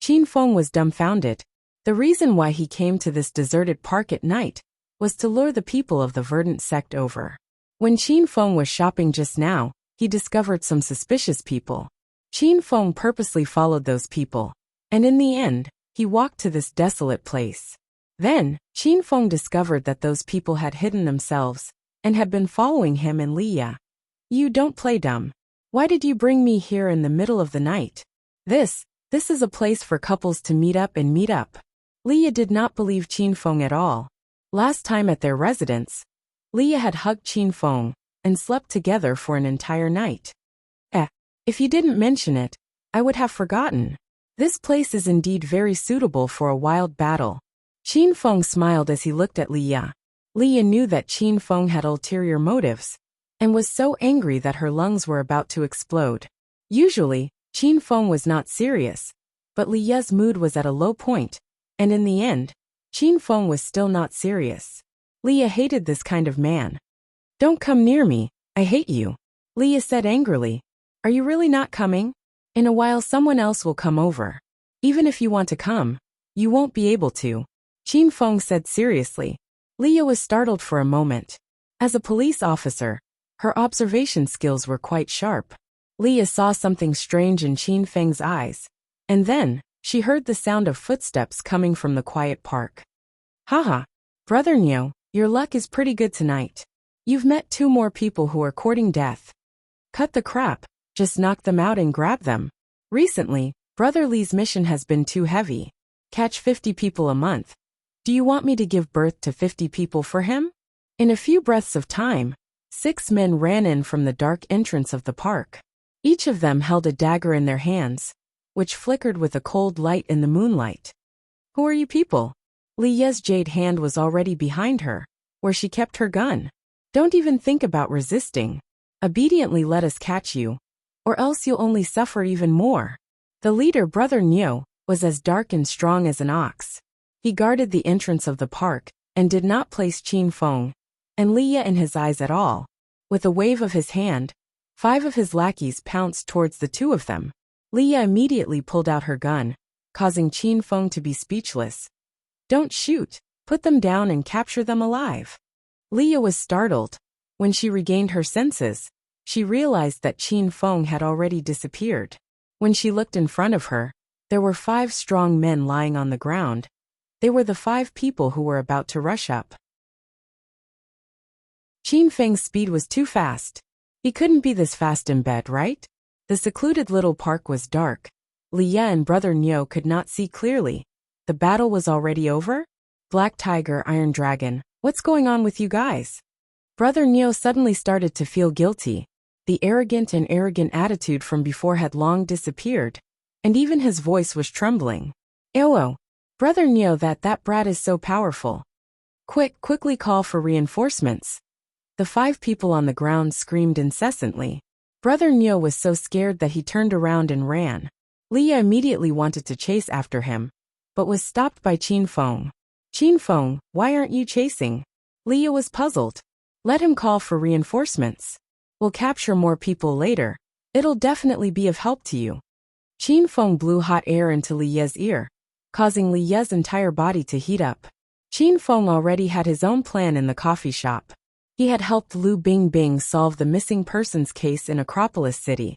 Qin Feng was dumbfounded. The reason why he came to this deserted park at night was to lure the people of the Verdant sect over. When Qin Feng was shopping just now, he discovered some suspicious people. Qin Feng purposely followed those people, and in the end, he walked to this desolate place. Then, Qin Feng discovered that those people had hidden themselves and had been following him and Leah. You don't play dumb. Why did you bring me here in the middle of the night? This is a place for couples to meet up. Leah did not believe Qin Feng at all. Last time at their residence, Leah had hugged Qin Feng and slept together for an entire night. If you didn't mention it, I would have forgotten. This place is indeed very suitable for a wild battle. Qin Feng smiled as he looked at Leah. Leah knew that Qin Feng had ulterior motives, and was so angry that her lungs were about to explode. Usually, Qin Feng was not serious, but Leah's mood was at a low point, and in the end, Qin Feng was still not serious. Leah hated this kind of man. Don't come near me, I hate you, Leah said angrily. Are you really not coming? In a while someone else will come over. Even if you want to come, you won't be able to, Qin Feng said seriously. Leah was startled for a moment. As a police officer, her observation skills were quite sharp. Leah saw something strange in Qin Feng's eyes, and then, she heard the sound of footsteps coming from the quiet park. Haha, Brother Nyo, your luck is pretty good tonight. You've met 2 more people who are courting death. Cut the crap, just knock them out and grab them. Recently, Brother Li's mission has been too heavy. Catch 50 people a month. Do you want me to give birth to 50 people for him? In a few breaths of time, 6 men ran in from the dark entrance of the park. Each of them held a dagger in their hands, which flickered with a cold light in the moonlight. Who are you people? Leah's jade hand was already behind her, where she kept her gun. Don't even think about resisting. Obediently let us catch you, or else you'll only suffer even more. The leader, Brother Nyo, was as dark and strong as an ox. He guarded the entrance of the park, and did not place Qin Feng and Leah in his eyes at all. With a wave of his hand, 5 of his lackeys pounced towards the 2 of them. Leah immediately pulled out her gun, causing Qin Feng to be speechless. Don't shoot, put them down and capture them alive. Leah was startled. When she regained her senses, she realized that Qin Feng had already disappeared. When she looked in front of her, there were 5 strong men lying on the ground. They were the 5 people who were about to rush up. Qin Feng's speed was too fast. He couldn't be this fast in bed, right? The secluded little park was dark. Leah and Brother Nyo could not see clearly. The battle was already over? Black Tiger, Iron Dragon, what's going on with you guys? Brother Nyo suddenly started to feel guilty. The arrogant attitude from before had long disappeared, and even his voice was trembling. Oh, Brother Nyo, that brat is so powerful. Quickly call for reinforcements. The 5 people on the ground screamed incessantly. Brother Nyo was so scared that he turned around and ran. Leah immediately wanted to chase after him, but was stopped by Qin Feng. Qin Feng, why aren't you chasing? Leah was puzzled. Let him call for reinforcements. We'll capture more people later. It'll definitely be of help to you. Qin Feng blew hot air into Leah's ear, causing Leah's entire body to heat up. Qin Feng already had his own plan in the coffee shop. He had helped Lu Bingbing solve the missing persons case in Acropolis City,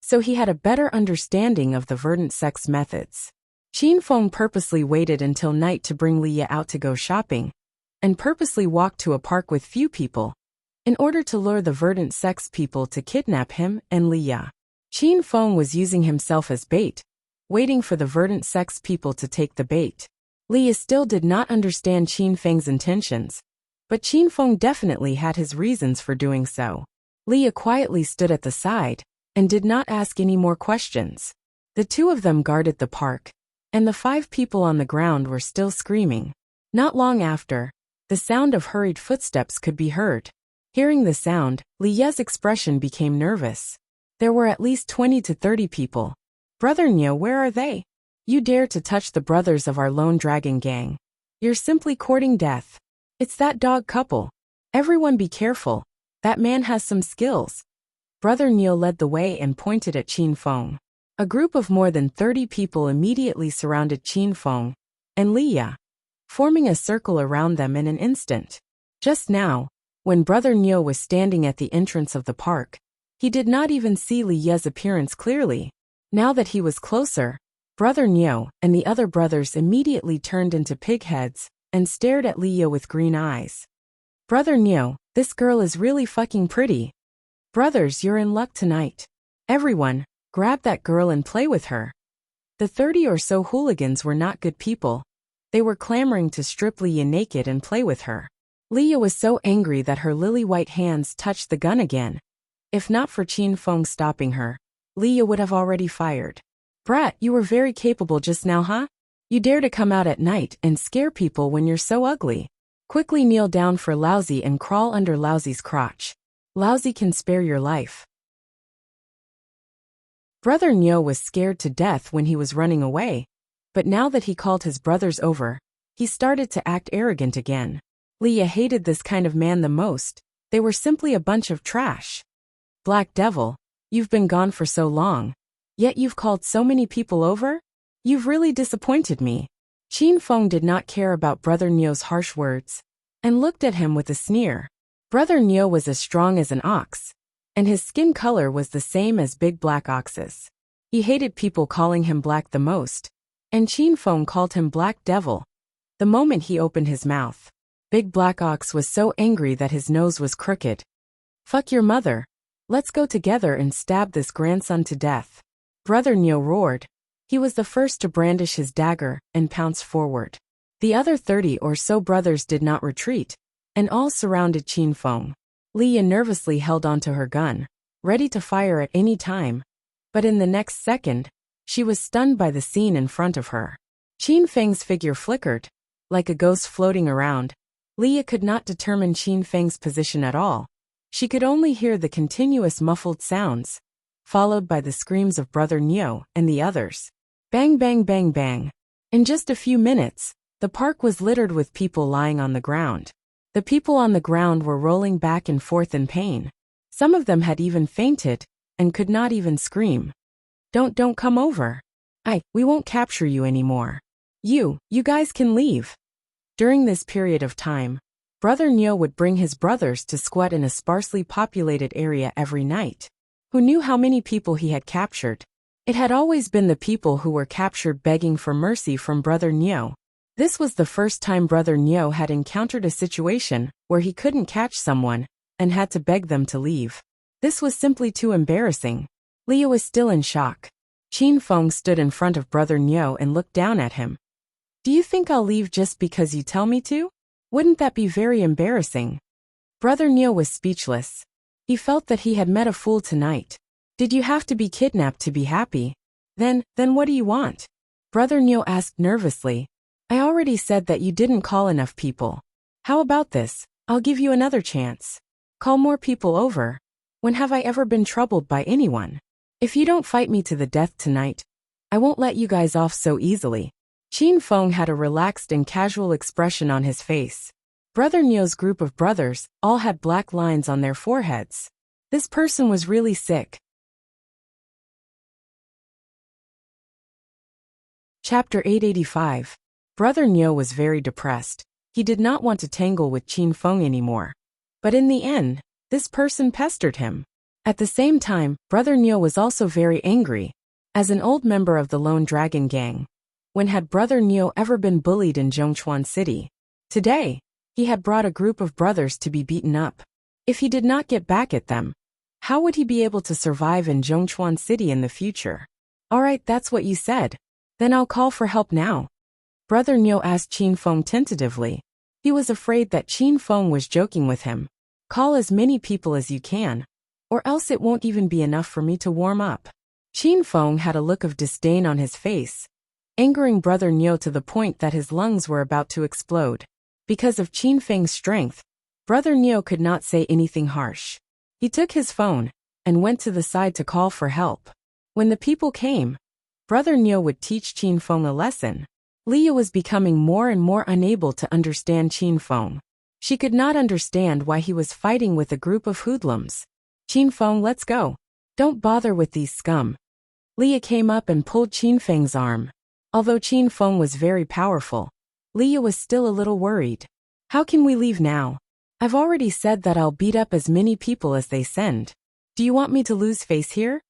so he had a better understanding of the verdant sex methods. Qin Feng purposely waited until night to bring Leah out to go shopping, and purposely walked to a park with few people, in order to lure the verdant sex people to kidnap him and Leah. Qin Feng was using himself as bait, waiting for the verdant sex people to take the bait. Leah still did not understand Qin Feng's intentions, but Qin Feng definitely had his reasons for doing so. Leah quietly stood at the side, and did not ask any more questions. The 2 of them guarded the park, and the 5 people on the ground were still screaming. Not long after, the sound of hurried footsteps could be heard. Hearing the sound, Leah's expression became nervous. There were at least 20 to 30 people. Brother Nyo, where are they? You dare to touch the brothers of our lone dragon gang. You're simply courting death. It's that dog couple. Everyone be careful. That man has some skills. Brother Nyo led the way and pointed at Qin Feng. A group of more than 30 people immediately surrounded Qin Feng and Leah, forming a circle around them in an instant. Just now, When Brother Neo was standing at the entrance of the park, he did not even see Li Ye's appearance clearly. Now that he was closer, Brother Neo and the other brothers immediately turned into pig heads and stared at Li Ye with green eyes. Brother Neo, this girl is really fucking pretty. Brothers, you're in luck tonight. Everyone, grab that girl and play with her. The 30 or so hooligans were not good people. They were clamoring to strip Li Ye naked and play with her. Li Ye was so angry that her lily-white hands touched the gun again. If not for Qin Feng stopping her, Li Ye would have already fired. Brat, you were very capable just now, huh? You dare to come out at night and scare people when you're so ugly. Quickly kneel down for Lousy and crawl under Lousy's crotch. Lousy can spare your life. Brother Neo was scared to death when he was running away, but now that he called his brothers over, he started to act arrogant again. Li Ye hated this kind of man the most. They were simply a bunch of trash. Black Devil, you've been gone for so long, yet you've called so many people over? You've really disappointed me. Qin Feng did not care about Brother Neo's harsh words, and looked at him with a sneer. Brother Neo was as strong as an ox, and his skin color was the same as big black oxes. He hated people calling him black the most, and Qin Feng called him Black Devil. The moment he opened his mouth, Big Black Ox was so angry that his nose was crooked. Fuck your mother. Let's go together and stab this grandson to death. Brother Neo roared. He was the first to brandish his dagger and pounce forward. The other 30 or so brothers did not retreat, and all surrounded Qin Feng. Li Ye nervously held onto her gun, ready to fire at any time, but in the next second, she was stunned by the scene in front of her. Qin Feng's figure flickered, like a ghost floating around. Li Ye could not determine Qin Feng's position at all. She could only hear the continuous muffled sounds, followed by the screams of Brother Neo and the others. Bang bang bang bang. In just a few minutes, the park was littered with people lying on the ground. The people on the ground were rolling back and forth in pain. Some of them had even fainted, and could not even scream. Don't come over. We won't capture you anymore. You guys can leave. During this period of time, Brother Neo would bring his brothers to squat in a sparsely populated area every night. Who knew how many people he had captured? It had always been the people who were captured begging for mercy from Brother Neo. This was the first time Brother Neo had encountered a situation where he couldn't catch someone and had to beg them to leave. This was simply too embarrassing. Li Ye was still in shock. Qin Feng stood in front of Brother Neo and looked down at him. Do you think I'll leave just because you tell me to? Wouldn't that be very embarrassing? Brother Neo was speechless. He felt that he had met a fool tonight. Did you have to be kidnapped to be happy? Then what do you want? Brother Neo asked nervously. I already said that you didn't call enough people. How about this? I'll give you another chance. Call more people over. When have I ever been troubled by anyone? If you don't fight me to the death tonight, I won't let you guys off so easily. Qin Feng had a relaxed and casual expression on his face. Brother Neo's group of brothers all had black lines on their foreheads. This person was really sick. Chapter 885. Brother Neo was very depressed. He did not want to tangle with Qin Feng anymore. But in the end, this person pestered him. At the same time, Brother Neo was also very angry. As an old member of the Lone Dragon Gang, when had Brother Neo ever been bullied in Zhongchuan City? Today, he had brought a group of brothers to be beaten up. If he did not get back at them, how would he be able to survive in Zhongchuan City in the future? Alright, that's what you said. Then I'll call for help now. Brother Neo asked Qin Feng tentatively. He was afraid that Qin Feng was joking with him. Call as many people as you can, or else it won't even be enough for me to warm up. Qin Feng had a look of disdain on his face, angering Brother Neo to the point that his lungs were about to explode. Because of Qin Feng's strength, Brother Neo could not say anything harsh. He took his phone and went to the side to call for help. When the people came, Brother Neo would teach Qin Feng a lesson. Li Ye was becoming more and more unable to understand Qin Feng. She could not understand why he was fighting with a group of hoodlums. Qin Feng, let's go. Don't bother with these scum. Li Ye came up and pulled Qin Feng's arm. Although Qin Feng was very powerful, Li Ye was still a little worried. How can we leave now? I've already said that I'll beat up as many people as they send. Do you want me to lose face here?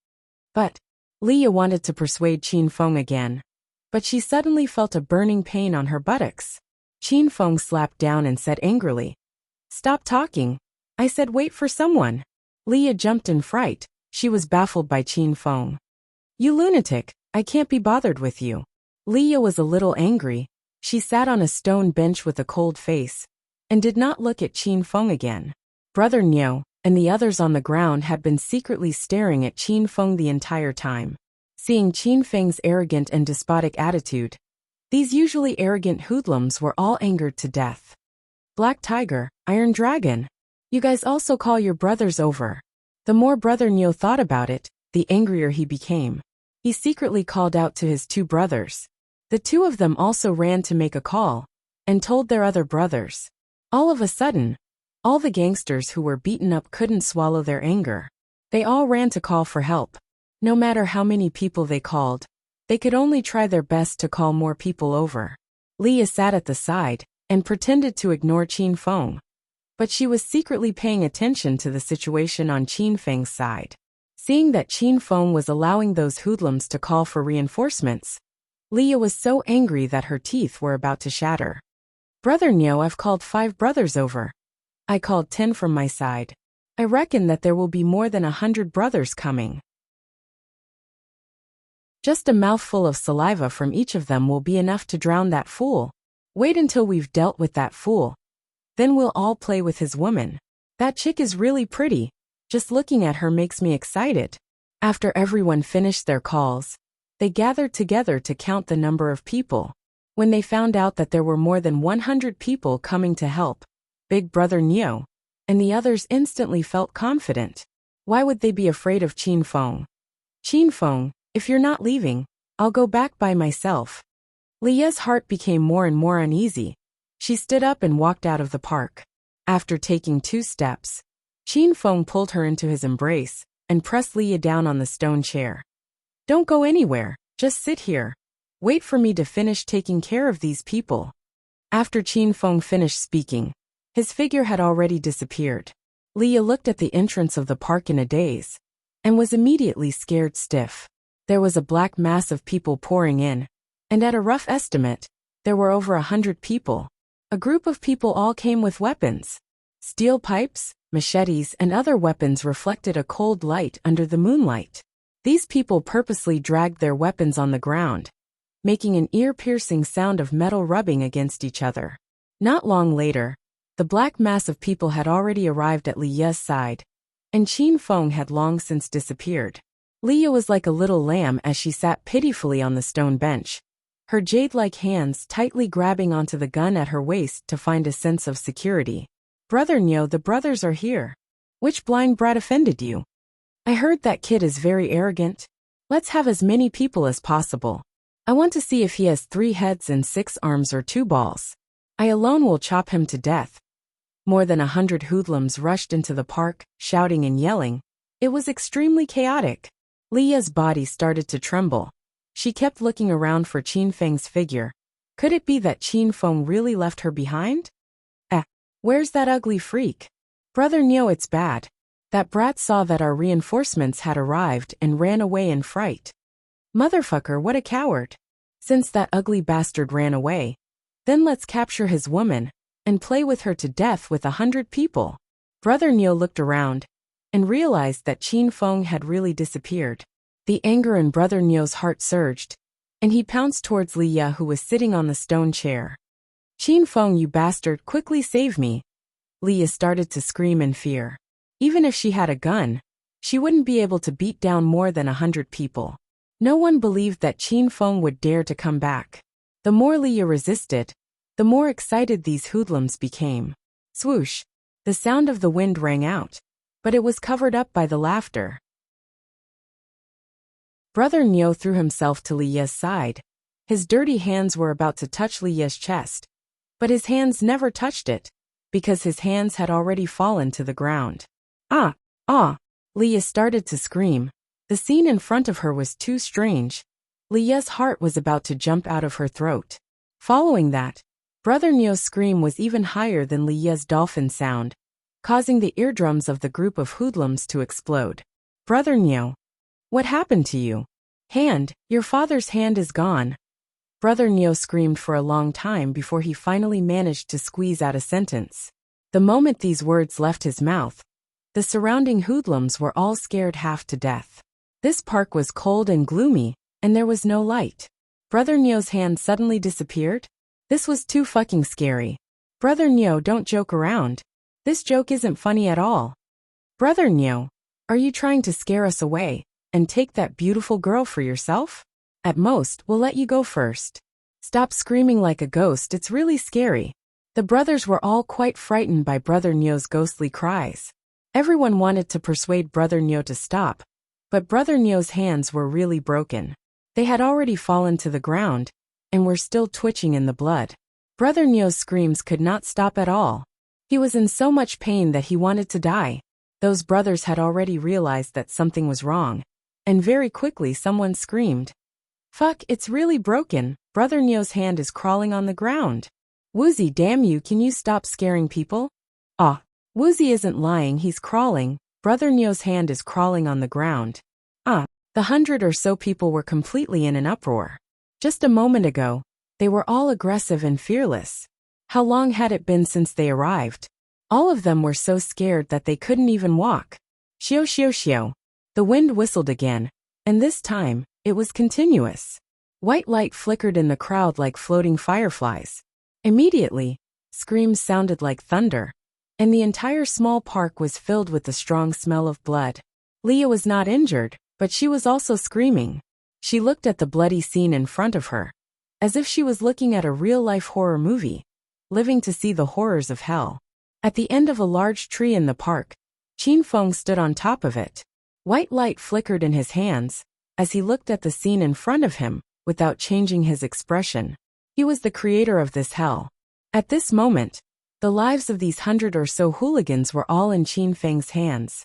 But Leah wanted to persuade Qin Feng again. But she suddenly felt a burning pain on her buttocks. Qin Feng slapped down and said angrily, "Stop talking. I said wait for someone." Leah jumped in fright. She was baffled by Qin Feng. "You lunatic, I can't be bothered with you." Leah was a little angry. She sat on a stone bench with a cold face and did not look at Qin Feng again. Brother Niu and the others on the ground had been secretly staring at Qin Feng the entire time. Seeing Qin Feng's arrogant and despotic attitude, these usually arrogant hoodlums were all angered to death. "Black Tiger, Iron Dragon, you guys also call your brothers over." The more Brother Niu thought about it, the angrier he became. He secretly called out to his two brothers. The two of them also ran to make a call and told their other brothers. All of a sudden, all the gangsters who were beaten up couldn't swallow their anger. They all ran to call for help. No matter how many people they called, they could only try their best to call more people over. Leah sat at the side and pretended to ignore Qin Feng. But she was secretly paying attention to the situation on Qin Feng's side. Seeing that Qin Feng was allowing those hoodlums to call for reinforcements, Leah was so angry that her teeth were about to shatter. "Brother Niu, I've called 5 brothers over. I called 10 from my side. I reckon that there will be more than 100 brothers coming. Just a mouthful of saliva from each of them will be enough to drown that fool. Wait until we've dealt with that fool. Then we'll all play with his woman. That chick is really pretty. Just looking at her makes me excited." After everyone finished their calls, they gathered together to count the number of people. When they found out that there were more than 100 people coming to help, Big Brother Niu and the others instantly felt confident. Why would they be afraid of Qin Feng? "Qin Feng, if you're not leaving, I'll go back by myself." Leah's heart became more and more uneasy. She stood up and walked out of the park. After taking 2 steps, Qin Feng pulled her into his embrace and pressed Leah down on the stone chair. "Don't go anywhere, just sit here. Wait for me to finish taking care of these people." After Qin Feng finished speaking, his figure had already disappeared. Leah looked at the entrance of the park in a daze and was immediately scared stiff. There was a black mass of people pouring in, and at a rough estimate, there were over 100 people. A group of people all came with weapons. Steel pipes, machetes, and other weapons reflected a cold light under the moonlight. These people purposely dragged their weapons on the ground, making an ear-piercing sound of metal rubbing against each other. Not long later, the black mass of people had already arrived at Leah's side, and Qin Feng had long since disappeared. Leah was like a little lamb as she sat pitifully on the stone bench, her jade-like hands tightly grabbing onto the gun at her waist to find a sense of security. "Brother Niu, the brothers are here. Which blind brat offended you? I heard that kid is very arrogant. Let's have as many people as possible. I want to see if he has 3 heads and 6 arms or 2 balls. I alone will chop him to death." More than 100 hoodlums rushed into the park, shouting and yelling. It was extremely chaotic. Leah's body started to tremble. She kept looking around for Qin Feng's figure. Could it be that Qin Feng really left her behind? Where's that ugly freak? "Brother Niu, it's bad. That brat saw that our reinforcements had arrived and ran away in fright." "Motherfucker, what a coward. Since that ugly bastard ran away, then let's capture his woman and play with her to death with 100 people." Brother Niu looked around and realized that Qin Feng had really disappeared. The anger in Brother Niu's heart surged, and he pounced towards Leah, who was sitting on the stone chair. "Qin Feng, you bastard, quickly save me." Leah started to scream in fear. Even if she had a gun, she wouldn't be able to beat down more than 100 people. No one believed that Qin Feng would dare to come back. The more Leah resisted, the more excited these hoodlums became. Swoosh! The sound of the wind rang out, but it was covered up by the laughter. Brother Niu threw himself to Leah's side. His dirty hands were about to touch Leah's chest, but his hands never touched it, because his hands had already fallen to the ground. "Ah! Ah!" Leah started to scream. The scene in front of her was too strange. Leah's heart was about to jump out of her throat. Following that, Brother Niu's scream was even higher than Leah's dolphin sound. causing the eardrums of the group of hoodlums to explode. Brother Nyo, what happened to you? Hand, your father's hand is gone. Brother Nyo screamed for a long time before he finally managed to squeeze out a sentence. The moment these words left his mouth, the surrounding hoodlums were all scared half to death. This park was cold and gloomy, and there was no light. Brother Nyo's hand suddenly disappeared? This was too fucking scary. Brother Nyo, don't joke around. This joke isn't funny at all. Brother Nyo, are you trying to scare us away and take that beautiful girl for yourself? At most, we'll let you go first. Stop screaming like a ghost, it's really scary. The brothers were all quite frightened by Brother Nyo's ghostly cries. Everyone wanted to persuade Brother Nyo to stop, but Brother Nyo's hands were really broken. They had already fallen to the ground and were still twitching in the blood. Brother Nyo's screams could not stop at all. He was in so much pain that he wanted to die. Those brothers had already realized that something was wrong, and very quickly someone screamed, "Fuck, it's really broken. Brother Nyo's hand is crawling on the ground." Woozy, damn you, can you stop scaring people? Ah, Woozy isn't lying, he's crawling. Brother Nyo's hand is crawling on the ground. The 100 or so people were completely in an uproar. Just a moment ago, they were all aggressive and fearless. How long had it been since they arrived? All of them were so scared that they couldn't even walk. Shio shio shio. The wind whistled again, and this time, it was continuous. White light flickered in the crowd like floating fireflies. Immediately, screams sounded like thunder, and the entire small park was filled with the strong smell of blood. Leah was not injured, but she was also screaming. She looked at the bloody scene in front of her, as if she was looking at a real-life horror movie, living to see the horrors of hell. At the end of a large tree in the park, Qin Feng stood on top of it. White light flickered in his hands as he looked at the scene in front of him without changing his expression. He was the creator of this hell. At this moment, the lives of these 100 or so hooligans were all in Qin Feng's hands.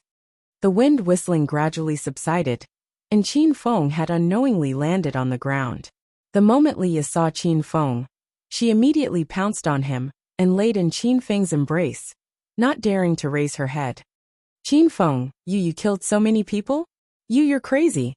The wind whistling gradually subsided, and Qin Feng had unknowingly landed on the ground. The moment Leah saw Qin Feng, she immediately pounced on him and laid in Qin Feng's embrace, not daring to raise her head. Qin Feng, you killed so many people? You're crazy.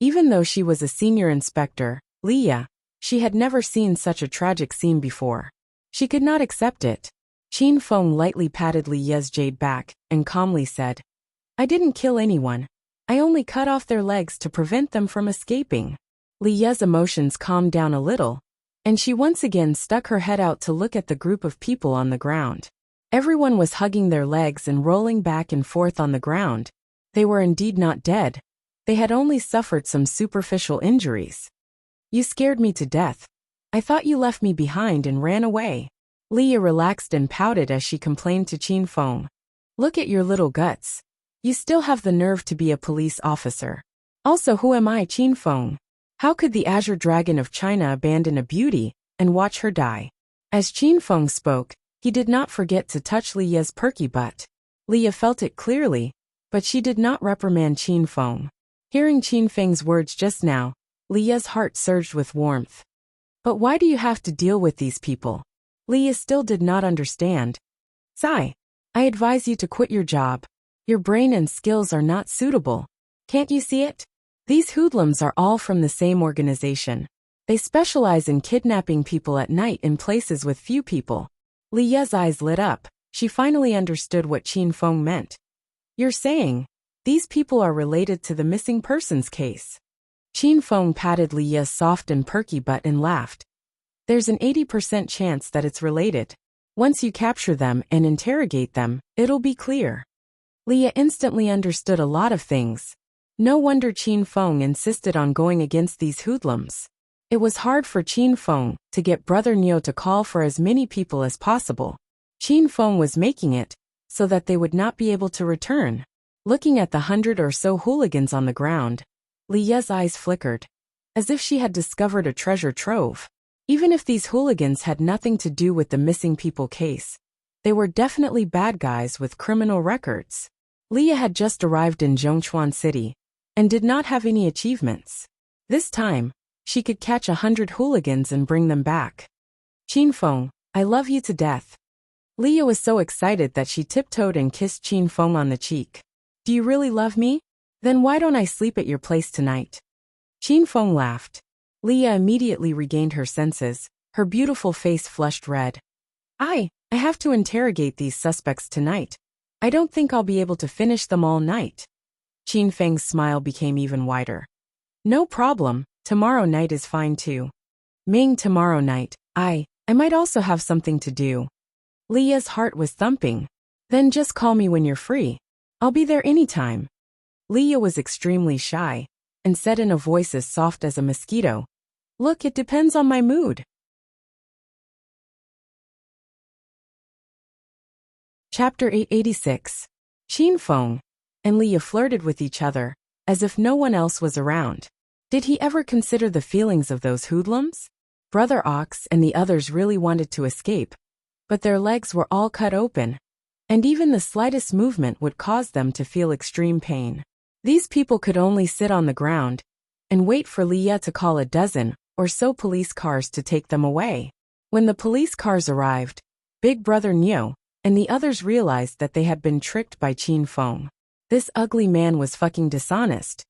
Even though she was a senior inspector, Leah, she had never seen such a tragic scene before. She could not accept it. Qin Feng lightly patted Leah's jade back and calmly said, "I didn't kill anyone. I only cut off their legs to prevent them from escaping." Leah's emotions calmed down a little, and she once again stuck her head out to look at the group of people on the ground. Everyone was hugging their legs and rolling back and forth on the ground. They were indeed not dead. They had only suffered some superficial injuries. "You scared me to death. I thought you left me behind and ran away." Leah relaxed and pouted as she complained to Qin Feng. "Look at your little guts. You still have the nerve to be a police officer. Also, who am I, Qin Feng? How could the Azure Dragon of China abandon a beauty and watch her die?" As Qin Feng spoke, he did not forget to touch Leah's perky butt. Leah felt it clearly, but she did not reprimand Qin Feng. Hearing Qin Feng's words just now, Leah's heart surged with warmth. "But why do you have to deal with these people?" Leah still did not understand. "Sai, I advise you to quit your job. Your brain and skills are not suitable. Can't you see it? These hoodlums are all from the same organization. They specialize in kidnapping people at night in places with few people." Leah's eyes lit up. She finally understood what Qin Feng meant. "You're saying these people are related to the missing persons case?" Qin Feng patted Leah's soft and perky butt and laughed. "There's an 80% chance that it's related. Once you capture them and interrogate them, it'll be clear." Leah instantly understood a lot of things. No wonder Qin Feng insisted on going against these hoodlums. It was hard for Qin Feng to get Brother Nyo to call for as many people as possible. Qin Feng was making it so that they would not be able to return. Looking at the 100 or so hooligans on the ground, Leah's eyes flickered, as if she had discovered a treasure trove. Even if these hooligans had nothing to do with the missing people case, they were definitely bad guys with criminal records. Leah had just arrived in Zhongchuan City and did not have any achievements. This time, she could catch 100 hooligans and bring them back. "Qin Feng, I love you to death. Leah was so excited that she tiptoed and kissed Qin Feng on the cheek. Do you really love me? Then why don't I sleep at your place tonight? Qin Feng laughed. Leah immediately regained her senses, her beautiful face flushed red. I have to interrogate these suspects tonight. I don't think I'll be able to finish them all night. Qin Feng's smile became even wider. No problem, tomorrow night is fine too. Ming, tomorrow night, I might also have something to do. Leah's heart was thumping. Then just call me when you're free. I'll be there anytime. Leah was extremely shy, and said in a voice as soft as a mosquito, Look, it depends on my mood. Chapter 886. Qin Feng and Leah flirted with each other, as if no one else was around. Did he ever consider the feelings of those hoodlums? Brother Ox and the others really wanted to escape, but their legs were all cut open, and even the slightest movement would cause them to feel extreme pain. These people could only sit on the ground and wait for Leah to call a dozen or so police cars to take them away. When the police cars arrived, Big Brother Neo and the others realized that they had been tricked by Qin Feng. This ugly man was fucking dishonest.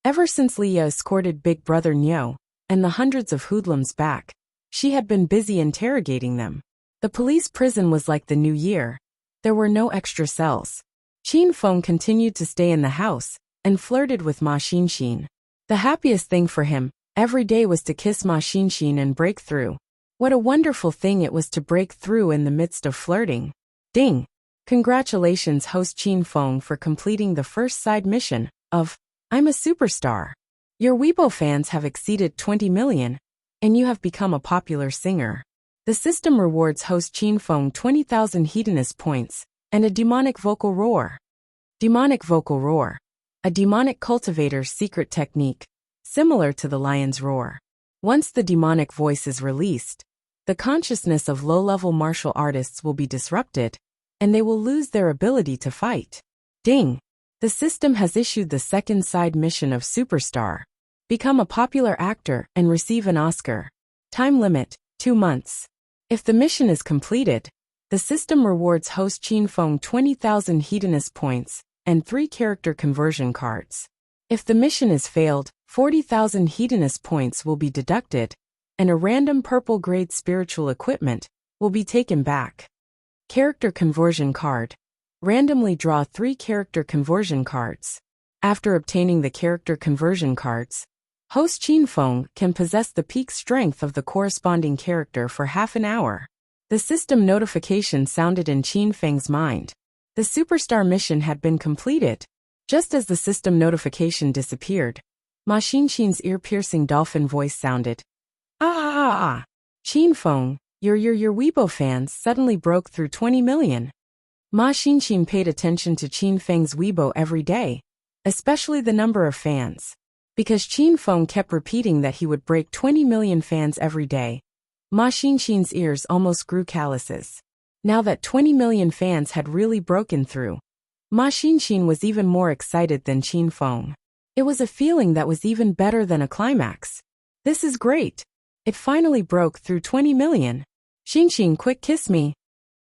Ever since Leah escorted Big Brother Neo and the hundreds of hoodlums back, she had been busy interrogating them. The police prison was like the new year. There were no extra cells. Qin Feng continued to stay in the house and flirted with Ma Xinxin. The happiest thing for him every day was to kiss Ma Xinxin and break through. What a wonderful thing it was to break through in the midst of flirting. Ding! Congratulations, host Qin Feng, for completing the first side mission of I'm a Superstar. Your Weibo fans have exceeded 20 million, and you have become a popular singer. The system rewards host Qin Feng 20,000 Hedonist points and a demonic vocal roar. Demonic vocal roar. A demonic cultivator's secret technique, similar to the lion's roar. Once the demonic voice is released, the consciousness of low-level martial artists will be disrupted, and they will lose their ability to fight. Ding! The system has issued the second side mission of Superstar. Become a popular actor and receive an Oscar. Time limit, 2 months. If the mission is completed, the system rewards host Qin Feng 20,000 Hedonist points and 3 character conversion cards. If the mission is failed, 40,000 Hedonist points will be deducted, and a random purple grade spiritual equipment will be taken back. Character conversion card. Randomly draw 3 character conversion cards. After obtaining the character conversion cards, host Qin Feng can possess the peak strength of the corresponding character for half an hour. The system notification sounded in Qin Feng's mind. The Superstar mission had been completed. Just as the system notification disappeared, Ma Xinxin's ear-piercing dolphin voice sounded. Ah! Qin Feng, your Weibo fans suddenly broke through 20 million. Ma Xinxin paid attention to Qin Feng's Weibo every day, especially the number of fans. Because Qin Feng kept repeating that he would break 20 million fans every day, Ma Xinxin's ears almost grew calluses. Now that 20 million fans had really broken through, Ma Xinxin was even more excited than Qin Feng. It was a feeling that was even better than a climax. This is great. It finally broke through 20 million. Xinxin, quick kiss me.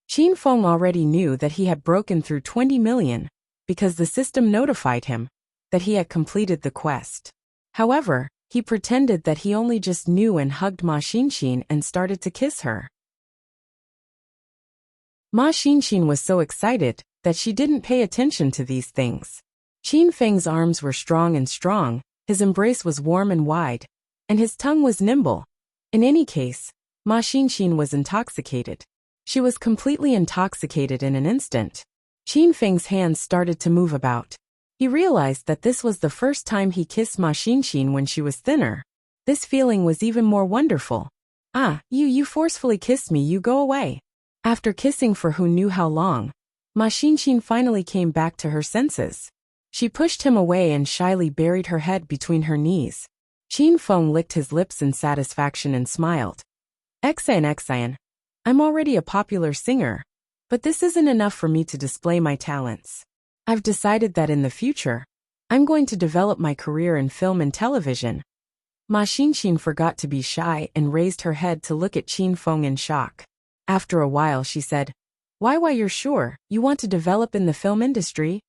Qin Feng already knew that he had broken through 20 million, because the system notified him that he had completed the quest. However, he pretended that he only just knew and hugged Ma Xinxin and started to kiss her. Ma Xinxin was so excited that she didn't pay attention to these things. Qin Feng's arms were strong and strong, his embrace was warm and wide, and his tongue was nimble. In any case, Ma Xinxin was intoxicated. She was completely intoxicated in an instant. Qin Feng's hands started to move about. He realized that this was the first time he kissed Ma Xinxin when she was thinner. This feeling was even more wonderful. Ah, you forcefully kissed me, you go away. After kissing for who knew how long, Ma Xinxin finally came back to her senses. She pushed him away and shyly buried her head between her knees. Qin Feng licked his lips in satisfaction and smiled. Xian, I'm already a popular singer, but this isn't enough for me to display my talents. I've decided that in the future, I'm going to develop my career in film and television. Ma Xinxin forgot to be shy and raised her head to look at Qin Feng in shock. After a while she said, Why you're sure you want to develop in the film industry?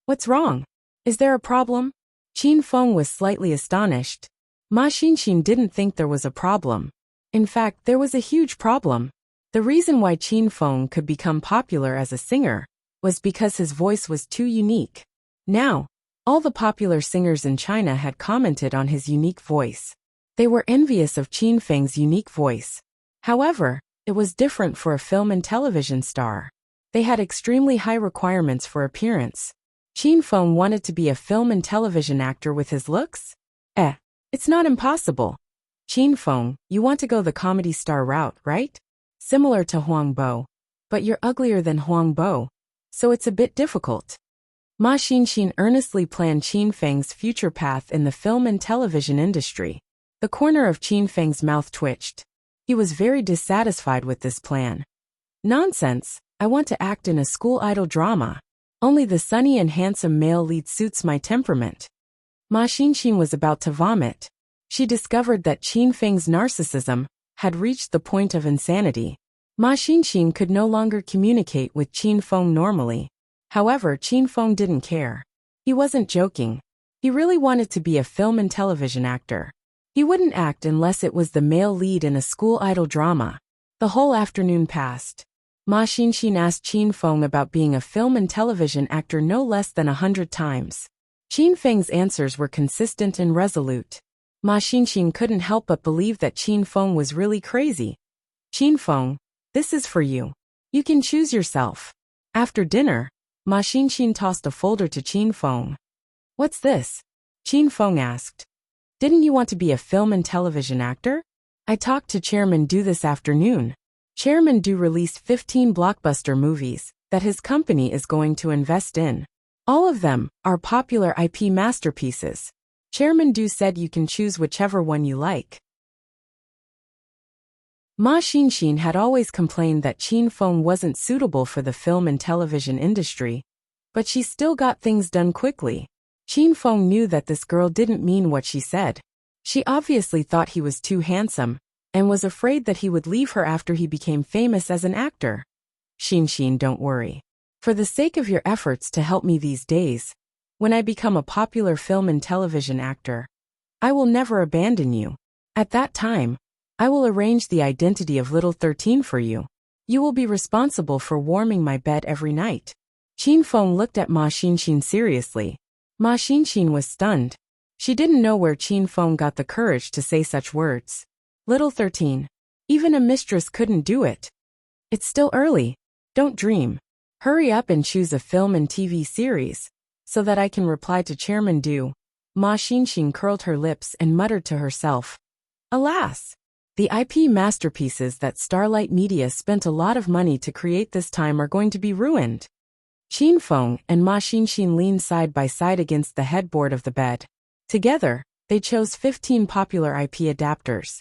What's wrong? Is there a problem? Qin Feng was slightly astonished. Ma Xinxin didn't think there was a problem. In fact, there was a huge problem. The reason why Qin Feng could become popular as a singer was because his voice was too unique. Now, all the popular singers in China had commented on his unique voice. They were envious of Qin Feng's unique voice. However, it was different for a film and television star. They had extremely high requirements for appearance. Qin Feng wanted to be a film and television actor with his looks? It's not impossible. Qin Feng, you want to go the comedy star route, right? Similar to Huang Bo. But you're uglier than Huang Bo, so it's a bit difficult. Ma Xinxin earnestly planned Qin Feng's future path in the film and television industry. The corner of Qin Feng's mouth twitched. He was very dissatisfied with this plan. Nonsense, I want to act in a school idol drama. Only the sunny and handsome male lead suits my temperament. Ma Xinxin was about to vomit. She discovered that Qin Feng's narcissism had reached the point of insanity. Ma Xinxin could no longer communicate with Qin Feng normally. However, Qin Feng didn't care. He wasn't joking. He really wanted to be a film and television actor. He wouldn't act unless it was the male lead in a school idol drama. The whole afternoon passed. Ma Xinxin asked Qin Feng about being a film and television actor no less than 100 times. Qin Feng's answers were consistent and resolute. Ma Xinxin couldn't help but believe that Qin Feng was really crazy. Qin Feng, this is for you. You can choose yourself. After dinner, Ma Xinxin tossed a folder to Qin Feng. What's this? Qin Feng asked. Didn't you want to be a film and television actor? I talked to Chairman Du this afternoon. Chairman Du released 15 blockbuster movies that his company is going to invest in. All of them are popular IP masterpieces. Chairman Du said you can choose whichever one you like. Ma Xinxin had always complained that Qin Feng wasn't suitable for the film and television industry, but she still got things done quickly. Qin Feng knew that this girl didn't mean what she said. She obviously thought he was too handsome, and was afraid that he would leave her after he became famous as an actor. Xinxin, don't worry. For the sake of your efforts to help me these days, when I become a popular film and television actor, I will never abandon you. At that time, I will arrange the identity of Little 13 for you. You will be responsible for warming my bed every night. Qin Feng looked at Ma Xinxin seriously. Ma Xinxin was stunned. She didn't know where Qin Feng got the courage to say such words. Little 13. Even a mistress couldn't do it. It's still early. Don't dream. Hurry up and choose a film and TV series, so that I can reply to Chairman Du. Ma Xinxin curled her lips and muttered to herself. Alas! The IP masterpieces that Starlight Media spent a lot of money to create this time are going to be ruined. Qin Feng and Ma Xinxin leaned side by side against the headboard of the bed. Together, they chose 15 popular IP adapters.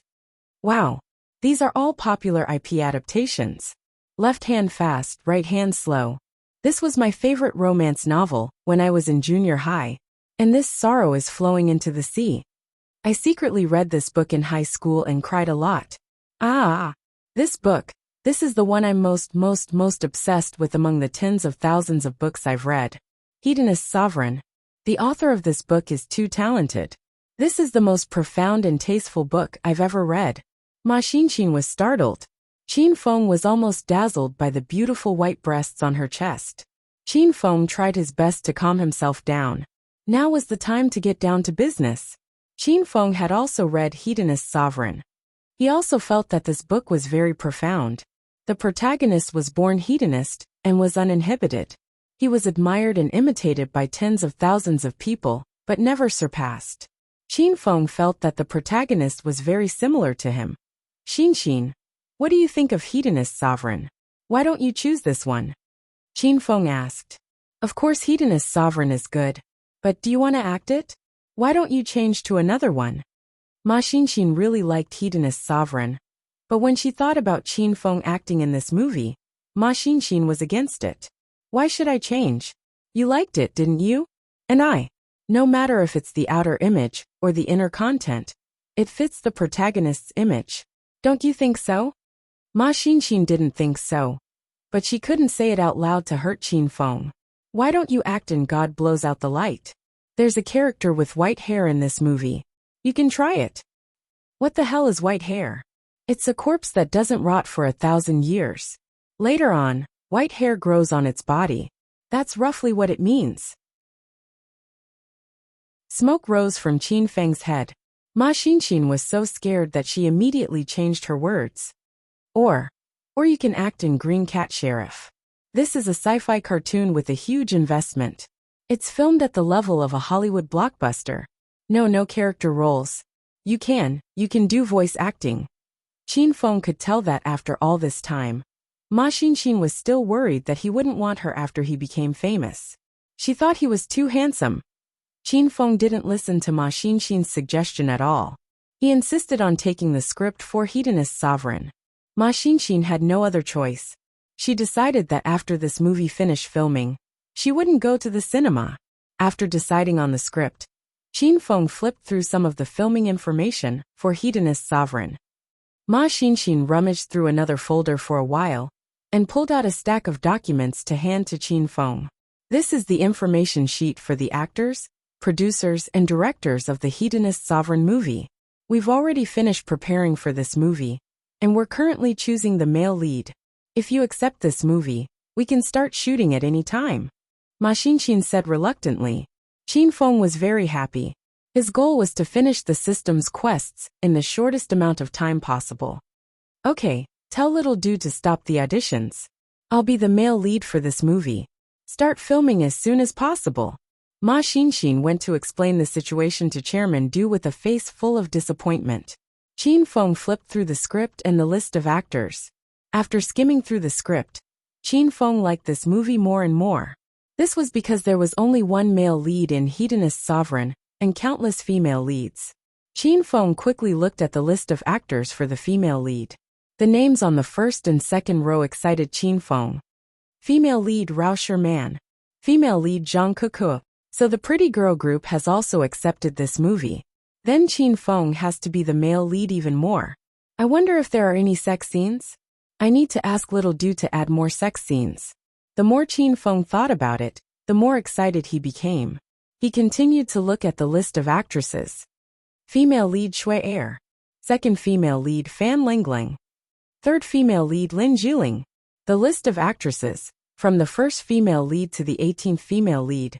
Wow! These are all popular IP adaptations. Left hand fast, right hand slow. This was my favorite romance novel when I was in junior high. And this sorrow is flowing into the sea. I secretly read this book in high school and cried a lot. This book. This is the one I'm most obsessed with among the tens of thousands of books I've read. Hedonist Sovereign. The author of this book is too talented. This is the most profound and tasteful book I've ever read. Ma Xinxin was startled. Qin Feng was almost dazzled by the beautiful white breasts on her chest. Qin Feng tried his best to calm himself down. Now was the time to get down to business. Qin Feng had also read Hedonist Sovereign. He also felt that this book was very profound. The protagonist was born hedonist and was uninhibited. He was admired and imitated by tens of thousands of people, but never surpassed. Qin Feng felt that the protagonist was very similar to him. Xinxin, what do you think of Hedonist Sovereign? Why don't you choose this one? Qin Feng asked. Of course Hedonist Sovereign is good, but do you want to act it? Why don't you change to another one? Ma Xinxin really liked Hedonist Sovereign, but when she thought about Qin Feng acting in this movie, Ma Xinxin was against it. Why should I change? You liked it, didn't you? And I. No matter if it's the outer image or the inner content, it fits the protagonist's image. Don't you think so? Ma Xinxin didn't think so. but she couldn't say it out loud to hurt Qin Feng. Why don't you act in God Blows Out the Light? There's a character with white hair in this movie. You can try it. What the hell is white hair? It's a corpse that doesn't rot for 1,000 years. Later on, white hair grows on its body. That's roughly what it means. Smoke rose from Qin Feng's head. Ma Xinxin was so scared that she immediately changed her words. Or you can act in Green Cat Sheriff. This is a sci-fi cartoon with a huge investment. It's filmed at the level of a Hollywood blockbuster. No character roles. You can do voice acting. Qin Feng could tell that after all this time. Ma Xinxin was still worried that he wouldn't want her after he became famous. She thought he was too handsome. Qin Feng didn't listen to Ma Xinxin's suggestion at all. He insisted on taking the script for Hedonist Sovereign. Ma Xinxin had no other choice. She decided that after this movie finished filming, she wouldn't go to the cinema. After deciding on the script, Qin Feng flipped through some of the filming information for Hedonist Sovereign. Ma Xinxin rummaged through another folder for a while and pulled out a stack of documents to hand to Qin Feng. This is the information sheet for the actors, producers, and directors of the Hedonist Sovereign movie. We've already finished preparing for this movie, and we're currently choosing the male lead. If you accept this movie, we can start shooting at any time. Ma Xinxin said reluctantly. Qin Feng was very happy. His goal was to finish the system's quests in the shortest amount of time possible. Okay, tell Little Du to stop the auditions. I'll be the male lead for this movie. Start filming as soon as possible. Ma Xinxin went to explain the situation to Chairman Du with a face full of disappointment. Qin Feng flipped through the script and the list of actors. After skimming through the script, Qin Feng liked this movie more and more. This was because there was only one male lead in Hedonist Sovereign and countless female leads. Qin Feng quickly looked at the list of actors for the female lead. The names on the first and second row excited Qin Feng. Female lead Rao Sherman. Female lead Zhang Kuku. So the pretty girl group has also accepted this movie. Then Qin Feng has to be the male lead even more. I wonder if there are any sex scenes? I need to ask Little Du to add more sex scenes. The more Qin Feng thought about it, the more excited he became. He continued to look at the list of actresses. Female lead Shui Er. Second female lead Fan Lingling. Third female lead Lin Juling. The list of actresses, from the first female lead to the 18th female lead,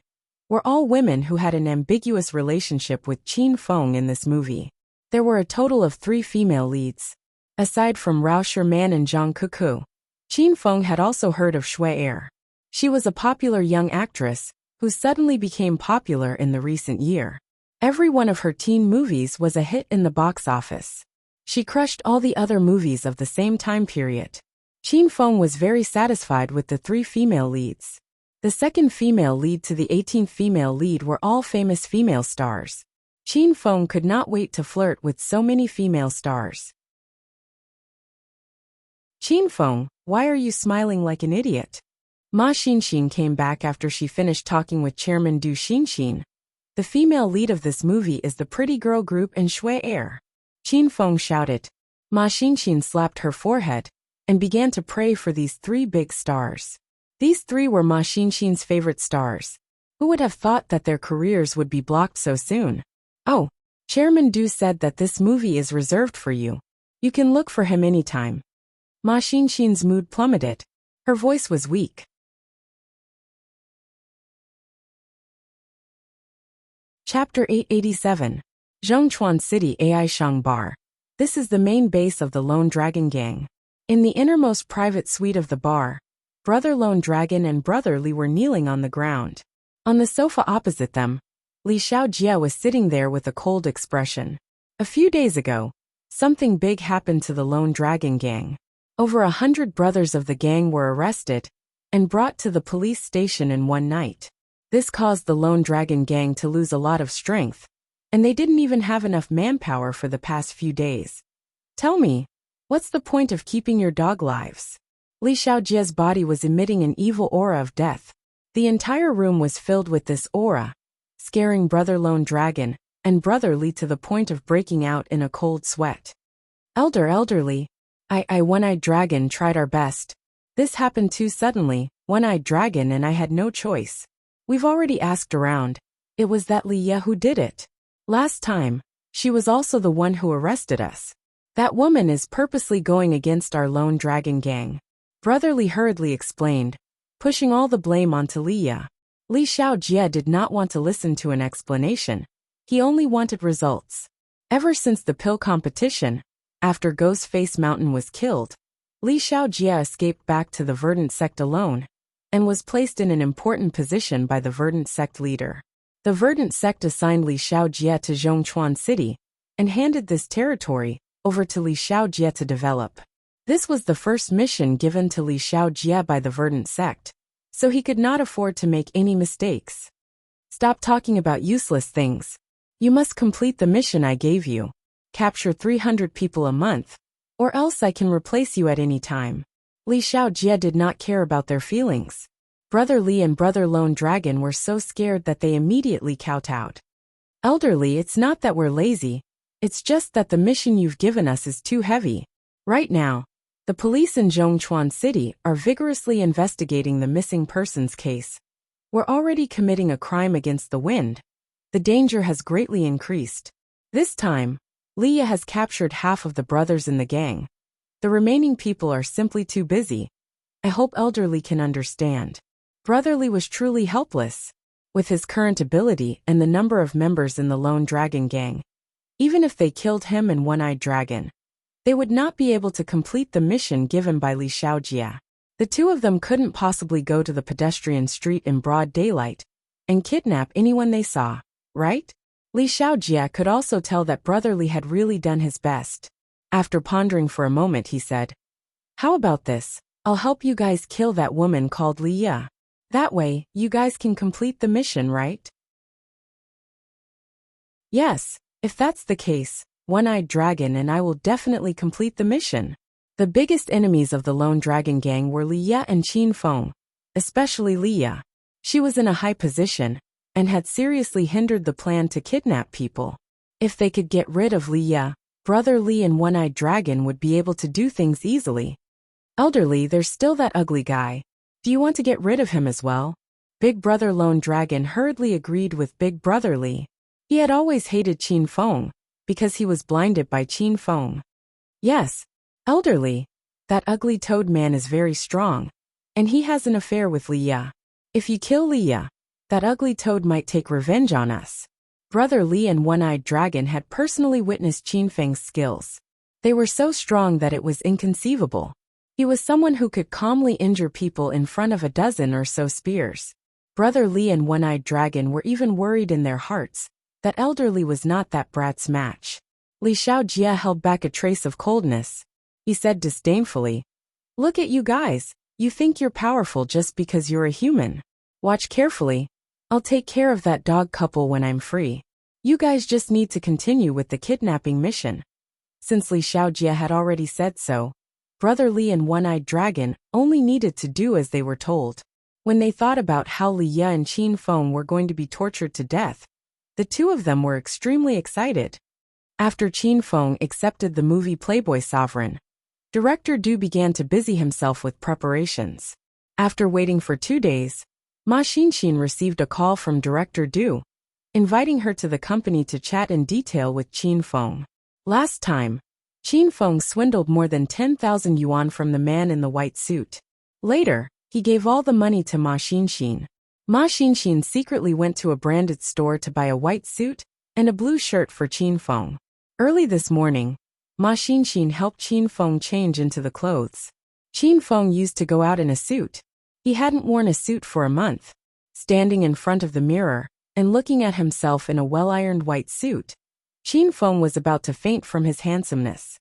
were all women who had an ambiguous relationship with Qin Feng in this movie. There were a total of 3 female leads. Aside from Rao Sherman and Zhang Kuku, Qin Feng had also heard of Shui Er. She was a popular young actress who suddenly became popular in the recent year. Every one of her teen movies was a hit in the box office. She crushed all the other movies of the same time period. Qin Feng was very satisfied with the 3 female leads. The second female lead to the 18th female lead were all famous female stars. Qin Feng could not wait to flirt with so many female stars. Qin Feng, why are you smiling like an idiot? Ma Xinxin came back after she finished talking with Chairman Du Xinxin. The female lead of this movie is the pretty girl group and Shui Er. Qin Feng shouted. Ma Xinxin slapped her forehead and began to pray for these 3 big stars. These 3 were Ma Xinxin's favorite stars. Who would have thought that their careers would be blocked so soon? Oh, Chairman Du said that this movie is reserved for you. You can look for him anytime. Ma Xinxin's mood plummeted. Her voice was weak. Chapter 887. Zhongchuan City AI Shang Bar. This is the main base of the Lone Dragon Gang. In the innermost private suite of the bar, Brother Lone Dragon and Brother Li were kneeling on the ground. On the sofa opposite them, Li Xiaojie was sitting there with a cold expression. A few days ago, something big happened to the Lone Dragon Gang. Over 100 brothers of the gang were arrested and brought to the police station in one night. This caused the Lone Dragon Gang to lose a lot of strength, and they didn't even have enough manpower for the past few days. Tell me, what's the point of keeping your dog lives? Li Xiaojie's body was emitting an evil aura of death. The entire room was filled with this aura, scaring Brother Lone Dragon and Brother Li to the point of breaking out in a cold sweat. Elderly, I One-Eyed Dragon tried our best. This happened too suddenly, One-Eyed Dragon and I had no choice. We've already asked around. It was that Liya who did it. Last time, she was also the one who arrested us. That woman is purposely going against our lone dragon gang. Brotherly hurriedly explained, pushing all the blame onto Liya. Li Xiaojie did not want to listen to an explanation. He only wanted results. Ever since the pill competition, after Ghostface Mountain was killed, Li Xiaojie escaped back to the Verdant sect alone, and was placed in an important position by the Verdant sect leader. The Verdant sect assigned Li Xiaojie to Zhongchuan City, and handed this territory over to Li Xiaojie to develop. This was the first mission given to Li Xiaojie by the Verdant sect, so he could not afford to make any mistakes. Stop talking about useless things. You must complete the mission I gave you. Capture 300 people a month, or else I can replace you at any time. Li Xiaojie did not care about their feelings. Brother Li and Brother Lone Dragon were so scared that they immediately kowtowed. Elderly, it's not that we're lazy, it's just that the mission you've given us is too heavy. Right now, the police in Zhongchuan City are vigorously investigating the missing persons case. We're already committing a crime against the wind. The danger has greatly increased. This time, Liya has captured half of the brothers in the gang. The remaining people are simply too busy. I hope Elderly can understand. Brotherly was truly helpless. With his current ability and the number of members in the Lone Dragon gang, even if they killed him and One-Eyed Dragon, they would not be able to complete the mission given by Li Xiaojie. The two of them couldn't possibly go to the pedestrian street in broad daylight and kidnap anyone they saw, right? Li Xiaojie could also tell that Brotherly had really done his best. After pondering for a moment, he said, "How about this? I'll help you guys kill that woman called Liya. That way, you guys can complete the mission, right?" "Yes, if that's the case, One-Eyed Dragon and I will definitely complete the mission." The biggest enemies of the Lone Dragon gang were Liya and Qin Feng, especially Liya. She was in a high position, and had seriously hindered the plan to kidnap people. If they could get rid of Liya, Brother Li and One-Eyed Dragon would be able to do things easily. Elderly, there's still that ugly guy. Do you want to get rid of him as well? Big Brother Lone Dragon hurriedly agreed with Big Brother Li. He had always hated Qin Feng, because he was blinded by Qin Feng. Yes, Elderly, that ugly toad man is very strong, and he has an affair with Liya. If you kill Liya, that ugly toad might take revenge on us. Brother Li and One-Eyed Dragon had personally witnessed Qin Feng's skills. They were so strong that it was inconceivable. He was someone who could calmly injure people in front of a dozen or so spears. Brother Li and One-Eyed Dragon were even worried in their hearts that Elderly was not that brat's match. Li Xiaojie held back a trace of coldness. He said disdainfully, "Look at you guys, you think you're powerful just because you're a human. Watch carefully. I'll take care of that dog couple when I'm free. You guys just need to continue with the kidnapping mission." Since Li Xiaojie had already said so, Brother Li and One-Eyed Dragon only needed to do as they were told. When they thought about how Liya and Qin Feng were going to be tortured to death, the two of them were extremely excited. After Qin Feng accepted the movie Playboy Sovereign, Director Du began to busy himself with preparations. After waiting for 2 days, Ma Xinxin received a call from Director Du, inviting her to the company to chat in detail with Qin Feng. Last time, Qin Feng swindled more than 10,000 yuan from the man in the white suit. Later, he gave all the money to Ma Xinxin. Ma Xinxin secretly went to a branded store to buy a white suit and a blue shirt for Qin Feng. Early this morning, Ma Xinxin helped Qin Feng change into the clothes. Qin Feng used to go out in a suit. He hadn't worn a suit for a month. Standing in front of the mirror and looking at himself in a well-ironed white suit, Qin Feng was about to faint from his handsomeness.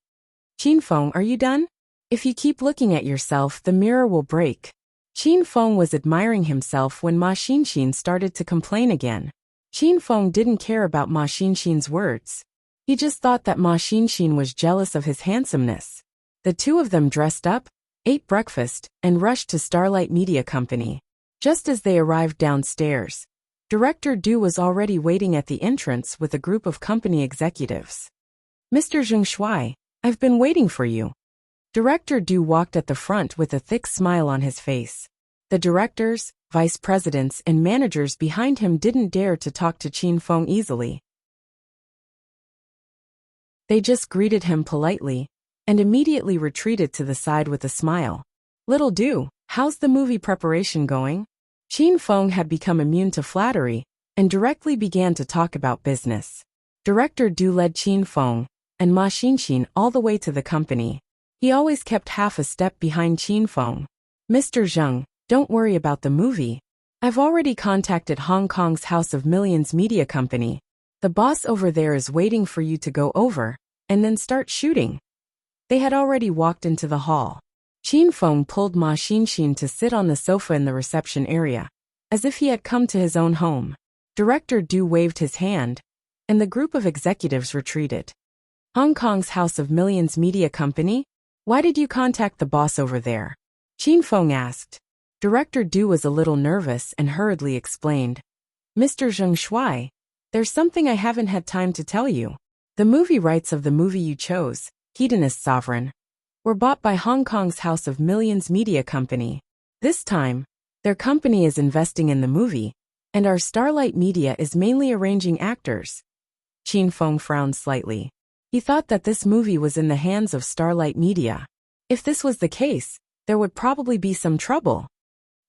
"Qin Feng, are you done? If you keep looking at yourself, the mirror will break." Qin Feng was admiring himself when Ma Xinxin started to complain again. Qin Feng didn't care about Ma Xinxin's words. He just thought that Ma Xinxin was jealous of his handsomeness. The two of them dressed up, ate breakfast, and rushed to Starlight Media Company. Just as they arrived downstairs, Director Du was already waiting at the entrance with a group of company executives. "Mr. Zheng Shuai, I've been waiting for you." Director Du walked at the front with a thick smile on his face. The directors, vice presidents, and managers behind him didn't dare to talk to Qin Feng easily. They just greeted him politely and immediately retreated to the side with a smile. Little Du, how's the movie preparation going? Qin Feng had become immune to flattery and directly began to talk about business. Director Du led Qin Feng and Ma Xinxin all the way to the company. He always kept half a step behind Qin Feng. Mr. Zheng, don't worry about the movie. I've already contacted Hong Kong's House of Millions media company. The boss over there is waiting for you to go over and then start shooting. They had already walked into the hall. Qin Feng pulled Ma Xinxin to sit on the sofa in the reception area, as if he had come to his own home. Director Du waved his hand, and the group of executives retreated. Hong Kong's House of Millions media company? Why did you contact the boss over there? Qin Feng asked. Director Du was a little nervous and hurriedly explained. Mr. Zheng Shuai, there's something I haven't had time to tell you. The movie rights of the movie you chose, Hedonist Sovereign, were bought by Hong Kong's House of Millions media company. This time, their company is investing in the movie, and our Starlight Media is mainly arranging actors. Qin Feng frowned slightly. He thought that this movie was in the hands of Starlight Media. If this was the case, there would probably be some trouble.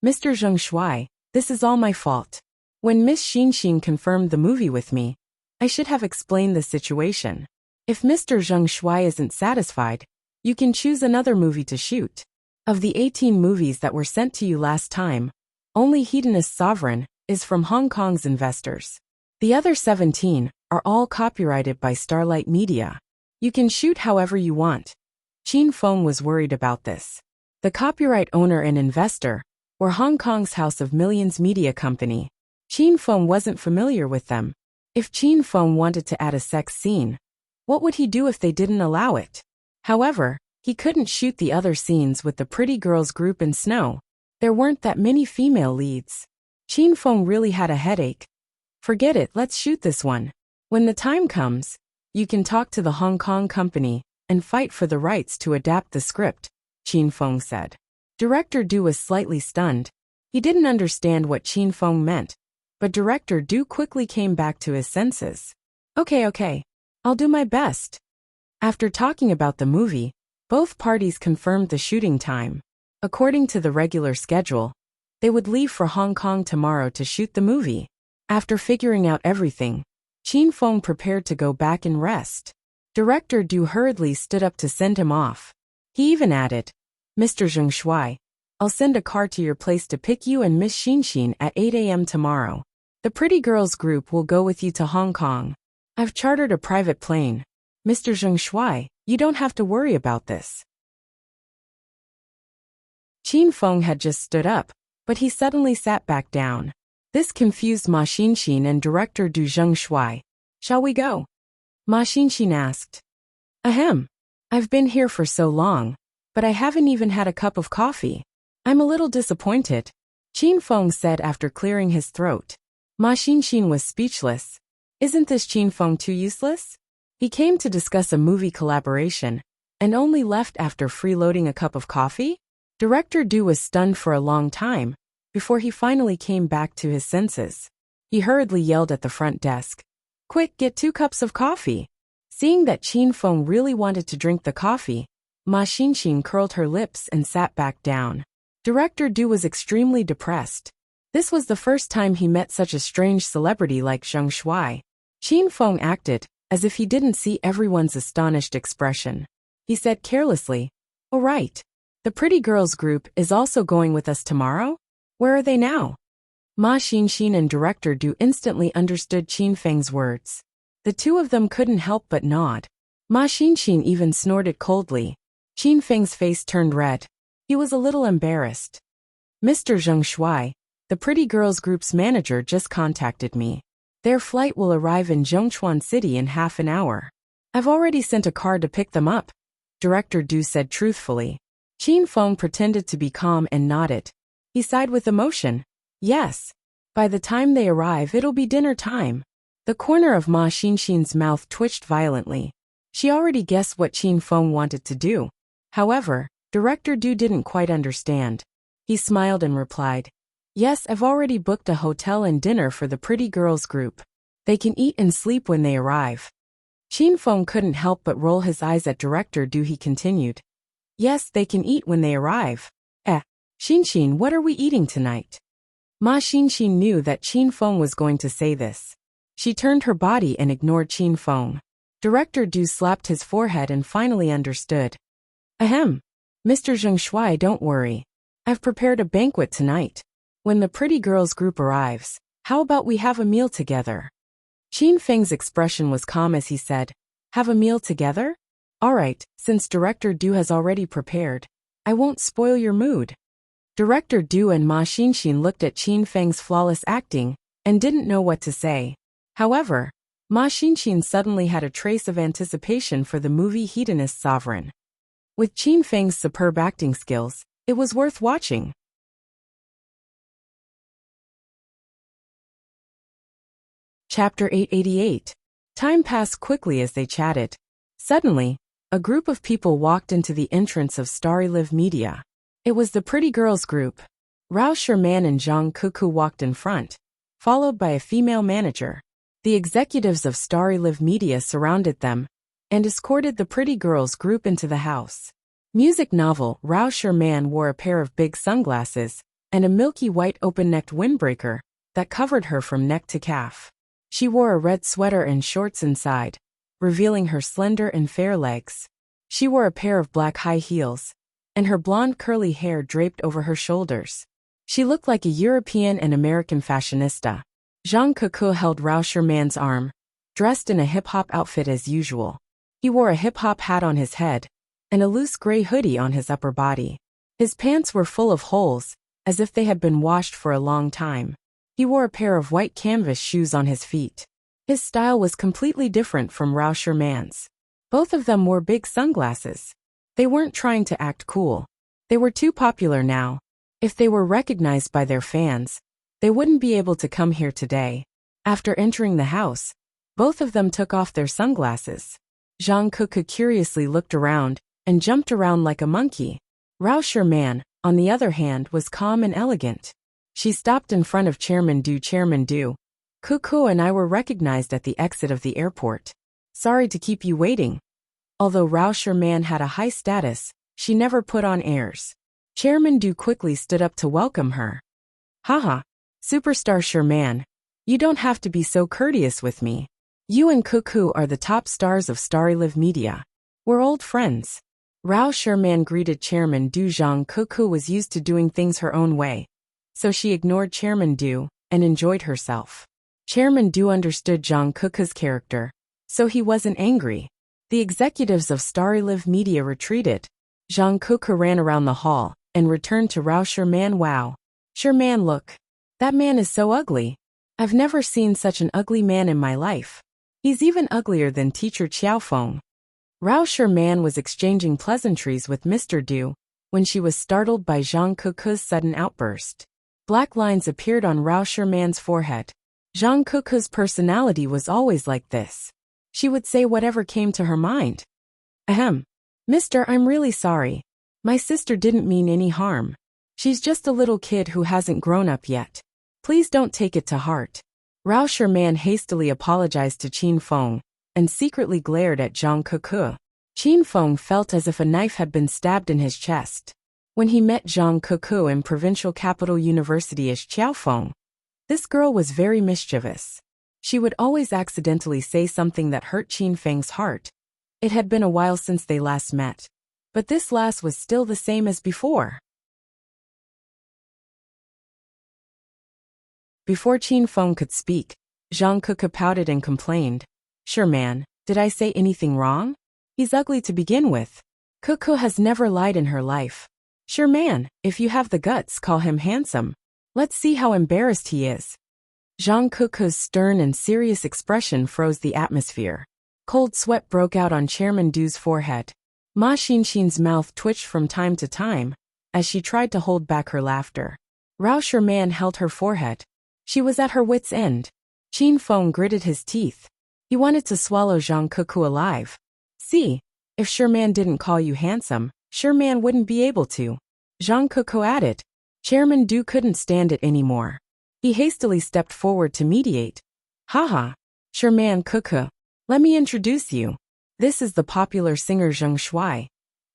Mr. Zheng Shuai, this is all my fault. When Miss Xinxin confirmed the movie with me, I should have explained the situation. If Mr. Zheng Shuai isn't satisfied, you can choose another movie to shoot. Of the 18 movies that were sent to you last time, only Hedonist Sovereign is from Hong Kong's investors. The other 17 are all copyrighted by Starlight Media. You can shoot however you want. Qin Feng was worried about this. The copyright owner and investor were Hong Kong's House of Millions media company. Qin Feng wasn't familiar with them. If Qin Feng wanted to add a sex scene, what would he do if they didn't allow it? However, he couldn't shoot the other scenes with the pretty girls group in snow. There weren't that many female leads. Qin Feng really had a headache. Forget it, let's shoot this one. When the time comes, you can talk to the Hong Kong company and fight for the rights to adapt the script, Qin Feng said. Director Du was slightly stunned. He didn't understand what Qin Feng meant, but Director Du quickly came back to his senses. Okay, I'll do my best. After talking about the movie, both parties confirmed the shooting time. According to the regular schedule, they would leave for Hong Kong tomorrow to shoot the movie. After figuring out everything, Qin Feng prepared to go back and rest. Director Du hurriedly stood up to send him off. He even added, Mr. Zheng Shuai, I'll send a car to your place to pick you and Miss Xinxin at 8 a.m. tomorrow. The pretty girls group will go with you to Hong Kong. I've chartered a private plane. Mr. Zheng Shuai, you don't have to worry about this. Qin Feng had just stood up, but he suddenly sat back down. This confused Ma Xinxin and Director Du Zheng Shuai. Shall we go? Ma Xinxin asked. Ahem. I've been here for so long, but I haven't even had a cup of coffee. I'm a little disappointed, Qin Feng said after clearing his throat. Ma Xinxin was speechless. Isn't this Qin Feng too useless? He came to discuss a movie collaboration and only left after freeloading a cup of coffee? Director Du was stunned for a long time before he finally came back to his senses. He hurriedly yelled at the front desk. Quick, get 2 cups of coffee. Seeing that Qin Feng really wanted to drink the coffee, Ma Xinxin curled her lips and sat back down. Director Du was extremely depressed. This was the first time he met such a strange celebrity like Zheng Shuai. Qin Feng acted as if he didn't see everyone's astonished expression. He said carelessly, "Oh right. The pretty girls group is also going with us tomorrow? Where are they now?" Ma Xinxin and Director Du instantly understood Qin Feng's words. The two of them couldn't help but nod. Ma Xinxin even snorted coldly. Qin Feng's face turned red. He was a little embarrassed. Mr. Zheng Shuai, the pretty girls group's manager just contacted me. Their flight will arrive in Zhongchuan City in half an hour. I've already sent a car to pick them up, Director Du said truthfully. Qin Feng pretended to be calm and nodded. He sighed with emotion. Yes. By the time they arrive it'll be dinner time. The corner of Ma Xinxin's mouth twitched violently. She already guessed what Qin Feng wanted to do. However, Director Du didn't quite understand. He smiled and replied, "Yes, I've already booked a hotel and dinner for the pretty girls group. They can eat and sleep when they arrive." Qin Feng couldn't help but roll his eyes at Director Du. He continued, "Yes, they can eat when they arrive. Xin, what are we eating tonight?" Ma Xin knew that Qin Feng was going to say this. She turned her body and ignored Qin Feng. Director Du slapped his forehead and finally understood. "Ahem. Mr. Zheng Shuai, don't worry. I've prepared a banquet tonight. When the pretty girls group arrives, how about we have a meal together?" Qin Feng's expression was calm as he said, "Have a meal together? All right, since Director Du has already prepared, I won't spoil your mood." Director Du and Ma Xin looked at Qin Feng's flawless acting and didn't know what to say. However, Ma Xin suddenly had a trace of anticipation for the movie Hedonist Sovereign. With Qin Feng's superb acting skills, it was worth watching. Chapter 888. Time passed quickly as they chatted. Suddenly, a group of people walked into the entrance of Starry Live Media. It was the pretty girls group. Rao Sherman and Zhang Kuku walked in front, followed by a female manager. The executives of Starry Live Media surrounded them and escorted the pretty girls group into the house. Music novel Rao Sherman wore a pair of big sunglasses and a milky white open-necked windbreaker that covered her from neck to calf. She wore a red sweater and shorts inside, revealing her slender and fair legs. She wore a pair of black high heels, and her blonde curly hair draped over her shoulders. She looked like a European and American fashionista. Zhang Kuku held Rao Sherman's arm, dressed in a hip-hop outfit as usual. He wore a hip-hop hat on his head and a loose gray hoodie on his upper body. His pants were full of holes, as if they had been washed for a long time. He wore a pair of white canvas shoes on his feet. His style was completely different from Rao Sherman's. Both of them wore big sunglasses. They weren't trying to act cool. They were too popular now. If they were recognized by their fans, they wouldn't be able to come here today. After entering the house, both of them took off their sunglasses. Zhang Kuku curiously looked around and jumped around like a monkey. Rao Sherman, on the other hand, was calm and elegant. She stopped in front of Chairman Du. "Chairman Du, Kuku and I were recognized at the exit of the airport. Sorry to keep you waiting." Although Rao Sherman had a high status, she never put on airs. Chairman Du quickly stood up to welcome her. "Haha, Superstar Sherman, you don't have to be so courteous with me. You and Kuku are the top stars of Starry Live Media. We're old friends." Rao Sherman greeted Chairman Du. Zhang Kuku was used to doing things her own way, so she ignored Chairman Du and enjoyed herself. Chairman Du understood Zhang Kuku's character, so he wasn't angry. The executives of Starry Live Media retreated. Zhang Kuku ran around the hall and returned to Rao Sherman. "Wow. Sherman, look. That man is so ugly. I've never seen such an ugly man in my life. He's even uglier than Teacher Qiaofeng." Rao Sherman was exchanging pleasantries with Mr. Du when she was startled by Zhang Kuku's sudden outburst. Black lines appeared on Rao Sherman's forehead. Zhang Kuku's personality was always like this. She would say whatever came to her mind. "Ahem. Mister, I'm really sorry. My sister didn't mean any harm. She's just a little kid who hasn't grown up yet. Please don't take it to heart." Rao Sherman hastily apologized to Qin Feng and secretly glared at Zhang Kuku. Qin Feng felt as if a knife had been stabbed in his chest. When he met Zhang Kuku in provincial capital university as Qiaofeng, this girl was very mischievous. She would always accidentally say something that hurt Qin Feng's heart. It had been a while since they last met, but this lass was still the same as before. Before Qin Feng could speak, Zhang Kuku pouted and complained. "Sherman, did I say anything wrong? He's ugly to begin with. Kuku has never lied in her life. Sherman, if you have the guts, call him handsome. Let's see how embarrassed he is." Zhang Kuku's stern and serious expression froze the atmosphere. Cold sweat broke out on Chairman Du's forehead. Ma Xinxin's mouth twitched from time to time as she tried to hold back her laughter. Rao Sherman held her forehead. She was at her wit's end. Qin Feng gritted his teeth. He wanted to swallow Zhang Kuku alive. "See, if Sherman didn't call you handsome, Sure man wouldn't be able to. Zhang Kuko added. Chairman Du couldn't stand it anymore. He hastily stepped forward to mediate. Haha. Sure man Kuko. Let me introduce you. This is the popular singer Zheng Shuai.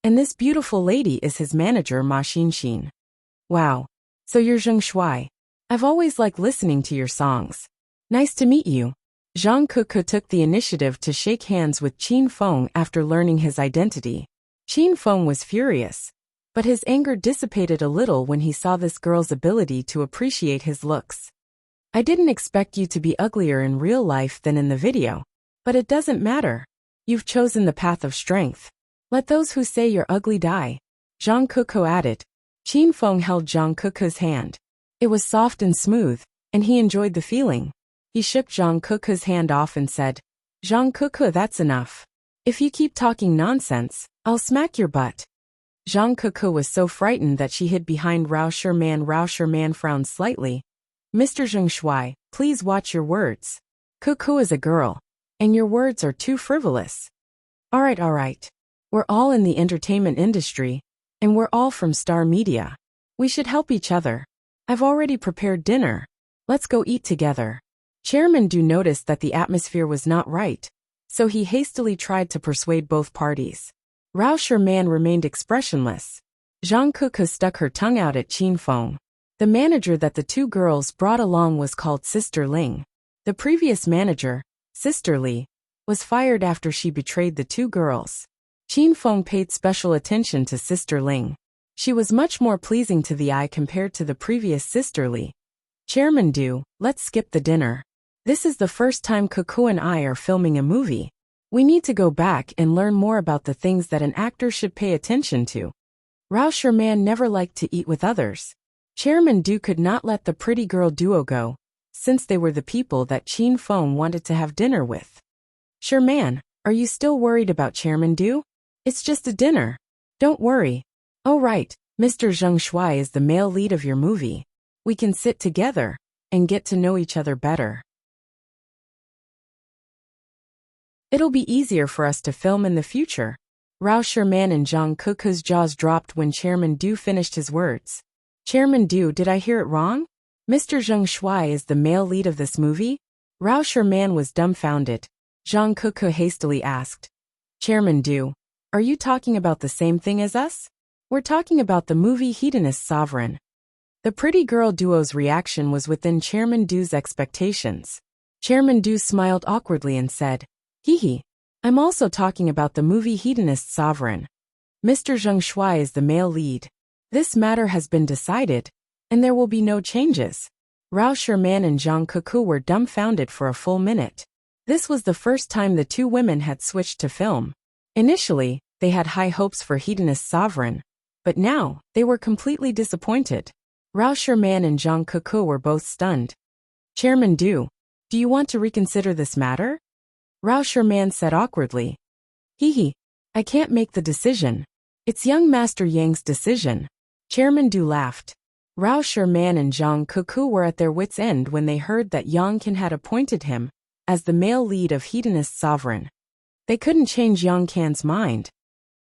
And this beautiful lady is his manager Ma Xinxin. Wow. So you're Zheng Shuai. I've always liked listening to your songs. Nice to meet you. Zhang Kuko took the initiative to shake hands with Qin Feng after learning his identity. Qin Feng was furious, but his anger dissipated a little when he saw this girl's ability to appreciate his looks. I didn't expect you to be uglier in real life than in the video, but it doesn't matter. You've chosen the path of strength. Let those who say you're ugly die. Zhang Kuko added. Qin Feng held Zhang Kuko's hand. It was soft and smooth, and he enjoyed the feeling. He shook Zhang Kuko's hand off and said, Zhang Kuko, that's enough. If you keep talking nonsense, I'll smack your butt. Zhang Kuko was so frightened that she hid behind Rao Sherman. Rao Sherman frowned slightly. Mr. Zheng Shuai, please watch your words. Kuko is a girl, and your words are too frivolous. Alright. We're all in the entertainment industry, and we're all from Star Media. We should help each other. I've already prepared dinner. Let's go eat together. Chairman Du noticed that the atmosphere was not right, so he hastily tried to persuade both parties. Rao Sherman remained expressionless. Zhang Kuko stuck her tongue out at Qin Feng. The manager that the two girls brought along was called Sister Ling. The previous manager, Sister Li, was fired after she betrayed the two girls. Qin Feng paid special attention to Sister Ling. She was much more pleasing to the eye compared to the previous Sister Li. Chairman Du, let's skip the dinner. This is the first time Kuku and I are filming a movie. We need to go back and learn more about the things that an actor should pay attention to. Rao Sherman never liked to eat with others. Chairman Du could not let the pretty girl duo go, since they were the people that Qin Feng wanted to have dinner with. Sherman, are you still worried about Chairman Du? It's just a dinner. Don't worry. Oh right, Mr. Zheng Shuai is the male lead of your movie. We can sit together and get to know each other better. It'll be easier for us to film in the future. Rao Sherman and Zhang Kuko's jaws dropped when Chairman Du finished his words. Chairman Du, did I hear it wrong? Mr. Zheng Shuai is the male lead of this movie? Rao Sherman was dumbfounded. Zhang Kuko hastily asked. Chairman Du, are you talking about the same thing as us? We're talking about the movie Hedonist Sovereign. The pretty girl duo's reaction was within Chairman Du's expectations. Chairman Du smiled awkwardly and said, Hee. I'm also talking about the movie Hedonist Sovereign. Mr. Zheng Shuai is the male lead. This matter has been decided, and there will be no changes. Rao Sherman and Zhang Kuku were dumbfounded for a full minute. This was the first time the two women had switched to film. Initially, they had high hopes for Hedonist Sovereign, but now, they were completely disappointed. Rao Sherman and Zhang Kuku were both stunned. Chairman Du, do you want to reconsider this matter? Rao Sherman said awkwardly. Hee. I can't make the decision. It's young Master Yang's decision. Chairman Du laughed. Rao Sherman and Zhang Kuku were at their wits' end when they heard that Yang Kan had appointed him as the male lead of Hedonist Sovereign. They couldn't change Yang Kan's mind.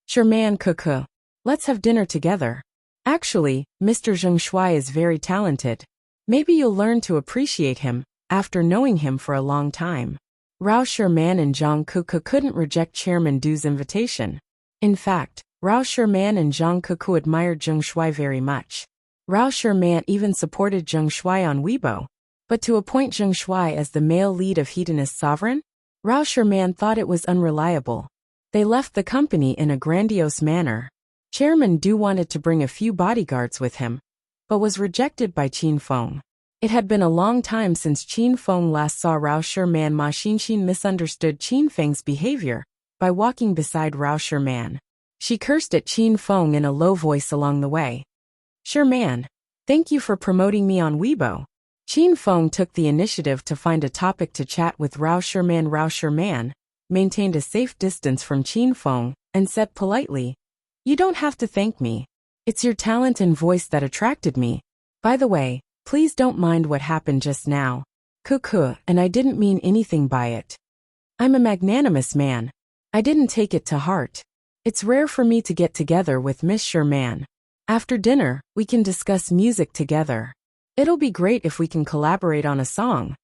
Sherman Kuku, let's have dinner together. Actually, Mr. Zheng Shuai is very talented. Maybe you'll learn to appreciate him after knowing him for a long time. Rao Sherman and Zhang Kuku couldn't reject Chairman Du's invitation. In fact, Rao Sherman and Zhang Kuku admired Zheng Shuai very much. Rao Sherman even supported Zheng Shuai on Weibo. But to appoint Zheng Shuai as the male lead of Hedonist Sovereign? Rao Sherman thought it was unreliable. They left the company in a grandiose manner. Chairman Du wanted to bring a few bodyguards with him, but was rejected by Qin Feng. It had been a long time since Qin Feng last saw Rao Sherman. Ma Xinxin misunderstood Qin Feng's behavior by walking beside Rao Sherman. She cursed at Qin Feng in a low voice along the way. Sherman, thank you for promoting me on Weibo. Qin Feng took the initiative to find a topic to chat with Rao Sherman. Rao Sherman maintained a safe distance from Qin Feng and said politely, You don't have to thank me. It's your talent and voice that attracted me. By the way, please don't mind what happened just now. Kuku, and I didn't mean anything by it. I'm a magnanimous man. I didn't take it to heart. It's rare for me to get together with Miss Sherman. After dinner, we can discuss music together. It'll be great if we can collaborate on a song.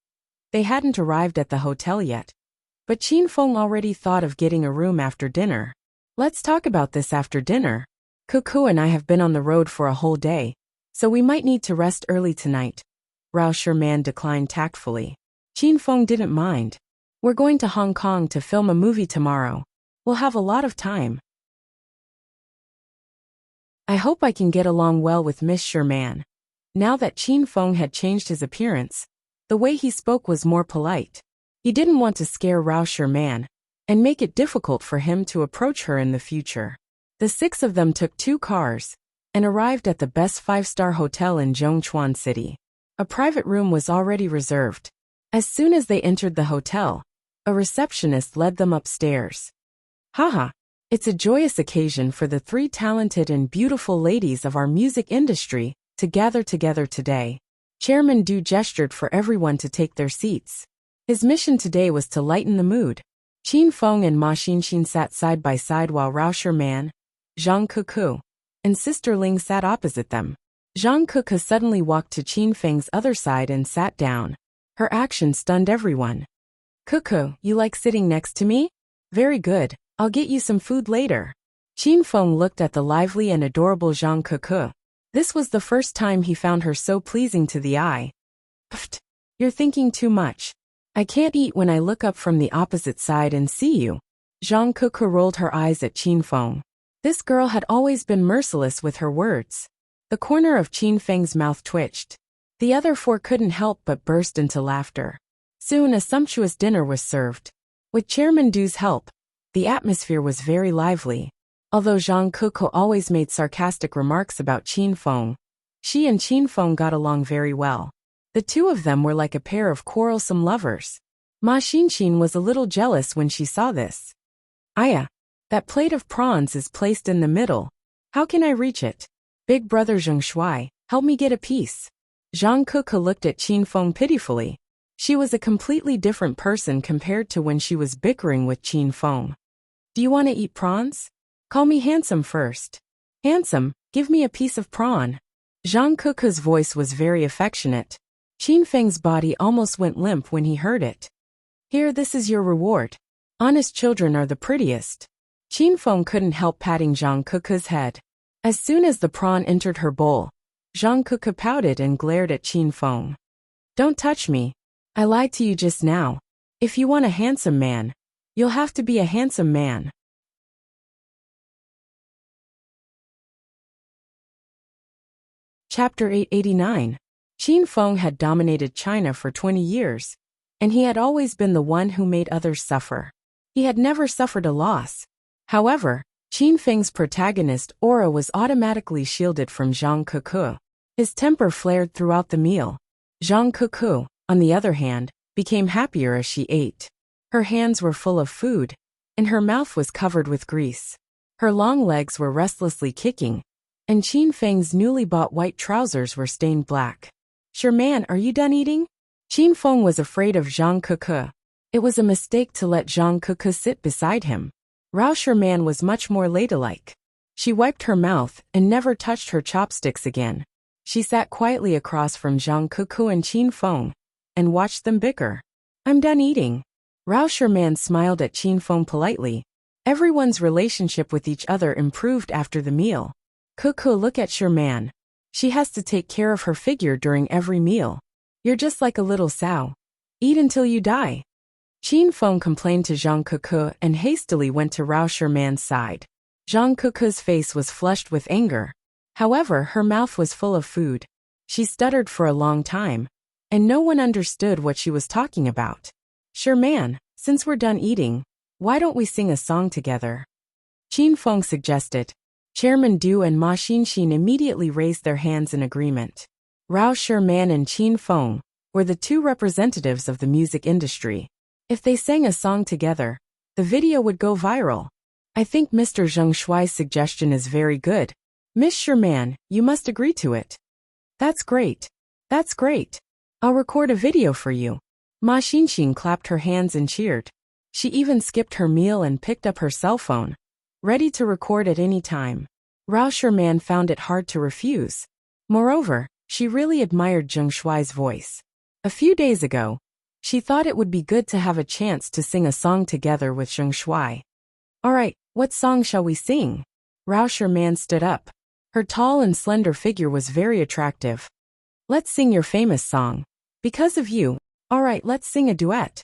They hadn't arrived at the hotel yet, but Qin Feng already thought of getting a room after dinner. Let's talk about this after dinner. Cuckoo and I have been on the road for a whole day, so we might need to rest early tonight. Rao Sherman declined tactfully. Qin Feng didn't mind. We're going to Hong Kong to film a movie tomorrow. We'll have a lot of time. I hope I can get along well with Miss Sherman. Now that Qin Feng had changed his appearance, the way he spoke was more polite. He didn't want to scare Rao Sherman and make it difficult for him to approach her in the future. The six of them took 2 cars and arrived at the best 5-star hotel in Zhongchuan City. A private room was already reserved. As soon as they entered the hotel, a receptionist led them upstairs. Haha, it's a joyous occasion for the 3 talented and beautiful ladies of our music industry to gather together today. Chairman Du gestured for everyone to take their seats. His mission today was to lighten the mood. Qin Feng and Ma Xinxin sat side by side while Rao Sherman, Zhang Cuckoo, and Sister Ling sat opposite them. Zhang Cuckoo suddenly walked to Qin Feng's other side and sat down. Her action stunned everyone. Cuckoo, you like sitting next to me? Very good, I'll get you some food later. Qin Feng looked at the lively and adorable Zhang Cuckoo. This was the first time he found her so pleasing to the eye. Pfft, you're thinking too much. I can't eat when I look up from the opposite side and see you. Zhang Cuckoo rolled her eyes at Qin Feng. This girl had always been merciless with her words. The corner of Qin Feng's mouth twitched. The other 4 couldn't help but burst into laughter. Soon a sumptuous dinner was served. With Chairman Du's help, the atmosphere was very lively. Although Zhang Cuckoo always made sarcastic remarks about Qin Feng, she and Qin Feng got along very well. The 2 of them were like a pair of quarrelsome lovers. Ma Xinxin was a little jealous when she saw this. Aya, that plate of prawns is placed in the middle. How can I reach it? Big brother Zheng Shuai, help me get a piece. Zhang Cuckoo looked at Qin Feng pitifully. She was a completely different person compared to when she was bickering with Qin Feng. Do you want to eat prawns? Call me handsome first. Handsome, give me a piece of prawn. Zhang Cuckoo's voice was very affectionate. Qin Feng's body almost went limp when he heard it. Here, this is your reward. Honest children are the prettiest. Qin Feng couldn't help patting Zhang Cuckoo's head. As soon as the prawn entered her bowl, Zhang Cuckoo pouted and glared at Qin Feng. Don't touch me. I lied to you just now. If you want a handsome man, you'll have to be a handsome man. Chapter 889. Qin Feng had dominated China for 20 years, and he had always been the one who made others suffer. He had never suffered a loss. However, Qin Feng's protagonist aura was automatically shielded from Zhang Cuckoo. His temper flared throughout the meal. Zhang Cuckoo, on the other hand, became happier as she ate. Her hands were full of food, and her mouth was covered with grease. Her long legs were restlessly kicking, and Qin Feng's newly bought white trousers were stained black. Sherman, are you done eating? Qin Feng was afraid of Zhang Cuckoo. It was a mistake to let Zhang Cuckoo sit beside him. Rao Sherman was much more ladylike. She wiped her mouth and never touched her chopsticks again. She sat quietly across from Zhang Cuckoo and Qin Feng and watched them bicker. I'm done eating. Rao Sherman smiled at Qin Feng politely. Everyone's relationship with each other improved after the meal. Cuckoo, look at Sherman. She has to take care of her figure during every meal. You're just like a little sow. Eat until you die. Qin Feng complained to Zhang Cuckoo and hastily went to Rao Sherman's side. Zhang Cuckoo's face was flushed with anger. However, her mouth was full of food. She stuttered for a long time, and no one understood what she was talking about. Sherman, since we're done eating, why don't we sing a song together? Qin Feng suggested. Chairman Du and Ma Xinxin immediately raised their hands in agreement. Rao Sherman and Qin Feng were the 2 representatives of the music industry. If they sang a song together, the video would go viral. I think Mr. Zheng Shuai's suggestion is very good. Miss Sherman, you must agree to it. That's great. That's great. I'll record a video for you. Ma Xinxin clapped her hands and cheered. She even skipped her meal and picked up her cell phone. ready to record at any time. Rao Sherman found it hard to refuse. Moreover, she really admired Zheng Shuai's voice. A few days ago, she thought it would be good to have a chance to sing a song together with Zheng Shuai. Alright, what song shall we sing? Rao Sherman stood up. Her tall and slender figure was very attractive. Let's sing your famous song. Because of You. Alright, let's sing a duet.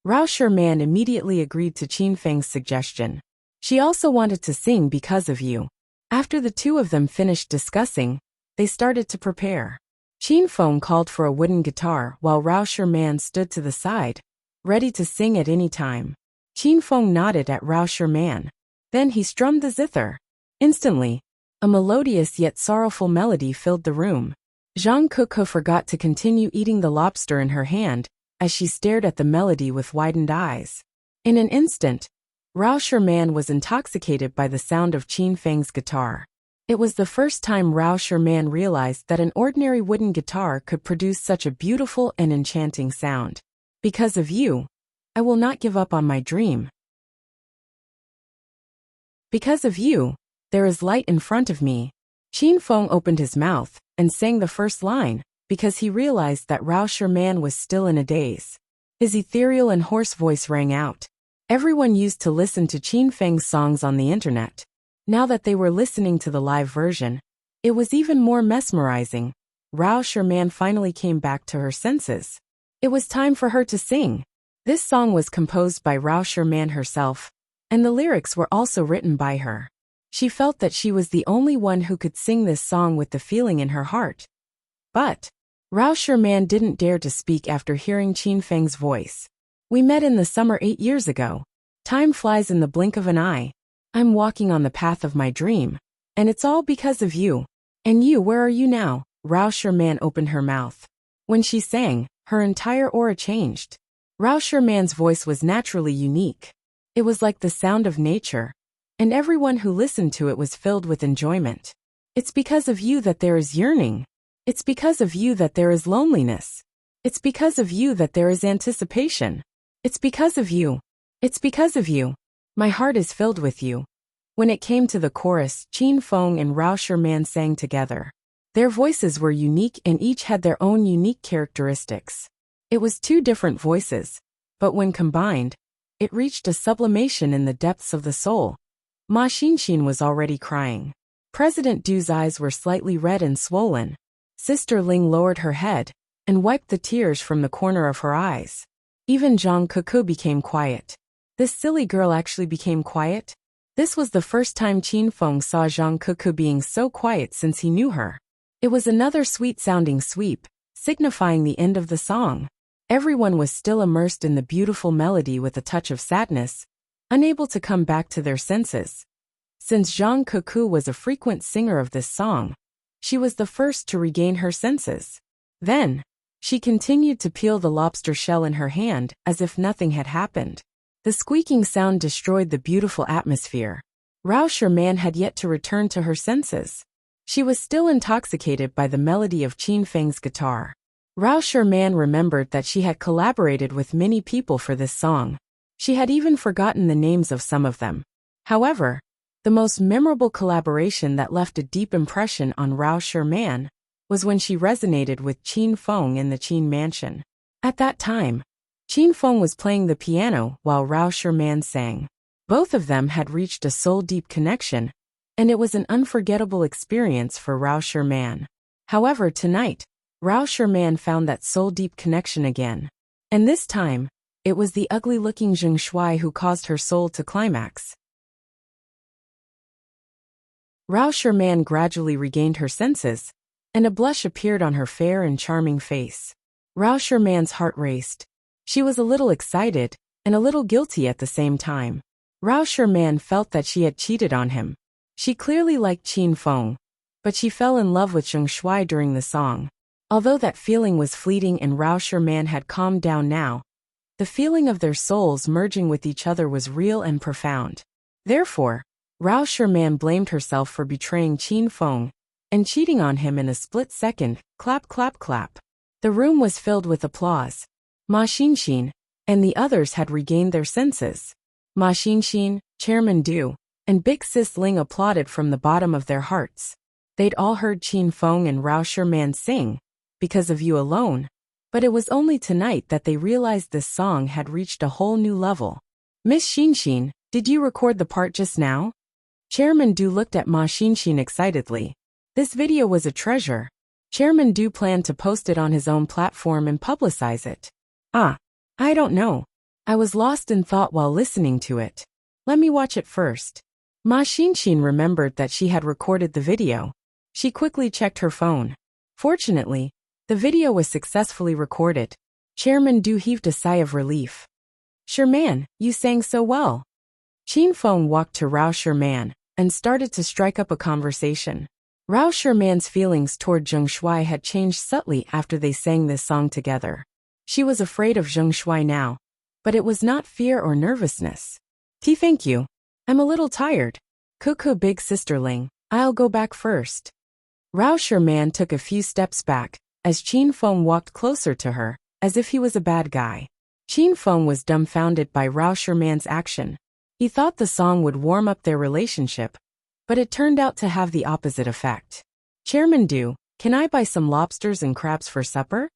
Rao Sherman immediately agreed to Qin Feng's suggestion. She also wanted to sing Because of You. After the two of them finished discussing, they started to prepare. Qin Feng called for a wooden guitar while Rao Sherman stood to the side, ready to sing at any time. Qin Feng nodded at Rao Sherman. Then he strummed the zither. Instantly, a melodious yet sorrowful melody filled the room. Zhang Kuku forgot to continue eating the lobster in her hand as she stared at the melody with widened eyes. In an instant, Rao Sherman was intoxicated by the sound of Qin Feng's guitar. It was the first time Rao Sherman realized that an ordinary wooden guitar could produce such a beautiful and enchanting sound. Because of You, I will not give up on my dream. Because of You, there is light in front of me. Qin Feng opened his mouth and sang the first line, because he realized that Rao Sherman was still in a daze. His ethereal and hoarse voice rang out. Everyone used to listen to Qin Feng's songs on the internet. Now that they were listening to the live version, it was even more mesmerizing. Rao Sherman finally came back to her senses. It was time for her to sing. This song was composed by Rao Sherman herself, and the lyrics were also written by her. She felt that she was the only one who could sing this song with the feeling in her heart. But Rao Sherman didn't dare to speak after hearing Qin Feng's voice. We met in the summer 8 years ago. Time flies in the blink of an eye. I'm walking on the path of my dream. And it's all because of you. And you, where are you now? Rao Sherman opened her mouth. When she sang, her entire aura changed. Rao Sherman's voice was naturally unique. It was like the sound of nature. And everyone who listened to it was filled with enjoyment. It's because of you that there is yearning. It's because of you that there is loneliness. It's because of you that there is anticipation. It's because of you. It's because of you. My heart is filled with you. When it came to the chorus, Qin Feng and Rao Sherman sang together. Their voices were unique and each had their own unique characteristics. It was two different voices, but when combined, it reached a sublimation in the depths of the soul. Ma Xinxin was already crying. President Du's eyes were slightly red and swollen. Sister Ling lowered her head and wiped the tears from the corner of her eyes. Even Zhang Kuku became quiet. This silly girl actually became quiet? This was the first time Qin Feng saw Zhang Kuku being so quiet since he knew her. It was another sweet-sounding sweep, signifying the end of the song. Everyone was still immersed in the beautiful melody with a touch of sadness, unable to come back to their senses. Since Zhang Kuku was a frequent singer of this song, she was the first to regain her senses. Then, she continued to peel the lobster shell in her hand as if nothing had happened. The squeaking sound destroyed the beautiful atmosphere. Rao Sherman had yet to return to her senses. She was still intoxicated by the melody of Qin Feng's guitar. Rao Sherman remembered that she had collaborated with many people for this song. She had even forgotten the names of some of them. However, the most memorable collaboration that left a deep impression on Rao Sherman was when she resonated with Qin Feng in the Qin mansion. At that time, Qin Feng was playing the piano while Rao Sherman sang. Both of them had reached a soul-deep connection, and it was an unforgettable experience for Rao Sherman. However, tonight, Rao Sherman found that soul-deep connection again. And this time, it was the ugly-looking Zheng Shuai who caused her soul to climax. Rao Sherman gradually regained her senses, and a blush appeared on her fair and charming face. Rao Sherman's heart raced. She was a little excited, and a little guilty at the same time. Rao Sherman felt that she had cheated on him. She clearly liked Qin Feng, but she fell in love with Zheng Shuai during the song. Although that feeling was fleeting and Rao Sherman had calmed down now, the feeling of their souls merging with each other was real and profound. Therefore, Rao Sherman blamed herself for betraying Qin Feng and cheating on him in a split second. Clap, clap, clap. The room was filled with applause. Ma Xinxin and the others had regained their senses. Ma Xinxin, Chairman Du, and Big Sis Ling applauded from the bottom of their hearts. They'd all heard Qin Feng and Rao Sherman sing, "Because of You Alone," but it was only tonight that they realized this song had reached a whole new level. "Miss Xinshin, did you record the part just now?" Chairman Du looked at Ma Xinshin excitedly. This video was a treasure. Chairman Du planned to post it on his own platform and publicize it. I don't know. I was lost in thought while listening to it. Let me watch it first." Ma Xinshin remembered that she had recorded the video. She quickly checked her phone. Fortunately, the video was successfully recorded. Chairman Du heaved a sigh of relief. "Sherman, you sang so well." Qin Feng walked to Rao Sherman and started to strike up a conversation. Rao Sherman's feelings toward Zheng Shuai had changed subtly after they sang this song together. She was afraid of Zheng Shuai now, but it was not fear or nervousness. Thank you. I'm a little tired. Cuckoo Big Sister Ling, I'll go back first." Rao Sherman took a few steps back, as Qin Feng walked closer to her, as if he was a bad guy. Qin Feng was dumbfounded by Rao Sherman's action. He thought the song would warm up their relationship, but it turned out to have the opposite effect. "Chairman Du, can I buy some lobsters and crabs for supper?"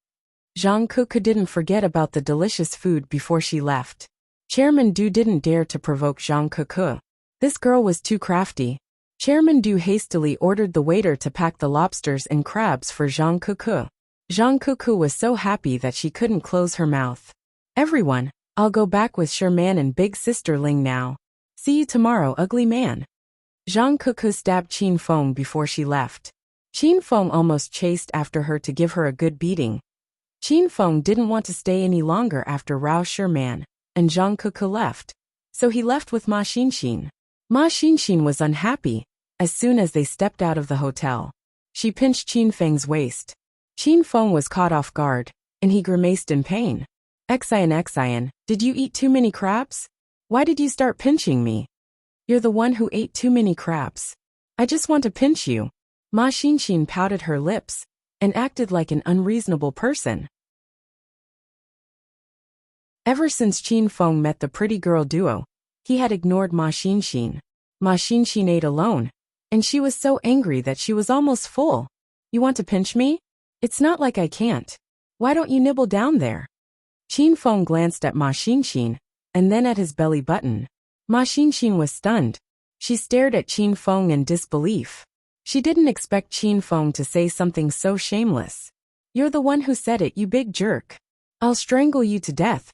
Zhang Kuku didn't forget about the delicious food before she left. Chairman Du didn't dare to provoke Zhang Kuku. This girl was too crafty. Chairman Du hastily ordered the waiter to pack the lobsters and crabs for Zhang Kuku. Zhang Kuku was so happy that she couldn't close her mouth. "Everyone, I'll go back with Sherman and Big Sister Ling now. See you tomorrow, ugly man." Zhang Kuku stabbed Qin Feng before she left. Qin Feng almost chased after her to give her a good beating. Qin Feng didn't want to stay any longer after Rao Sherman and Zhang Kuku left, so he left with Ma Xinshin. Ma Xinshin was unhappy as soon as they stepped out of the hotel. She pinched Qin Feng's waist. Qin Feng was caught off guard, and he grimaced in pain. Xian, did you eat too many crabs? Why did you start pinching me?" "You're the one who ate too many crabs. I just want to pinch you." Ma Xinshin pouted her lips and acted like an unreasonable person. Ever since Qin Feng met the pretty girl duo, he had ignored Ma Xinshin. Ma Xinshin ate alone, and she was so angry that she was almost full. "You want to pinch me? It's not like I can't. Why don't you nibble down there?" Qin Feng glanced at Ma Xinshin, and then at his belly button. Ma Xinshin was stunned. She stared at Qin Feng in disbelief. She didn't expect Qin Feng to say something so shameless. "You're the one who said it, you big jerk. I'll strangle you to death."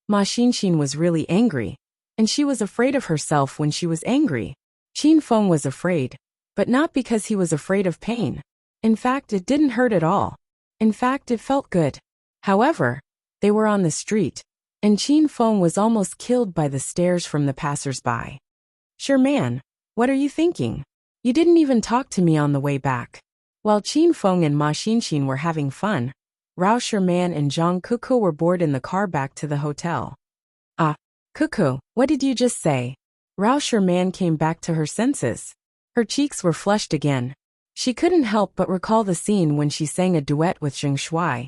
Ma Xinshin was really angry, and she was afraid of herself when she was angry. Qin Feng was afraid, but not because he was afraid of pain. In fact, it didn't hurt at all. In fact, it felt good. However, they were on the street, and Qin Feng was almost killed by the stares from the passers-by. "Sherman, what are you thinking? You didn't even talk to me on the way back." While Qin Feng and Ma Xinshin were having fun, Rao Sherman and Zhang Kuku were bored in the car back to the hotel. Kuku, what did you just say?" Rao Sherman came back to her senses. Her cheeks were flushed again. She couldn't help but recall the scene when she sang a duet with Zheng Shuai.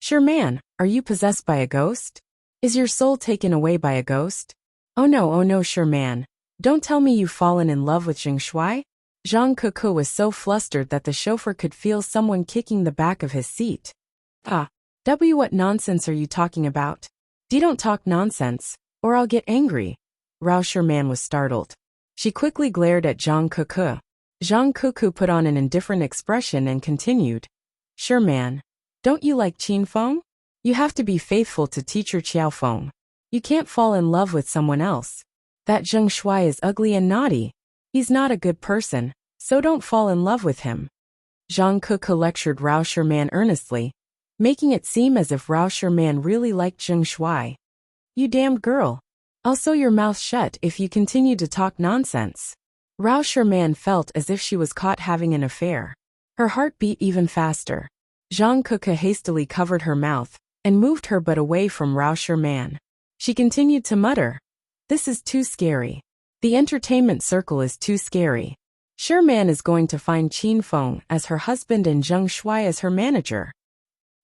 "Sherman, are you possessed by a ghost? Is your soul taken away by a ghost?" Oh no, Sherman. Don't tell me you've fallen in love with Zheng Shuai?" Zhang Kuku was so flustered that the chauffeur could feel someone kicking the back of his seat. What nonsense are you talking about? Don't talk nonsense, or I'll get angry." Rao Sherman was startled. She quickly glared at Zhang Kuku. Zhang Kuku put on an indifferent expression and continued. "Sherman, don't you like Qin Feng? You have to be faithful to teacher Qiao Feng. You can't fall in love with someone else. That Zheng Shuai is ugly and naughty. He's not a good person, so don't fall in love with him." Zhang Kuku lectured Rao Sherman earnestly, making it seem as if Rao Sherman really liked Zheng Shuai. "You damned girl. I'll sew your mouth shut if you continue to talk nonsense." Rao Sherman felt as if she was caught having an affair. Her heart beat even faster. Zhang Kuku hastily covered her mouth and moved her butt away from Rao Sherman. She continued to mutter, "This is too scary. The entertainment circle is too scary. Sherman is going to find Qin Feng as her husband and Zheng Shuai as her manager."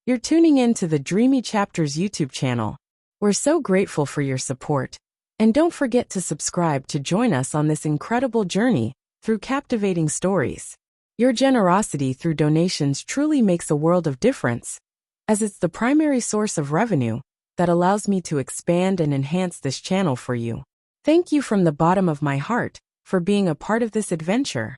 You're tuning in to the Dreamy Chapters YouTube channel. We're so grateful for your support. And don't forget to subscribe to join us on this incredible journey through captivating stories. Your generosity through donations truly makes a world of difference, as it's the primary source of revenue that allows me to expand and enhance this channel for you. Thank you from the bottom of my heart for being a part of this adventure.